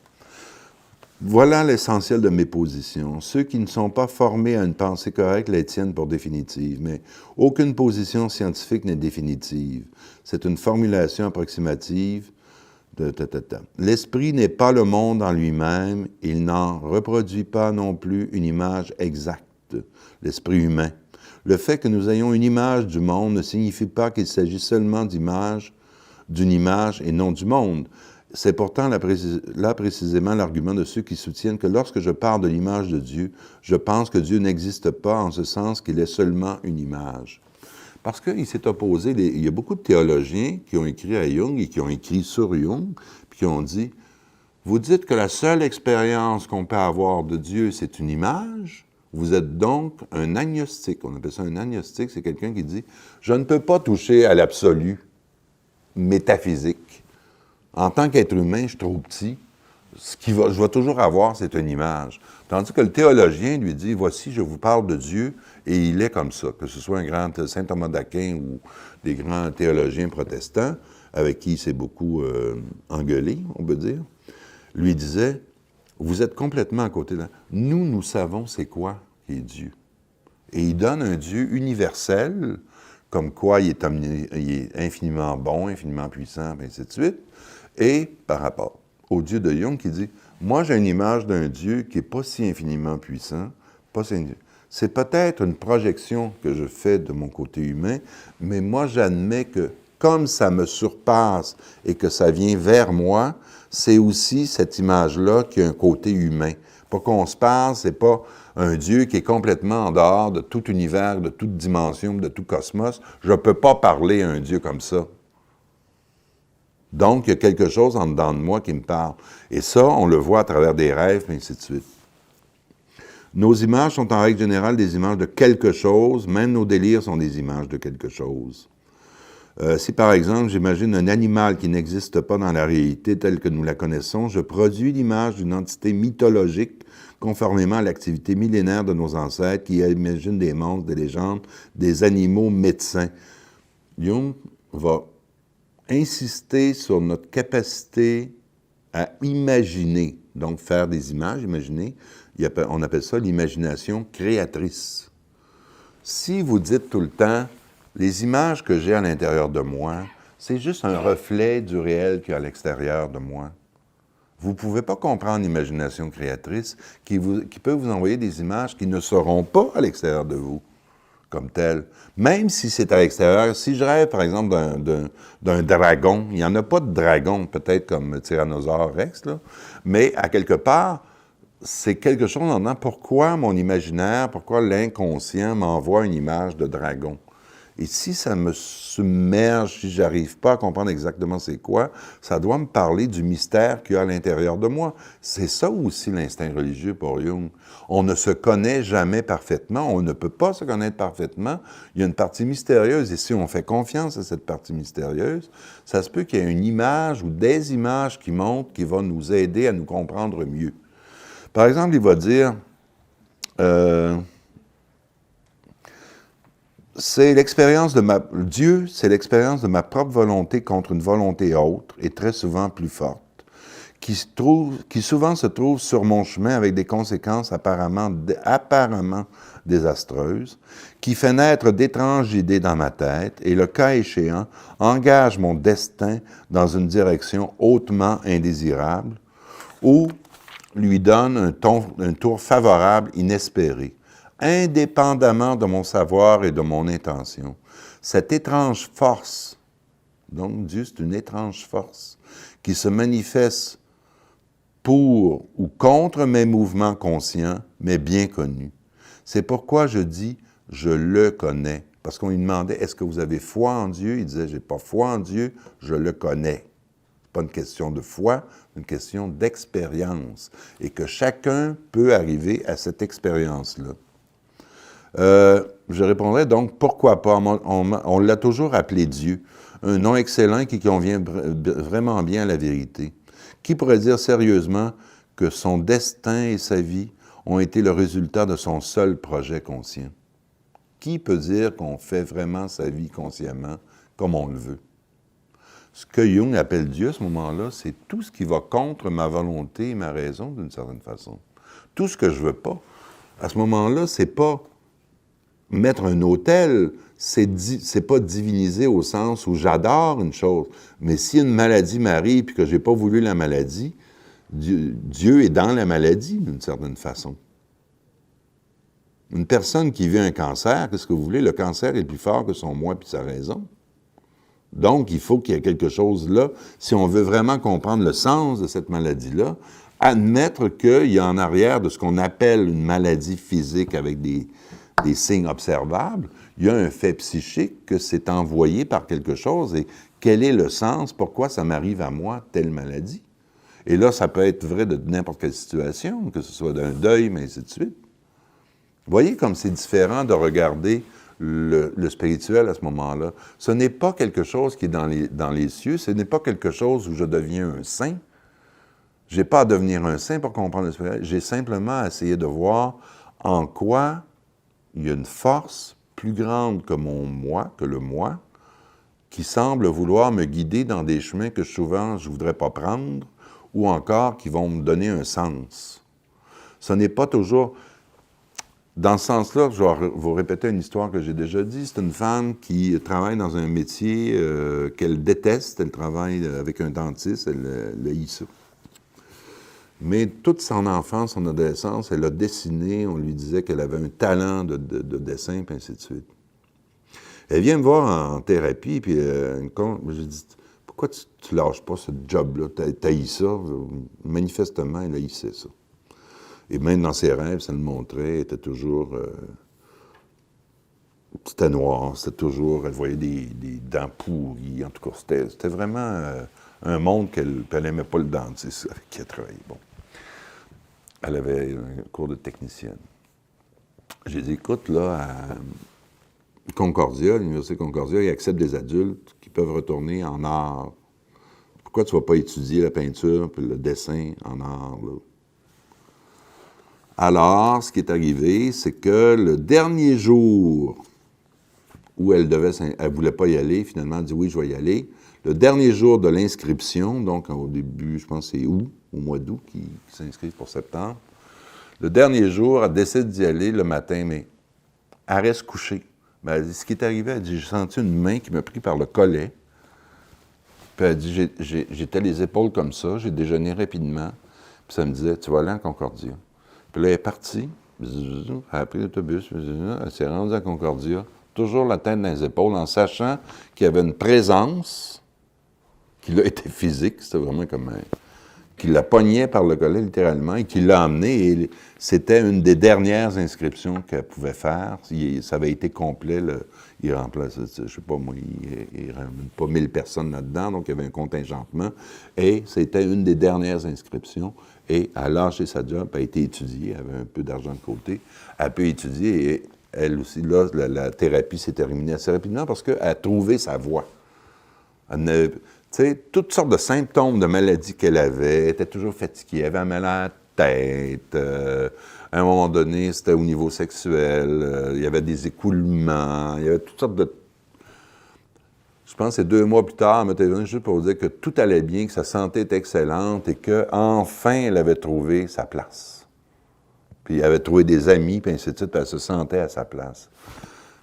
Voilà l'essentiel de mes positions. Ceux qui ne sont pas formés à une pensée correcte les tiennent pour définitives, mais aucune position scientifique n'est définitive. C'est une formulation approximative de L'esprit n'est pas le monde en lui-même, il n'en reproduit pas non plus une image exacte, l'esprit humain. Le fait que nous ayons une image du monde ne signifie pas qu'il s'agit seulement d'une image et non du monde. C'est pourtant là précisément l'argument de ceux qui soutiennent que lorsque je parle de l'image de Dieu, je pense que Dieu n'existe pas en ce sens qu'il est seulement une image. Parce qu'il s'est opposé, il y a beaucoup de théologiens qui ont écrit à Jung et qui ont écrit sur Jung, puis qui ont dit, vous dites que la seule expérience qu'on peut avoir de Dieu, c'est une image, vous êtes donc un agnostique. On appelle ça un agnostique, c'est quelqu'un qui dit, je ne peux pas toucher à l'absolu métaphysique. En tant qu'être humain, je suis trop petit. Je vais toujours avoir, c'est une image. Tandis que le théologien lui dit, voici, je vous parle de Dieu, et il est comme ça. Que ce soit un grand Saint Thomas d'Aquin ou des grands théologiens protestants, avec qui il s'est beaucoup engueulé, on peut dire. lui disait, vous êtes complètement à côté de... Nous savons c'est quoi qui est Dieu. Et il donne un Dieu universel, comme quoi il est infiniment bon, infiniment puissant, et ainsi de suite. Et par rapport au Dieu de Jung qui dit, moi j'ai une image d'un Dieu qui n'est pas si infiniment puissant, pas si... C'est peut-être une projection que je fais de mon côté humain, mais moi j'admets que comme ça me surpasse et que ça vient vers moi, c'est aussi cette image-là qui a un côté humain. Pas qu'on se parle, c'est pas un Dieu qui est complètement en dehors de tout univers, de toute dimension, de tout cosmos. Je ne peux pas parler à un Dieu comme ça. Donc, il y a quelque chose en dedans de moi qui me parle. Et ça, on le voit à travers des rêves, et ainsi de suite. Nos images sont en règle générale des images de quelque chose, même nos délires sont des images de quelque chose. Si, par exemple, j'imagine un animal qui n'existe pas dans la réalité telle que nous la connaissons, je produis l'image d'une entité mythologique conformément à l'activité millénaire de nos ancêtres qui imaginent des monstres, des légendes, des animaux médecins. Jung va insister sur notre capacité à imaginer, donc faire des images, imaginer. On appelle ça l'imagination créatrice. Si vous dites tout le temps, les images que j'ai à l'intérieur de moi, c'est juste un reflet du réel qu'il y a à l'extérieur de moi. Vous ne pouvez pas comprendre l'imagination créatrice qui peut vous envoyer des images qui ne seront pas à l'extérieur de vous, comme telles. Même si c'est à l'extérieur, si je rêve, par exemple, d'un dragon, il n'y en a pas de dragon, peut-être comme Tyrannosaure Rex, là, mais à quelque part, c'est quelque chose en dedans. Pourquoi mon imaginaire, pourquoi l'inconscient m'envoie une image de dragon? Et si ça me submerge, si je n'arrive pas à comprendre exactement c'est quoi, ça doit me parler du mystère qu'il y a à l'intérieur de moi. C'est ça aussi l'instinct religieux pour Jung. On ne se connaît jamais parfaitement, on ne peut pas se connaître parfaitement. Il y a une partie mystérieuse, et si on fait confiance à cette partie mystérieuse, ça se peut qu'il y ait une image ou des images qui montent, qui vont nous aider à nous comprendre mieux. Par exemple, il va dire... Dieu, c'est l'expérience de ma propre volonté contre une volonté autre, et très souvent plus forte, qui souvent se trouve sur mon chemin avec des conséquences apparemment désastreuses, qui fait naître d'étranges idées dans ma tête, et le cas échéant, engage mon destin dans une direction hautement indésirable, ou lui donne un tour favorable inespéré. Indépendamment de mon savoir et de mon intention. Cette étrange force, donc Dieu, c'est une étrange force, qui se manifeste pour ou contre mes mouvements conscients, mais bien connus. C'est pourquoi je dis « je le connais ». Parce qu'on lui demandait « est-ce que vous avez foi en Dieu ?» Il disait « j'ai pas foi en Dieu, je le connais ». C'est pas une question de foi, une question d'expérience. Et que chacun peut arriver à cette expérience-là. Je répondrais donc, pourquoi pas? On l'a toujours appelé Dieu, un nom excellent qui convient vraiment bien à la vérité. Qui pourrait dire sérieusement que son destin et sa vie ont été le résultat de son seul projet conscient? Qui peut dire qu'on fait vraiment sa vie consciemment comme on le veut? Ce que Jung appelle Dieu à ce moment-là, c'est tout ce qui va contre ma volonté et ma raison d'une certaine façon. Tout ce que je veux pas. À ce moment-là, c'est pas mettre un autel, c'est pas diviniser au sens où j'adore une chose. Mais si une maladie m'arrive et que je n'ai pas voulu la maladie, Dieu est dans la maladie d'une certaine façon. Une personne qui vit un cancer, qu'est-ce que vous voulez? Le cancer est plus fort que son moi et sa raison. Donc, il faut qu'il y ait quelque chose là, si on veut vraiment comprendre le sens de cette maladie-là, admettre qu'il y a en arrière de ce qu'on appelle une maladie physique avec des signes observables, il y a un fait psychique que c'est envoyé par quelque chose et quel est le sens, pourquoi ça m'arrive à moi, telle maladie? Et là, ça peut être vrai de n'importe quelle situation, que ce soit d'un deuil, mais ainsi de suite. Vous voyez comme c'est différent de regarder le spirituel à ce moment-là. Ce n'est pas quelque chose qui est dans les cieux, ce n'est pas quelque chose où je deviens un saint. Je n'ai pas à devenir un saint pour comprendre le spirituel, j'ai simplement à essayer de voir en quoi il y a une force plus grande que le moi, qui semble vouloir me guider dans des chemins que souvent je ne voudrais pas prendre, ou encore qui vont me donner un sens. Ce n'est pas toujours... Dans ce sens-là, je vais vous répéter une histoire que j'ai déjà dit. C'est une femme qui travaille dans un métier qu'elle déteste. Elle travaille avec un dentiste, elle haït ça. Mais toute son enfance, son adolescence, elle a dessiné. On lui disait qu'elle avait un talent de dessin, puis ainsi de suite. Elle vient me voir en thérapie, puis j'ai dit, pourquoi tu lâches pas ce job-là? T'haïs ça? Manifestement, elle haïssait ça. Et même dans ses rêves, ça le montrait, elle était toujours... c'était noir, c'était toujours... Elle voyait des dents pourries, en tout cas, c'était vraiment un monde qu'elle n'aimait pas le dentiste avec qui elle travaillait. Bon. Elle avait un cours de technicienne. J'ai dit, écoute, là, à Concordia, l'Université Concordia, ils acceptent des adultes qui peuvent retourner en art. Pourquoi tu ne vas pas étudier la peinture puis le dessin en art, là? Alors, ce qui est arrivé, c'est que le dernier jour où elle ne voulait pas y aller, finalement, elle dit oui, je vais y aller. Le dernier jour de l'inscription, donc au début, je pense que c'est août, au mois d'août, qui s'inscrivent pour septembre. Le dernier jour, elle décide d'y aller le matin, mais elle reste couchée. Ben, elle dit, ce qui est arrivé, elle dit, j'ai senti une main qui m'a pris par le collet. Puis elle dit, j'étais les épaules comme ça, j'ai déjeuné rapidement. Puis ça me disait, tu vas aller en Concordia. Puis là, elle est partie, elle a pris l'autobus, elle s'est rendue à Concordia, toujours la tête dans les épaules, en sachant qu'il y avait une présence qui l'a été physique, c'était vraiment comme qui la pognait par le collet littéralement et qui l'a emmenée. Et c'était une des dernières inscriptions qu'elle pouvait faire. Ça avait été complet. Il remplace, je ne sais pas moi, il ramène pas 1000 personnes là-dedans, donc il y avait un contingentement. Et c'était une des dernières inscriptions. Et elle a lâché sa job, elle a été étudiée, elle avait un peu d'argent de côté. Elle peut étudier et elle aussi, là, la thérapie s'est terminée assez rapidement parce qu'elle a trouvé sa voie. Tu sais, toutes sortes de symptômes de maladies qu'elle avait, elle était toujours fatiguée, elle avait mal à la tête, à un moment donné, c'était au niveau sexuel, il y avait des écoulements, il y avait toutes sortes de... Je pense que c'est 2 mois plus tard, elle m'était venue juste pour vous dire que tout allait bien, que sa santé était excellente et qu'enfin, elle avait trouvé sa place. Puis elle avait trouvé des amis, puis ainsi de suite, puis elle se sentait à sa place.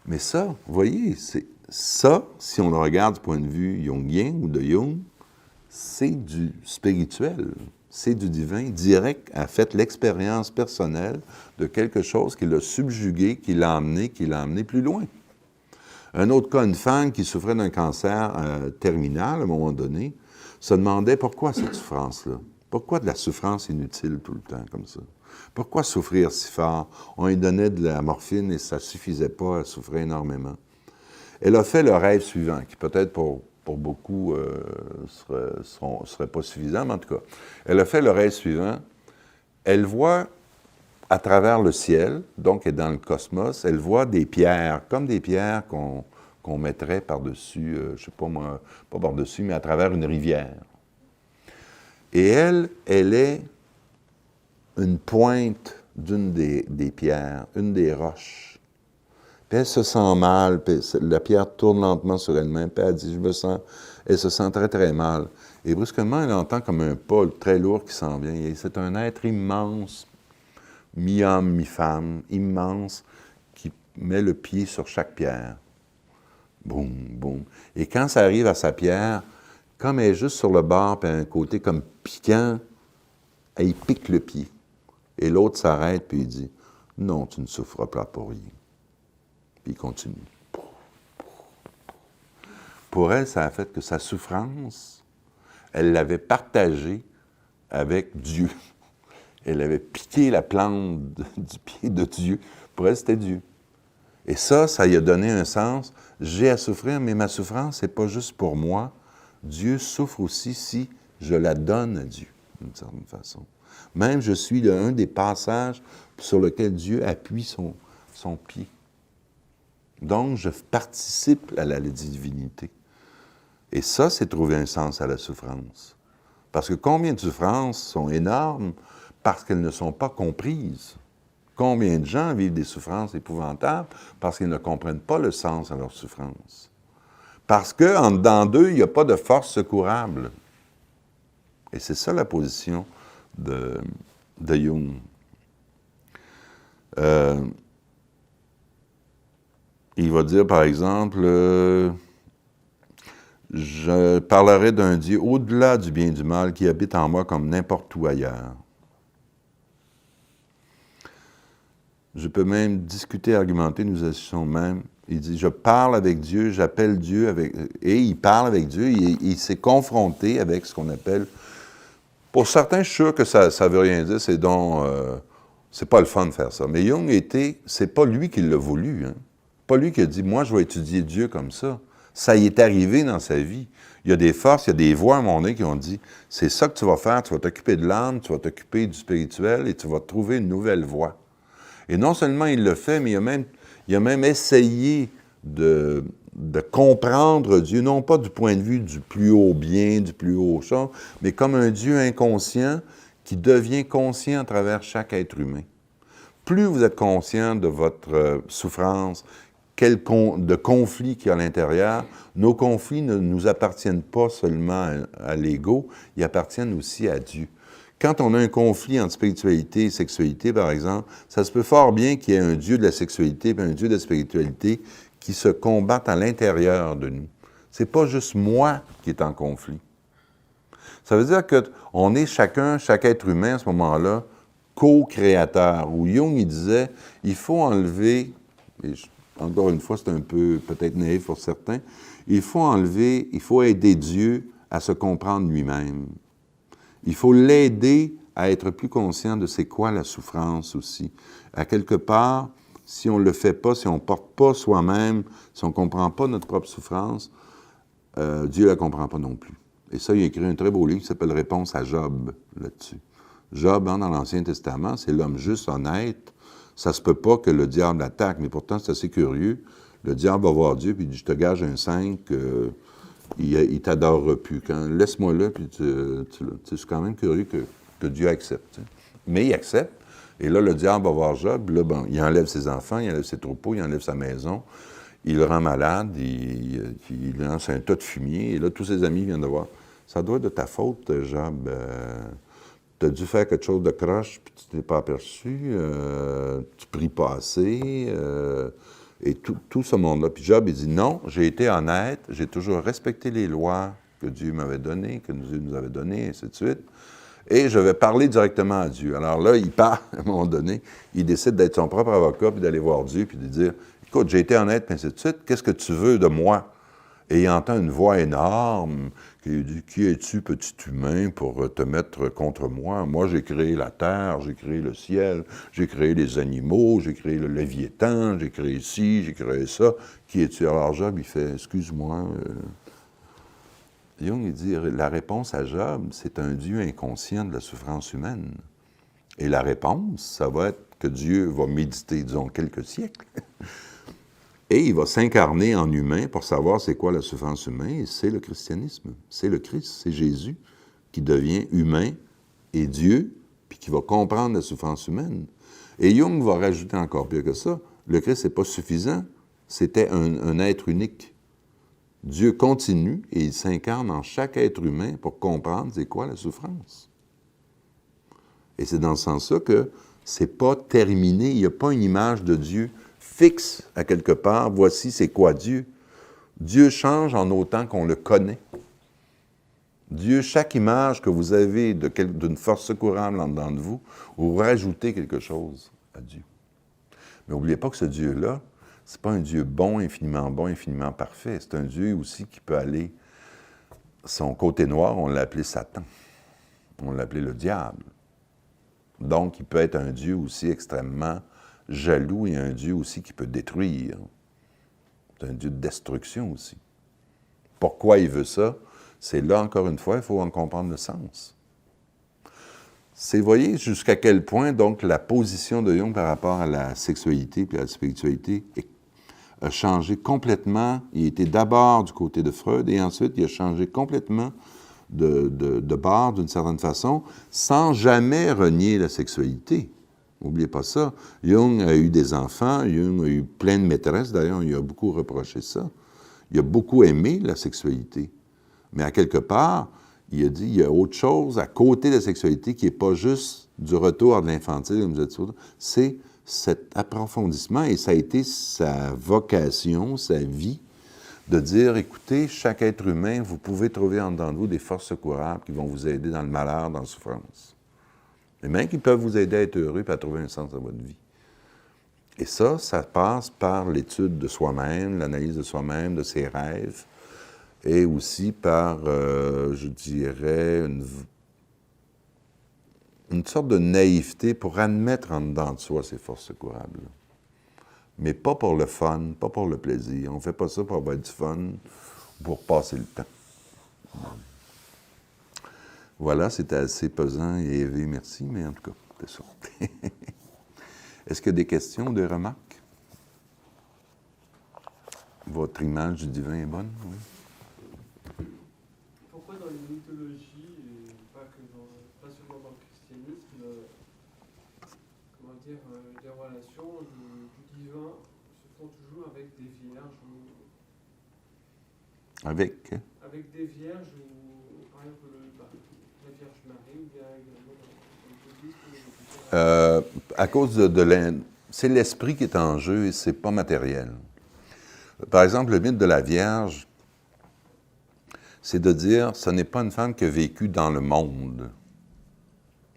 Mais ça, vous voyez, ça, si on le regarde du point de vue jungien ou de Jung, c'est du spirituel, c'est du divin direct. Elle a fait l'expérience personnelle de quelque chose qui l'a subjugué, qui l'a amené plus loin. Un autre cas, une femme qui souffrait d'un cancer terminal à un moment donné, se demandait pourquoi cette souffrance-là? Pourquoi de la souffrance inutile tout le temps comme ça? Pourquoi souffrir si fort? On lui donnait de la morphine et ça ne suffisait pas, elle souffrait énormément. Elle a fait le rêve suivant, qui peut-être pour beaucoup serait pas suffisant, mais en tout cas, elle a fait le rêve suivant. Elle voit à travers le ciel, donc elle est dans le cosmos, elle voit des pierres, comme des pierres qu'on mettrait par-dessus, je ne sais pas moi, pas par-dessus, mais à travers une rivière. Et elle est une pointe d'une des pierres, une des roches. Puis elle se sent mal, puis la pierre tourne lentement sur elle-même, puis elle dit, elle se sent très, très mal. Et brusquement, elle entend comme un pas très lourd qui s'en vient. Et c'est un être immense, mi-homme, mi-femme, immense, qui met le pied sur chaque pierre. Boum, boum. Et quand ça arrive à sa pierre, comme elle est juste sur le bord, puis un côté comme piquant, elle pique le pied. Et l'autre s'arrête, puis il dit, « Non, tu ne souffres pas pour rien. » Puis il continue. Pour elle, ça a fait que sa souffrance, elle l'avait partagée avec Dieu. Elle avait piqué la plante du pied de Dieu. Pour elle, c'était Dieu. Et ça lui a donné un sens. J'ai à souffrir, mais ma souffrance, c'est pas juste pour moi. Dieu souffre aussi si je la donne à Dieu, d'une certaine façon. Même je suis un des passages sur lequel Dieu appuie son pied. Donc, je participe à la divinité. Et ça, c'est trouver un sens à la souffrance. Parce que combien de souffrances sont énormes parce qu'elles ne sont pas comprises? Combien de gens vivent des souffrances épouvantables parce qu'ils ne comprennent pas le sens à leur souffrance? Parce qu'en dedans d'eux, il n'y a pas de force secourable. Et c'est ça la position de Jung. Il va dire, par exemple, je parlerai d'un Dieu au-delà du bien et du mal qui habite en moi comme n'importe où ailleurs. Je peux même discuter, argumenter, nous agissons même. Il dit, je parle avec Dieu, j'appelle Dieu, et il parle avec Dieu, il s'est confronté avec ce qu'on appelle... Pour certains, je suis sûr que ça ne veut rien dire, c'est pas le fun de faire ça. Mais Jung c'est pas lui qui l'a voulu, hein. Pas lui qui a dit, moi, je vais étudier Dieu comme ça. Ça y est arrivé dans sa vie. Il y a des forces, il y a des voix à un moment donné qui ont dit, c'est ça que tu vas faire, tu vas t'occuper de l'âme, tu vas t'occuper du spirituel, et tu vas trouver une nouvelle voie. Et non seulement il le fait, mais il a même essayé de comprendre Dieu, non pas du point de vue du plus haut bien, du plus haut chose, mais comme un Dieu inconscient qui devient conscient à travers chaque être humain. Plus vous êtes conscient de votre souffrance, de conflits qu'il y a à l'intérieur, nos conflits ne nous appartiennent pas seulement à l'ego, ils appartiennent aussi à Dieu. Quand on a un conflit entre spiritualité et sexualité, par exemple, ça se peut fort bien qu'il y ait un Dieu de la sexualité et un Dieu de la spiritualité qui se combattent à l'intérieur de nous. C'est pas juste moi qui est en conflit. Ça veut dire qu'on est chaque être humain à ce moment-là, co-créateur. Où Jung, il disait, il faut enlever, et encore une fois, c'est un peu peut-être naïf pour certains, il faut aider Dieu à se comprendre lui-même. Il faut l'aider à être plus conscient de c'est quoi la souffrance aussi. À quelque part, si on ne le fait pas, si on ne porte pas soi-même, si on ne comprend pas notre propre souffrance, Dieu ne la comprend pas non plus. Et ça, il a écrit un très beau livre qui s'appelle « Réponse à Job » là-dessus. Job, dans l'Ancien Testament, c'est l'homme juste, honnête. Ça se peut pas que le diable l'attaque, mais pourtant, c'est assez curieux. Le diable va voir Dieu, puis il dit « Je te gage un 5, il t'adorera plus. Laisse-moi là, puis c'est quand même curieux que Dieu accepte. T'sais. Mais il accepte. Et là, le diable va voir Job. Là, bon, il enlève ses enfants, il enlève ses troupeaux, il enlève sa maison. Il le rend malade, il lance un tas de fumier. Et là, tous ses amis viennent de voir. Ça doit être de ta faute, Job. Tu as dû faire quelque chose de croche, puis tu t'es pas aperçu. Tu pries pas assez. Et tout ce monde-là. Puis Job, il dit, non, j'ai été honnête, j'ai toujours respecté les lois que Dieu m'avait données, que Dieu nous avait données, et ainsi de suite. Et je vais parler directement à Dieu. Alors là, il part, à un moment donné, il décide d'être son propre avocat, puis d'aller voir Dieu, puis de dire, écoute, j'ai été honnête, puis ainsi de suite, qu'est-ce que tu veux de moi? Et il entend une voix énorme qui dit, qui es-tu, petit humain, pour te mettre contre moi? Moi, j'ai créé la terre, j'ai créé le ciel, j'ai créé les animaux, j'ai créé le Léviathan, j'ai créé ci, j'ai créé ça. Qui es-tu? Alors Job, il fait, excuse-moi. Jung, il dit, la réponse à Job, c'est un Dieu inconscient de la souffrance humaine. Et la réponse, ça va être que Dieu va méditer, disons, quelques siècles. Et il va s'incarner en humain pour savoir c'est quoi la souffrance humaine, et c'est le christianisme. C'est le Christ, c'est Jésus qui devient humain et Dieu, puis qui va comprendre la souffrance humaine. Et Jung va rajouter encore pire que ça, le Christ n'est pas suffisant, c'était un être unique. Dieu continue et il s'incarne en chaque être humain pour comprendre c'est quoi la souffrance. Et c'est dans ce sens-là que c'est pas terminé, il n'y a pas une image de Dieu fixe à quelque part, voici c'est quoi Dieu. Dieu change en autant qu'on le connaît. Dieu, chaque image que vous avez d'une force secourable en dedans de vous, vous rajoutez quelque chose à Dieu. Mais n'oubliez pas que ce Dieu-là, c'est pas un Dieu bon, infiniment parfait. C'est un Dieu aussi qui peut aller... Son côté noir, on l'a appelé Satan. On l'a appelé le diable. Donc, il peut être un Dieu aussi extrêmement jaloux et un Dieu aussi qui peut détruire. C'est un Dieu de destruction aussi. Pourquoi il veut ça? C'est là, encore une fois, il faut en comprendre le sens. Vous voyez jusqu'à quel point, donc, la position de Jung par rapport à la sexualité et à la spiritualité a changé complètement. Il était d'abord du côté de Freud et ensuite, il a changé complètement de bord, d'une certaine façon, sans jamais renier la sexualité. N'oubliez pas ça. Jung a eu des enfants, Jung a eu plein de maîtresses, d'ailleurs, il a beaucoup reproché ça. Il a beaucoup aimé la sexualité. Mais à quelque part, il a dit, il y a autre chose à côté de la sexualité qui n'est pas juste du retour à de l'infantile, comme je disais, c'est cet approfondissement, et ça a été sa vocation, sa vie, de dire, écoutez, chaque être humain, vous pouvez trouver en dedans de vous des forces secourables qui vont vous aider dans le malheur, dans la souffrance. Et même qui peuvent vous aider à être heureux et à trouver un sens à votre vie. Et ça passe par l'étude de soi-même, l'analyse de soi-même, de ses rêves, et aussi par, je dirais, une sorte de naïveté pour admettre en dedans de soi ces forces secourables. Mais pas pour le fun, pas pour le plaisir. On ne fait pas ça pour avoir du fun, pour passer le temps. Voilà, c'était assez pesant et élevé, merci, mais en tout cas, c'est ça. Est-ce qu'il y a des questions ou des remarques? Votre image du divin est bonne, oui? Pourquoi dans les mythologies, et pas seulement dans le christianisme, comment dire, les relations du divin se font toujours avec des vierges Avec? Avec des vierges ou, par exemple, la Vierge Marie, ou bien également dans le bouddhisme. À cause de c'est l'esprit qui est en jeu et c'est pas matériel. Par exemple, le mythe de la Vierge, c'est de dire, ce n'est pas une femme qui a vécu dans le monde.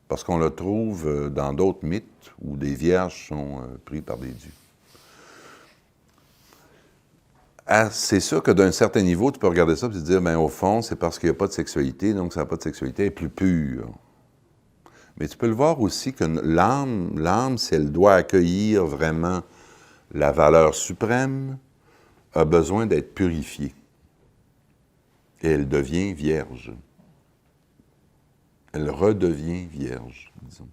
Parce qu'on le trouve dans d'autres mythes où des vierges sont prises par des dieux. C'est sûr que d'un certain niveau, tu peux regarder ça et te dire, bien, au fond, c'est parce qu'il n'y a pas de sexualité, donc ça n'a pas de sexualité, elle est plus pure. Mais tu peux le voir aussi que l'âme, si elle doit accueillir vraiment la valeur suprême, a besoin d'être purifiée. Et elle devient vierge. Elle redevient vierge, disons.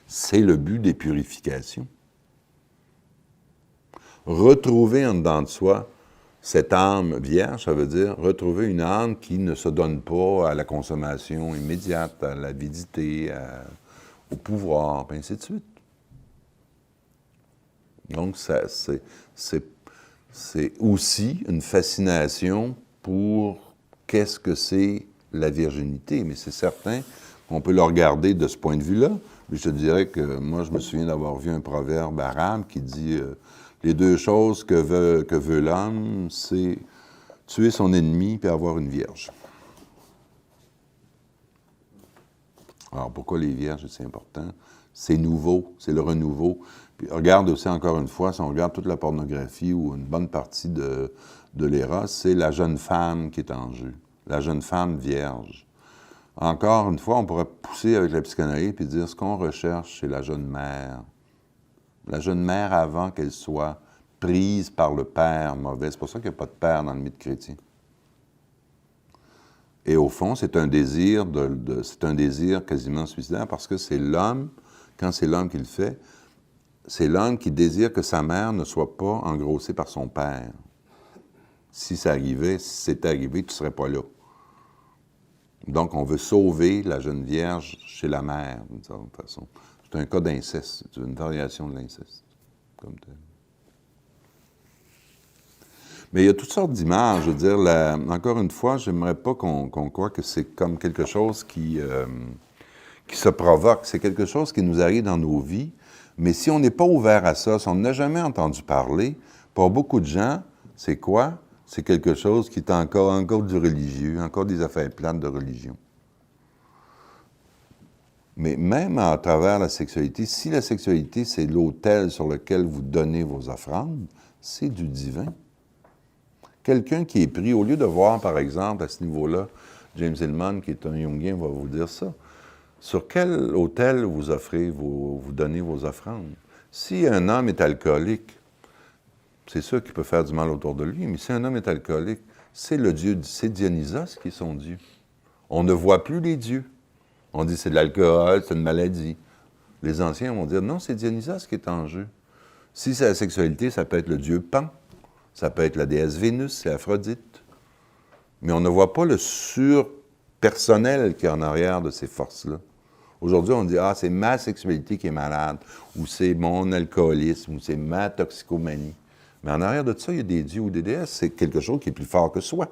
C'est le but des purifications. Retrouver en dedans de soi cette âme vierge, ça veut dire retrouver une âme qui ne se donne pas à la consommation immédiate, à l'avidité, au pouvoir, et ainsi de suite. Donc, c'est aussi une fascination pour qu'est-ce que c'est la virginité. Mais c'est certain qu'on peut le regarder de ce point de vue-là. Mais je te dirais que moi, je me souviens d'avoir vu un proverbe arabe qui dit les deux choses que veut l'homme, c'est tuer son ennemi puis avoir une vierge. Alors, pourquoi les vierges, c'est important? C'est nouveau, c'est le renouveau. Puis regarde aussi, encore une fois, si on regarde toute la pornographie ou une bonne partie de l'éros, c'est la jeune femme qui est en jeu, la jeune femme vierge. Encore une fois, on pourrait pousser avec la psychanalyse et dire ce qu'on recherche, c'est la jeune mère. La jeune mère avant qu'elle soit prise par le père mauvais. C'est pour ça qu'il n'y a pas de père dans le mythe chrétien. Et au fond, c'est un désir c'est un désir quasiment suicidaire parce que c'est l'homme, quand c'est l'homme qui le fait, c'est l'homme qui désire que sa mère ne soit pas engrossée par son père. Si c'était arrivé, tu ne serais pas là. Donc, on veut sauver la jeune vierge chez la mère, d'une certaine façon. C'est un cas d'inceste, c'est une variation de l'inceste, comme tel. Mais il y a toutes sortes d'images. Je veux dire, encore une fois, j'aimerais pas qu'on croie que c'est comme quelque chose qui se provoque. C'est quelque chose qui nous arrive dans nos vies. Mais si on n'est pas ouvert à ça, si on n'a jamais entendu parler, pour beaucoup de gens, c'est quoi? C'est quelque chose qui est encore du religieux, encore des affaires plates de religion. Mais même à travers la sexualité, si la sexualité, c'est l'autel sur lequel vous donnez vos offrandes, c'est du divin. Quelqu'un qui est pris, au lieu de voir, par exemple, à ce niveau-là, James Hillman, qui est un Jungien, va vous dire ça. Sur quel autel vous offrez, vous donnez vos offrandes? Si un homme est alcoolique, c'est sûr qu'il peut faire du mal autour de lui, mais si un homme est alcoolique, c'est Dionysos qui est son dieu. On ne voit plus les dieux. On dit c'est de l'alcool, c'est une maladie. Les anciens vont dire non, c'est Dionysos qui est en jeu. Si c'est la sexualité, ça peut être le dieu Pan, ça peut être la déesse Vénus, c'est Aphrodite. Mais on ne voit pas le surpersonnel qui est en arrière de ces forces-là. Aujourd'hui, on dit « Ah, c'est ma sexualité qui est malade » ou « C'est mon alcoolisme » ou « C'est ma toxicomanie ». Mais en arrière de ça, il y a des dieux ou des déesses. C'est quelque chose qui est plus fort que soi.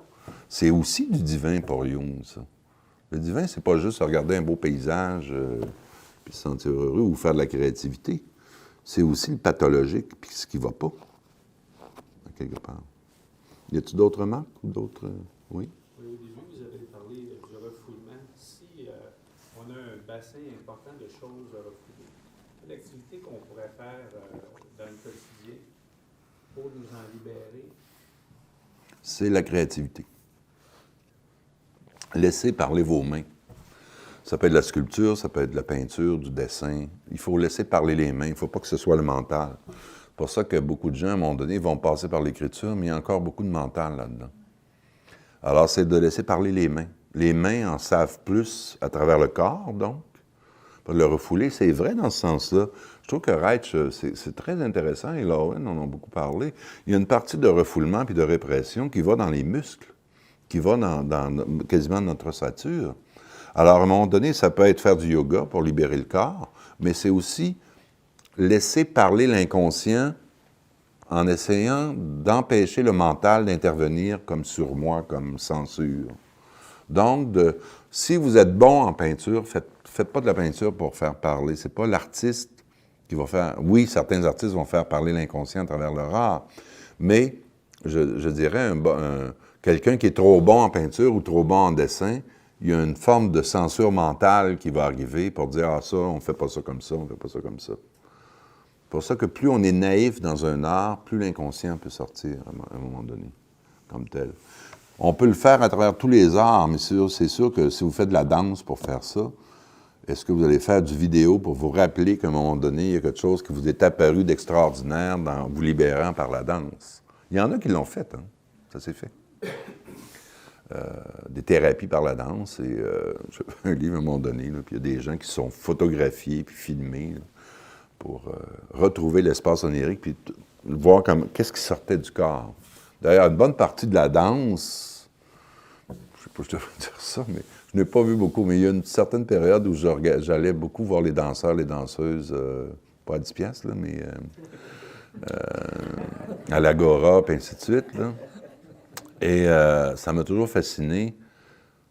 C'est aussi du divin pour Jung, ça. Le divin, c'est pas juste regarder un beau paysage, puis se sentir heureux ou faire de la créativité. C'est aussi le pathologique, puis ce qui va pas, quelque part. Y a-t-il d'autres remarques ou d'autres... Oui? Oui, au début, vous avez parlé du refoulement. Si on a un bassin important de choses à refouler, une activité qu'on pourrait faire dans le quotidien pour nous en libérer? C'est la créativité. Laissez parler vos mains. Ça peut être de la sculpture, ça peut être de la peinture, du dessin. Il faut laisser parler les mains. Il ne faut pas que ce soit le mental. C'est pour ça que beaucoup de gens, à un moment donné, vont passer par l'écriture, mais il y a encore beaucoup de mental là-dedans. Alors, c'est de laisser parler les mains. Les mains en savent plus à travers le corps, donc. Pour le refouler, c'est vrai dans ce sens-là. Je trouve que Reich, c'est très intéressant, et Lowen en a beaucoup parlé. Il y a une partie de refoulement puis de répression qui va dans les muscles, qui va dans quasiment notre ossature. Alors, à un moment donné, ça peut être faire du yoga pour libérer le corps, mais c'est aussi laisser parler l'inconscient en essayant d'empêcher le mental d'intervenir comme surmoi, comme censure. Donc, si vous êtes bon en peinture, faites pas de la peinture pour faire parler. C'est pas l'artiste qui va faire... Oui, certains artistes vont faire parler l'inconscient à travers leur art, mais je dirais quelqu'un qui est trop bon en peinture ou trop bon en dessin, il y a une forme de censure mentale qui va arriver pour dire « Ah, ça, on ne fait pas ça comme ça, on ne fait pas ça comme ça ». C'est pour ça que plus on est naïf dans un art, plus l'inconscient peut sortir à un moment donné, comme tel. On peut le faire à travers tous les arts, mais c'est sûr que si vous faites de la danse pour faire ça, est-ce que vous allez faire du vidéo pour vous rappeler qu'à un moment donné, il y a quelque chose qui vous est apparu d'extraordinaire en vous libérant par la danse? Il y en a qui l'ont fait, hein? Ça s'est fait. Des thérapies par la danse. Et j'ai fait un livre à un moment donné, là, puis il y a des gens qui sont photographiés puis filmés là, pour retrouver l'espace onirique puis voir qu'est-ce qui sortait du corps. D'ailleurs, une bonne partie de la danse, je ne sais pas si je devrais dire ça, mais je n'ai pas vu beaucoup, mais il y a une certaine période où j'allais beaucoup voir les danseurs, les danseuses, pas à 10 piastres, là, mais à l'Agora, puis ainsi de suite, là. Et ça m'a toujours fasciné,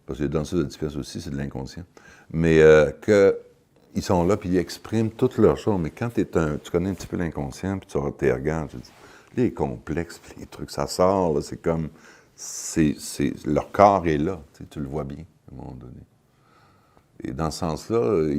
parce que les danseuses de 10 piastres aussi, c'est de l'inconscient, mais qu'ils sont là, puis ils expriment toutes leurs choses. Mais quand tu connais un petit peu l'inconscient, puis tu regardes, je dis, les complexes, puis les trucs, ça sort, là, c'est comme, leur corps est là, tu le vois bien, à un moment donné. Et dans ce sens-là,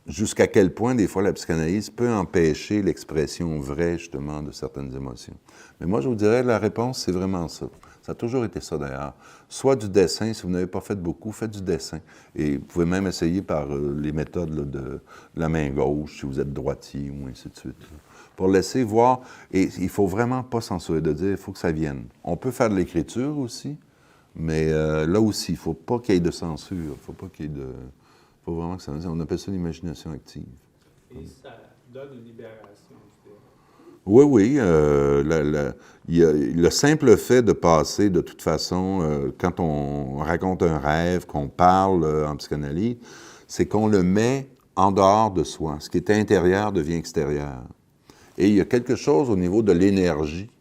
jusqu'à quel point, des fois, la psychanalyse peut empêcher l'expression vraie, justement, de certaines émotions. Mais moi, je vous dirais, la réponse, c'est vraiment ça. Ça a toujours été ça, d'ailleurs. Soit du dessin, si vous n'avez pas fait beaucoup, faites du dessin. Et vous pouvez même essayer par les méthodes là, de la main gauche, si vous êtes droitier, ou ainsi de suite. Là, pour laisser voir, et il ne faut vraiment pas censurer de dire, il faut que ça vienne. On peut faire de l'écriture aussi, mais là aussi, il ne faut pas qu'il y ait de censure, il ne faut pas qu'il y ait de... Il faut vraiment que ça... On appelle ça l'imagination active. Et ça donne une libération, je dirais. Oui, oui. Le simple fait de passer, de toute façon, quand on raconte un rêve, qu'on parle en psychanalyse, c'est qu'on le met en dehors de soi. Ce qui est intérieur devient extérieur. Et il y a quelque chose au niveau de l'énergie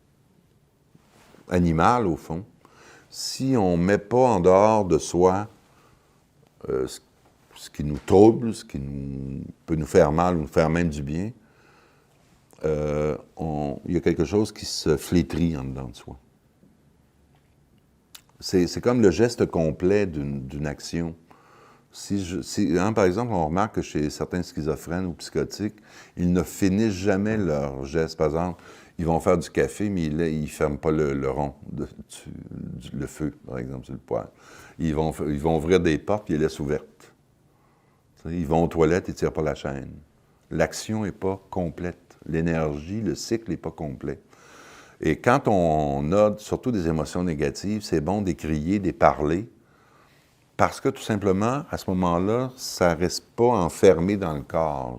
animale, au fond. Si on ne met pas en dehors de soi ce qui nous trouble, ce qui peut nous faire mal ou nous faire même du bien, il y a quelque chose qui se flétrit en dedans de soi. C'est comme le geste complet d'une action. Par exemple, on remarque que chez certains schizophrènes ou psychotiques, ils ne finissent jamais leur geste. Par exemple, ils vont faire du café, mais ils ne ferment pas le rond, le feu, par exemple, sur le poêle. Ils vont ouvrir des portes, puis ils les laissent ouvertes. Ils vont aux toilettes, ils ne tirent pas la chaîne. L'action n'est pas complète. L'énergie, le cycle n'est pas complet. Et quand on a surtout des émotions négatives, c'est bon d'écrier, de parler, parce que tout simplement, à ce moment-là, ça ne reste pas enfermé dans le corps.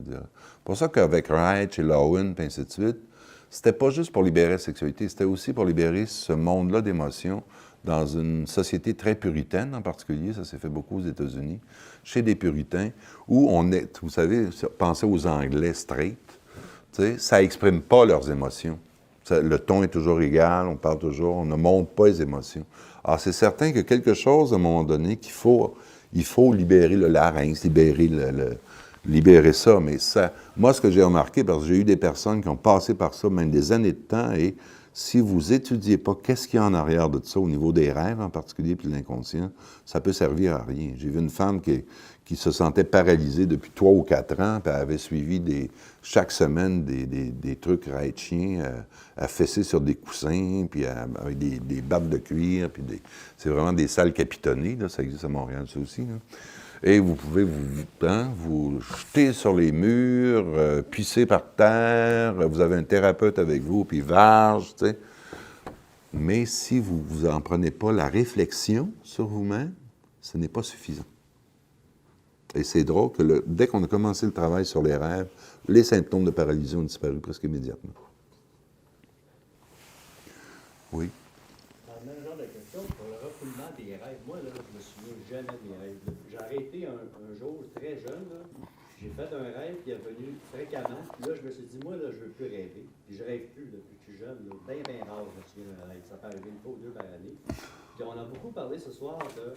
C'est pour ça qu'avec Reich et Lowen, et ainsi de suite, c'était pas juste pour libérer la sexualité, c'était aussi pour libérer ce monde-là d'émotions dans une société très puritaine en particulier, ça s'est fait beaucoup aux États-Unis, chez des puritains, où on est, vous savez, pensez aux Anglais straight, ça n'exprime pas leurs émotions. Le ton est toujours égal, on parle toujours, on ne montre pas les émotions. Alors, c'est certain que quelque chose, à un moment donné, il faut libérer le larynx, libérer ça. Mais ça, moi, ce que j'ai remarqué, parce que j'ai eu des personnes qui ont passé par ça, même des années de temps, et si vous étudiez pas qu'est-ce qu'il y a en arrière de ça, au niveau des rêves en particulier, puis de l'inconscient, ça peut servir à rien. J'ai vu une femme qui se sentait paralysée depuis 3 ou 4 ans, puis elle avait suivi chaque semaine des trucs ride-chiens à fesser sur des coussins, puis avec des battes de cuir, puis c'est vraiment des salles capitonnées, là, ça existe à Montréal, ça aussi, là. Et vous pouvez vous jeter sur les murs, pisser par terre, vous avez un thérapeute avec vous, puis varge, tu sais. Mais si vous n'en prenez pas la réflexion sur vous-même, ce n'est pas suffisant. Et c'est drôle que dès qu'on a commencé le travail sur les rêves, les symptômes de paralysie ont disparu presque immédiatement. Oui. Dans le même genre de question, pour le refoulement des rêves, moi, là, je me souviens jamais de mes rêves. J'ai arrêté un jour, très jeune, là, j'ai fait un rêve qui est revenu fréquemment, puis là, je me suis dit, moi, là, je ne veux plus rêver. Puis je rêve plus depuis que je suis jeune, bien rare, je me souviens d'un rêve. Ça peut arriver 1 fois ou 2 par année. Puis on a beaucoup parlé ce soir de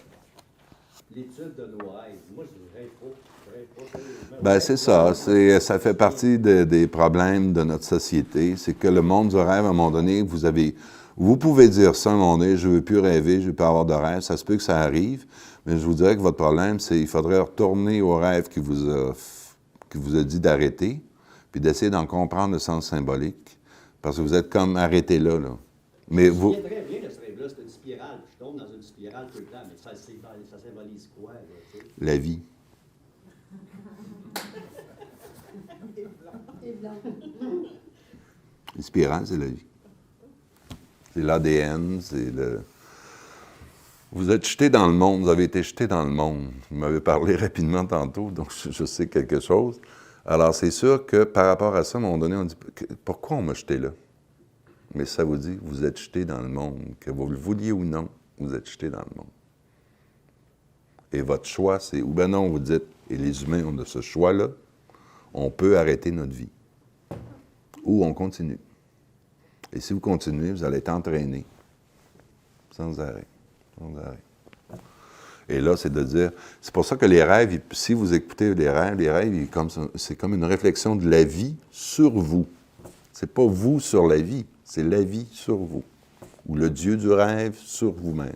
l'étude de nos rêves. Moi, je ne rêve pas. Bien, c'est ça. Ça fait partie des problèmes de notre société. C'est que le monde du rêve, à un moment donné, vous pouvez dire ça à un moment donné, je ne veux plus rêver, je ne veux plus avoir de rêve. Ça se peut que ça arrive, mais je vous dirais que votre problème, c'est qu'il faudrait retourner au rêve qui vous a dit d'arrêter, puis d'essayer d'en comprendre le sens symbolique, parce que vous êtes comme arrêté là. Mais vous... Je me souviens très bien de ce rêve-là, c'était une spirale. Je tombe dans une spirale tout le temps, mais ça symbolise quoi, là, tu sais? La vie. Une spirale, c'est la vie. C'est l'ADN, c'est le... Vous êtes jeté dans le monde, vous avez été jeté dans le monde. Vous m'avez parlé rapidement tantôt, donc je sais quelque chose. Alors, c'est sûr que par rapport à ça, à un moment donné, on dit « Pourquoi on m'a jeté là? » Mais ça vous dit, vous êtes jeté dans le monde. Que vous le vouliez ou non, vous êtes jeté dans le monde. Et votre choix, c'est, ou bien non, vous dites, et les humains ont de ce choix-là, on peut arrêter notre vie. Ou on continue. Et si vous continuez, vous allez être entraîné. Sans arrêt. Sans arrêt. Et là, c'est de dire, c'est pour ça que les rêves, si vous écoutez les rêves, c'est comme une réflexion de la vie sur vous. C'est pas vous sur la vie, c'est la vie sur vous. Ou le Dieu du rêve sur vous-même.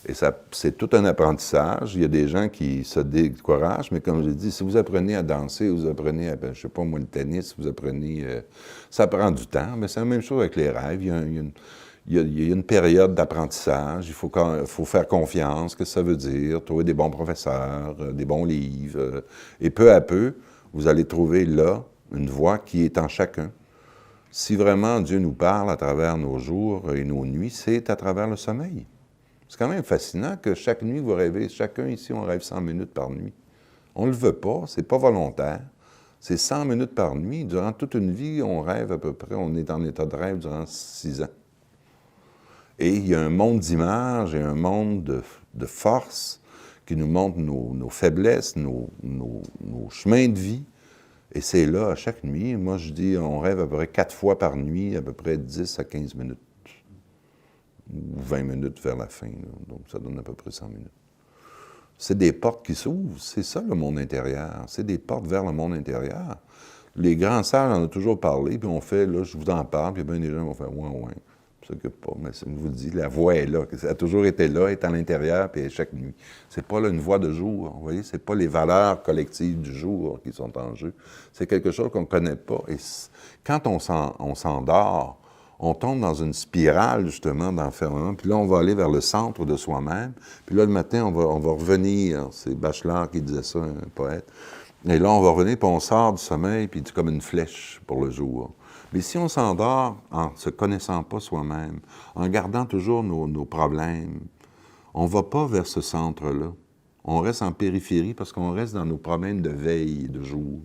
Et ça, c'est tout un apprentissage. Il y a des gens qui se découragent, mais comme je l'ai dit, si vous apprenez à danser, vous apprenez à, je ne sais pas moi, le tennis, vous apprenez... ça prend du temps, mais c'est la même chose avec les rêves. Il y a une période d'apprentissage. Il faut faire confiance, ce que ça veut dire, trouver des bons professeurs, des bons livres. Et peu à peu, vous allez trouver là une voie qui est en chacun. Si vraiment Dieu nous parle à travers nos jours et nos nuits, c'est à travers le sommeil. C'est quand même fascinant que chaque nuit, vous rêvez, chacun ici, on rêve 100 minutes par nuit. On ne le veut pas, c'est pas volontaire. C'est 100 minutes par nuit. Durant toute une vie, on rêve à peu près, on est en état de rêve durant 6 ans. Et il y a un monde d'images et un monde de force qui nous montre nos faiblesses, nos chemins de vie. Et c'est là, à chaque nuit, moi je dis, on rêve à peu près 4 fois par nuit, à peu près 10 à 15 minutes. Ou 20 minutes vers la fin, là. Donc ça donne à peu près 100 minutes. C'est des portes qui s'ouvrent, c'est ça le monde intérieur, c'est des portes vers le monde intérieur. Les grands sages en ont toujours parlé, puis on fait, là, je vous en parle, puis bien des gens vont faire « ouais, ça s'occupe pas », mais je vous dis, la voix est là, ça a toujours été là, est à l'intérieur, puis chaque nuit. C'est pas là une voix de jour, vous voyez, c'est pas les valeurs collectives du jour qui sont en jeu, c'est quelque chose qu'on ne connaît pas. Et quand on s'endort, on tombe dans une spirale, justement, d'enfermement, puis là, on va aller vers le centre de soi-même, puis là, le matin, on va revenir, c'est Bachelard qui disait ça, un poète, et là, on va revenir, puis on sort du sommeil, puis c'est comme une flèche pour le jour. Mais si on s'endort en ne se connaissant pas soi-même, en gardant toujours nos problèmes, on ne va pas vers ce centre-là. On reste en périphérie parce qu'on reste dans nos problèmes de veille, de jour.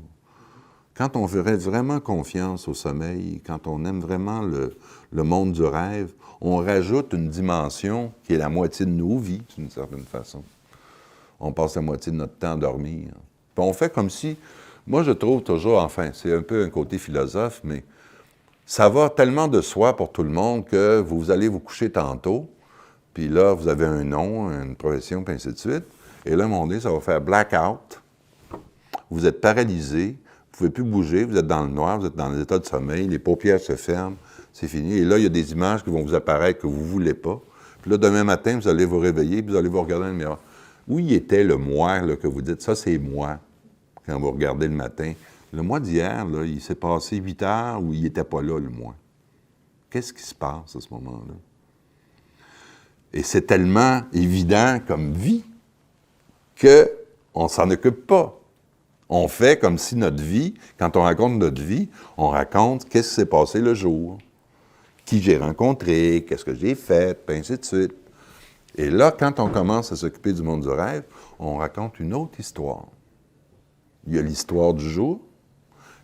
Quand on ferait vraiment confiance au sommeil, quand on aime vraiment le monde du rêve, on rajoute une dimension qui est la moitié de nos vies, d'une certaine façon. On passe la moitié de notre temps à dormir. Puis on fait comme si... Moi, je trouve toujours, enfin, c'est un peu un côté philosophe, mais ça va tellement de soi pour tout le monde que vous allez vous coucher tantôt, puis là, vous avez un nom, une profession, puis ainsi de suite. Et là, à un moment donné, ça va faire blackout. Vous êtes paralysé, vous ne pouvez plus bouger, vous êtes dans le noir, vous êtes dans l'état de sommeil, les paupières se ferment, c'est fini. Et là, il y a des images qui vont vous apparaître que vous ne voulez pas. Puis là, demain matin, vous allez vous réveiller, puis vous allez vous regarder dans le miroir. Où y était le moi là, que vous dites, ça c'est moi, quand vous regardez le matin? Le moi d'hier, là, il s'est passé 8 heures où il n'était pas là, le moi. Qu'est-ce qui se passe à ce moment-là? Et c'est tellement évident comme vie qu'on ne s'en occupe pas. On fait comme si notre vie, quand on raconte notre vie, on raconte qu'est-ce qui s'est passé le jour, qui j'ai rencontré, qu'est-ce que j'ai fait, puis ainsi de suite. Et là, quand on commence à s'occuper du monde du rêve, on raconte une autre histoire. Il y a l'histoire du jour,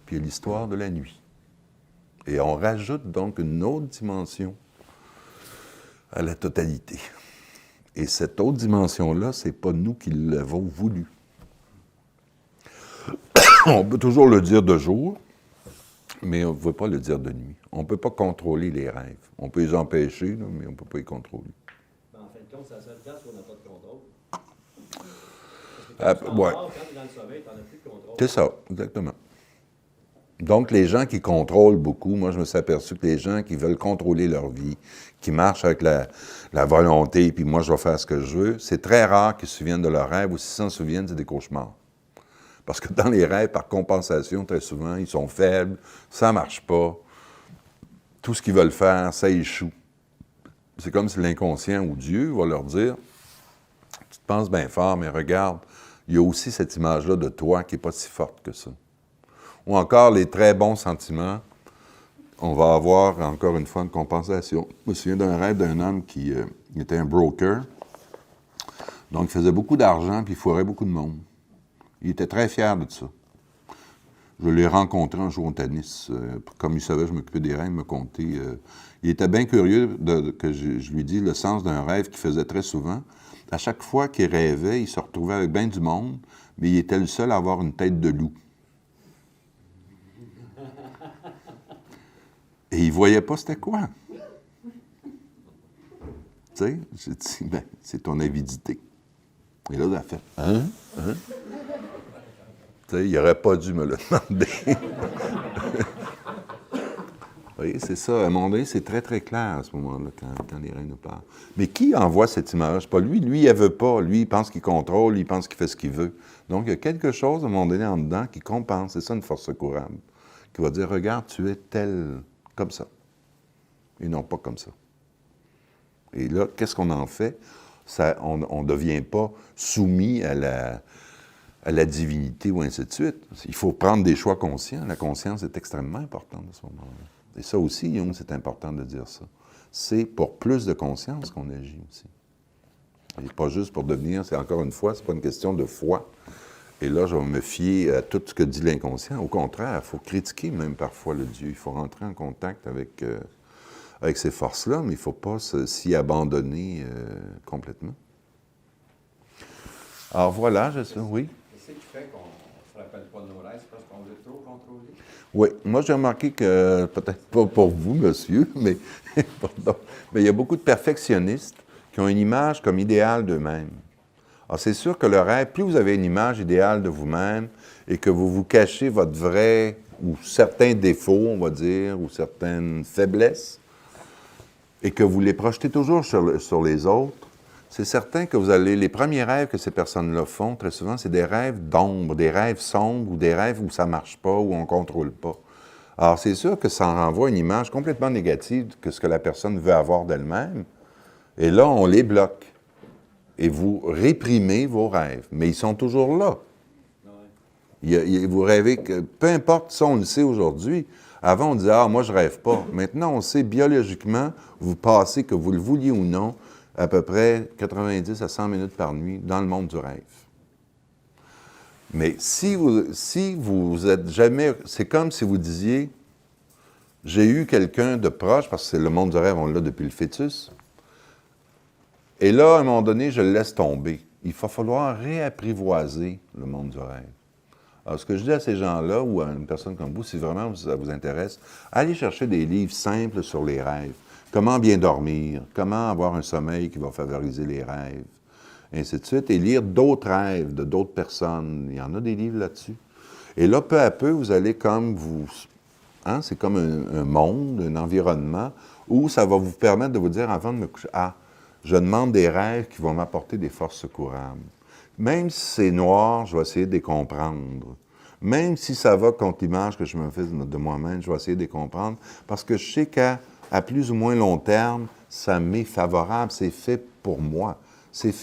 puis il y a l'histoire de la nuit. Et on rajoute donc une autre dimension à la totalité. Et cette autre dimension-là, ce n'est pas nous qui l'avons voulu. On peut toujours le dire de jour, mais on ne peut pas le dire de nuit. On ne peut pas contrôler les rêves. On peut les empêcher, là, mais on ne peut pas les contrôler. Mais en fin de compte, c'est la seule place où on n'a pas de contrôle. Ah, Parce que quand tu ouais. quand tu es dans le sommeil, tu n'en as plus de contrôle. C'est ça, exactement. Donc, les gens qui contrôlent beaucoup, moi, je me suis aperçu que les gens qui veulent contrôler leur vie, qui marchent avec la volonté, puis moi, je vais faire ce que je veux, c'est très rare qu'ils se souviennent de leurs rêves, ou s'ils s'en souviennent, c'est des cauchemars. Parce que dans les rêves, par compensation, très souvent, ils sont faibles, ça ne marche pas, tout ce qu'ils veulent faire, ça échoue. C'est comme si l'inconscient ou Dieu va leur dire, tu te penses bien fort, mais regarde, il y a aussi cette image-là de toi qui n'est pas si forte que ça. Ou encore les très bons sentiments, on va avoir encore une fois une compensation. Je me souviens d'un rêve d'un homme qui était un broker, donc il faisait beaucoup d'argent puis il foirait beaucoup de monde. Il était très fier de ça. Je l'ai rencontré un jour au tennis. Comme il savait, je m'occupais des rêves, il me contait. Il était bien curieux que je lui dis le sens d'un rêve qu'il faisait très souvent. À chaque fois qu'il rêvait, il se retrouvait avec bien du monde, mais il était le seul à avoir une tête de loup. Et il ne voyait pas c'était quoi. Tu sais, j'ai dit, ben, c'est ton avidité. Et là, il a fait, hein? Tu sais, il n'aurait pas dû me le demander. Vous voyez, c'est ça. À un moment donné, c'est très, très clair à ce moment-là, quand les rêves nous parlent. Mais qui envoie cette image? C'est pas lui. Lui, il ne veut pas. Lui, il pense qu'il contrôle, il pense qu'il fait ce qu'il veut. Donc, il y a quelque chose, à un moment donné, en dedans, qui compense. C'est ça, une force secourable. Qui va dire, regarde, tu es tel, comme ça. Et non pas comme ça. Et là, qu'est-ce qu'on en fait? Ça, on ne devient pas soumis à la divinité ou ainsi de suite. Il faut prendre des choix conscients. La conscience est extrêmement importante à ce moment-là. Et ça aussi, Jung, c'est important de dire ça. C'est pour plus de conscience qu'on agit aussi. Et pas juste pour devenir, c'est encore une fois, c'est pas une question de foi. Et là, je vais me fier à tout ce que dit l'inconscient. Au contraire, il faut critiquer même parfois le Dieu. Il faut rentrer en contact avec ces forces-là, mais il ne faut pas s'y abandonner complètement. Alors voilà, oui. Qu'est-ce qui fait qu'on ne se rappelle pas de nos rêves? C'est parce qu'on veut trop contrôler? Oui, moi j'ai remarqué que, peut-être pas pour vous, monsieur, mais il y a beaucoup de perfectionnistes qui ont une image comme idéale d'eux-mêmes. Alors c'est sûr que le rêve, plus vous avez une image idéale de vous-même et que vous vous cachez votre vrai ou certains défauts, on va dire, ou certaines faiblesses, et que vous les projetez toujours sur les autres, c'est certain que vous allez... Les premiers rêves que ces personnes-là font, très souvent, c'est des rêves d'ombre, des rêves sombres ou des rêves où ça ne marche pas, où on ne contrôle pas. Alors, c'est sûr que ça en renvoie une image complètement négative que ce que la personne veut avoir d'elle-même. Et là, on les bloque. Et vous réprimez vos rêves. Mais ils sont toujours là. Vous rêvez que... Peu importe si on le sait aujourd'hui. Avant, on disait « Ah, moi, je ne rêve pas ». Maintenant, on sait biologiquement, vous passez, que vous le vouliez ou non, à peu près 90 à 100 minutes par nuit dans le monde du rêve. Mais si vous êtes jamais... C'est comme si vous disiez, j'ai eu quelqu'un de proche, parce que c'est le monde du rêve, on l'a depuis le fœtus, et là, à un moment donné, je le laisse tomber. Il va falloir réapprivoiser le monde du rêve. Alors, ce que je dis à ces gens-là, ou à une personne comme vous, si vraiment ça vous intéresse, allez chercher des livres simples sur les rêves. Comment bien dormir, comment avoir un sommeil qui va favoriser les rêves, et ainsi de suite, et lire d'autres rêves de d'autres personnes. Il y en a des livres là-dessus. Et là, peu à peu, vous allez comme vous... Hein, c'est comme un monde, un environnement, où ça va vous permettre de vous dire, avant de me coucher, je demande des rêves qui vont m'apporter des forces secourables. Même si c'est noir, je vais essayer de les comprendre. Même si ça va contre l'image que je me fais de moi-même, je vais essayer de les comprendre, parce que je sais qu'à plus ou moins long terme, ça m'est favorable, c'est fait pour moi. C'est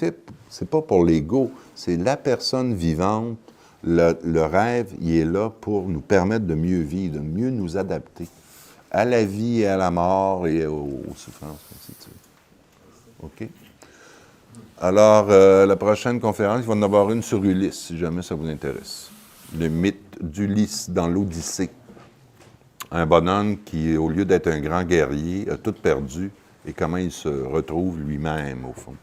pas pour l'ego, c'est la personne vivante. Le rêve, il est là pour nous permettre de mieux vivre, de mieux nous adapter à la vie et à la mort et aux souffrances, ainsi de suite. OK? Alors, la prochaine conférence, il va en avoir une sur Ulysse, si jamais ça vous intéresse. Le mythe d'Ulysse dans l'Odyssée. Un bonhomme qui, au lieu d'être un grand guerrier, a tout perdu et comment il se retrouve lui-même, au fond.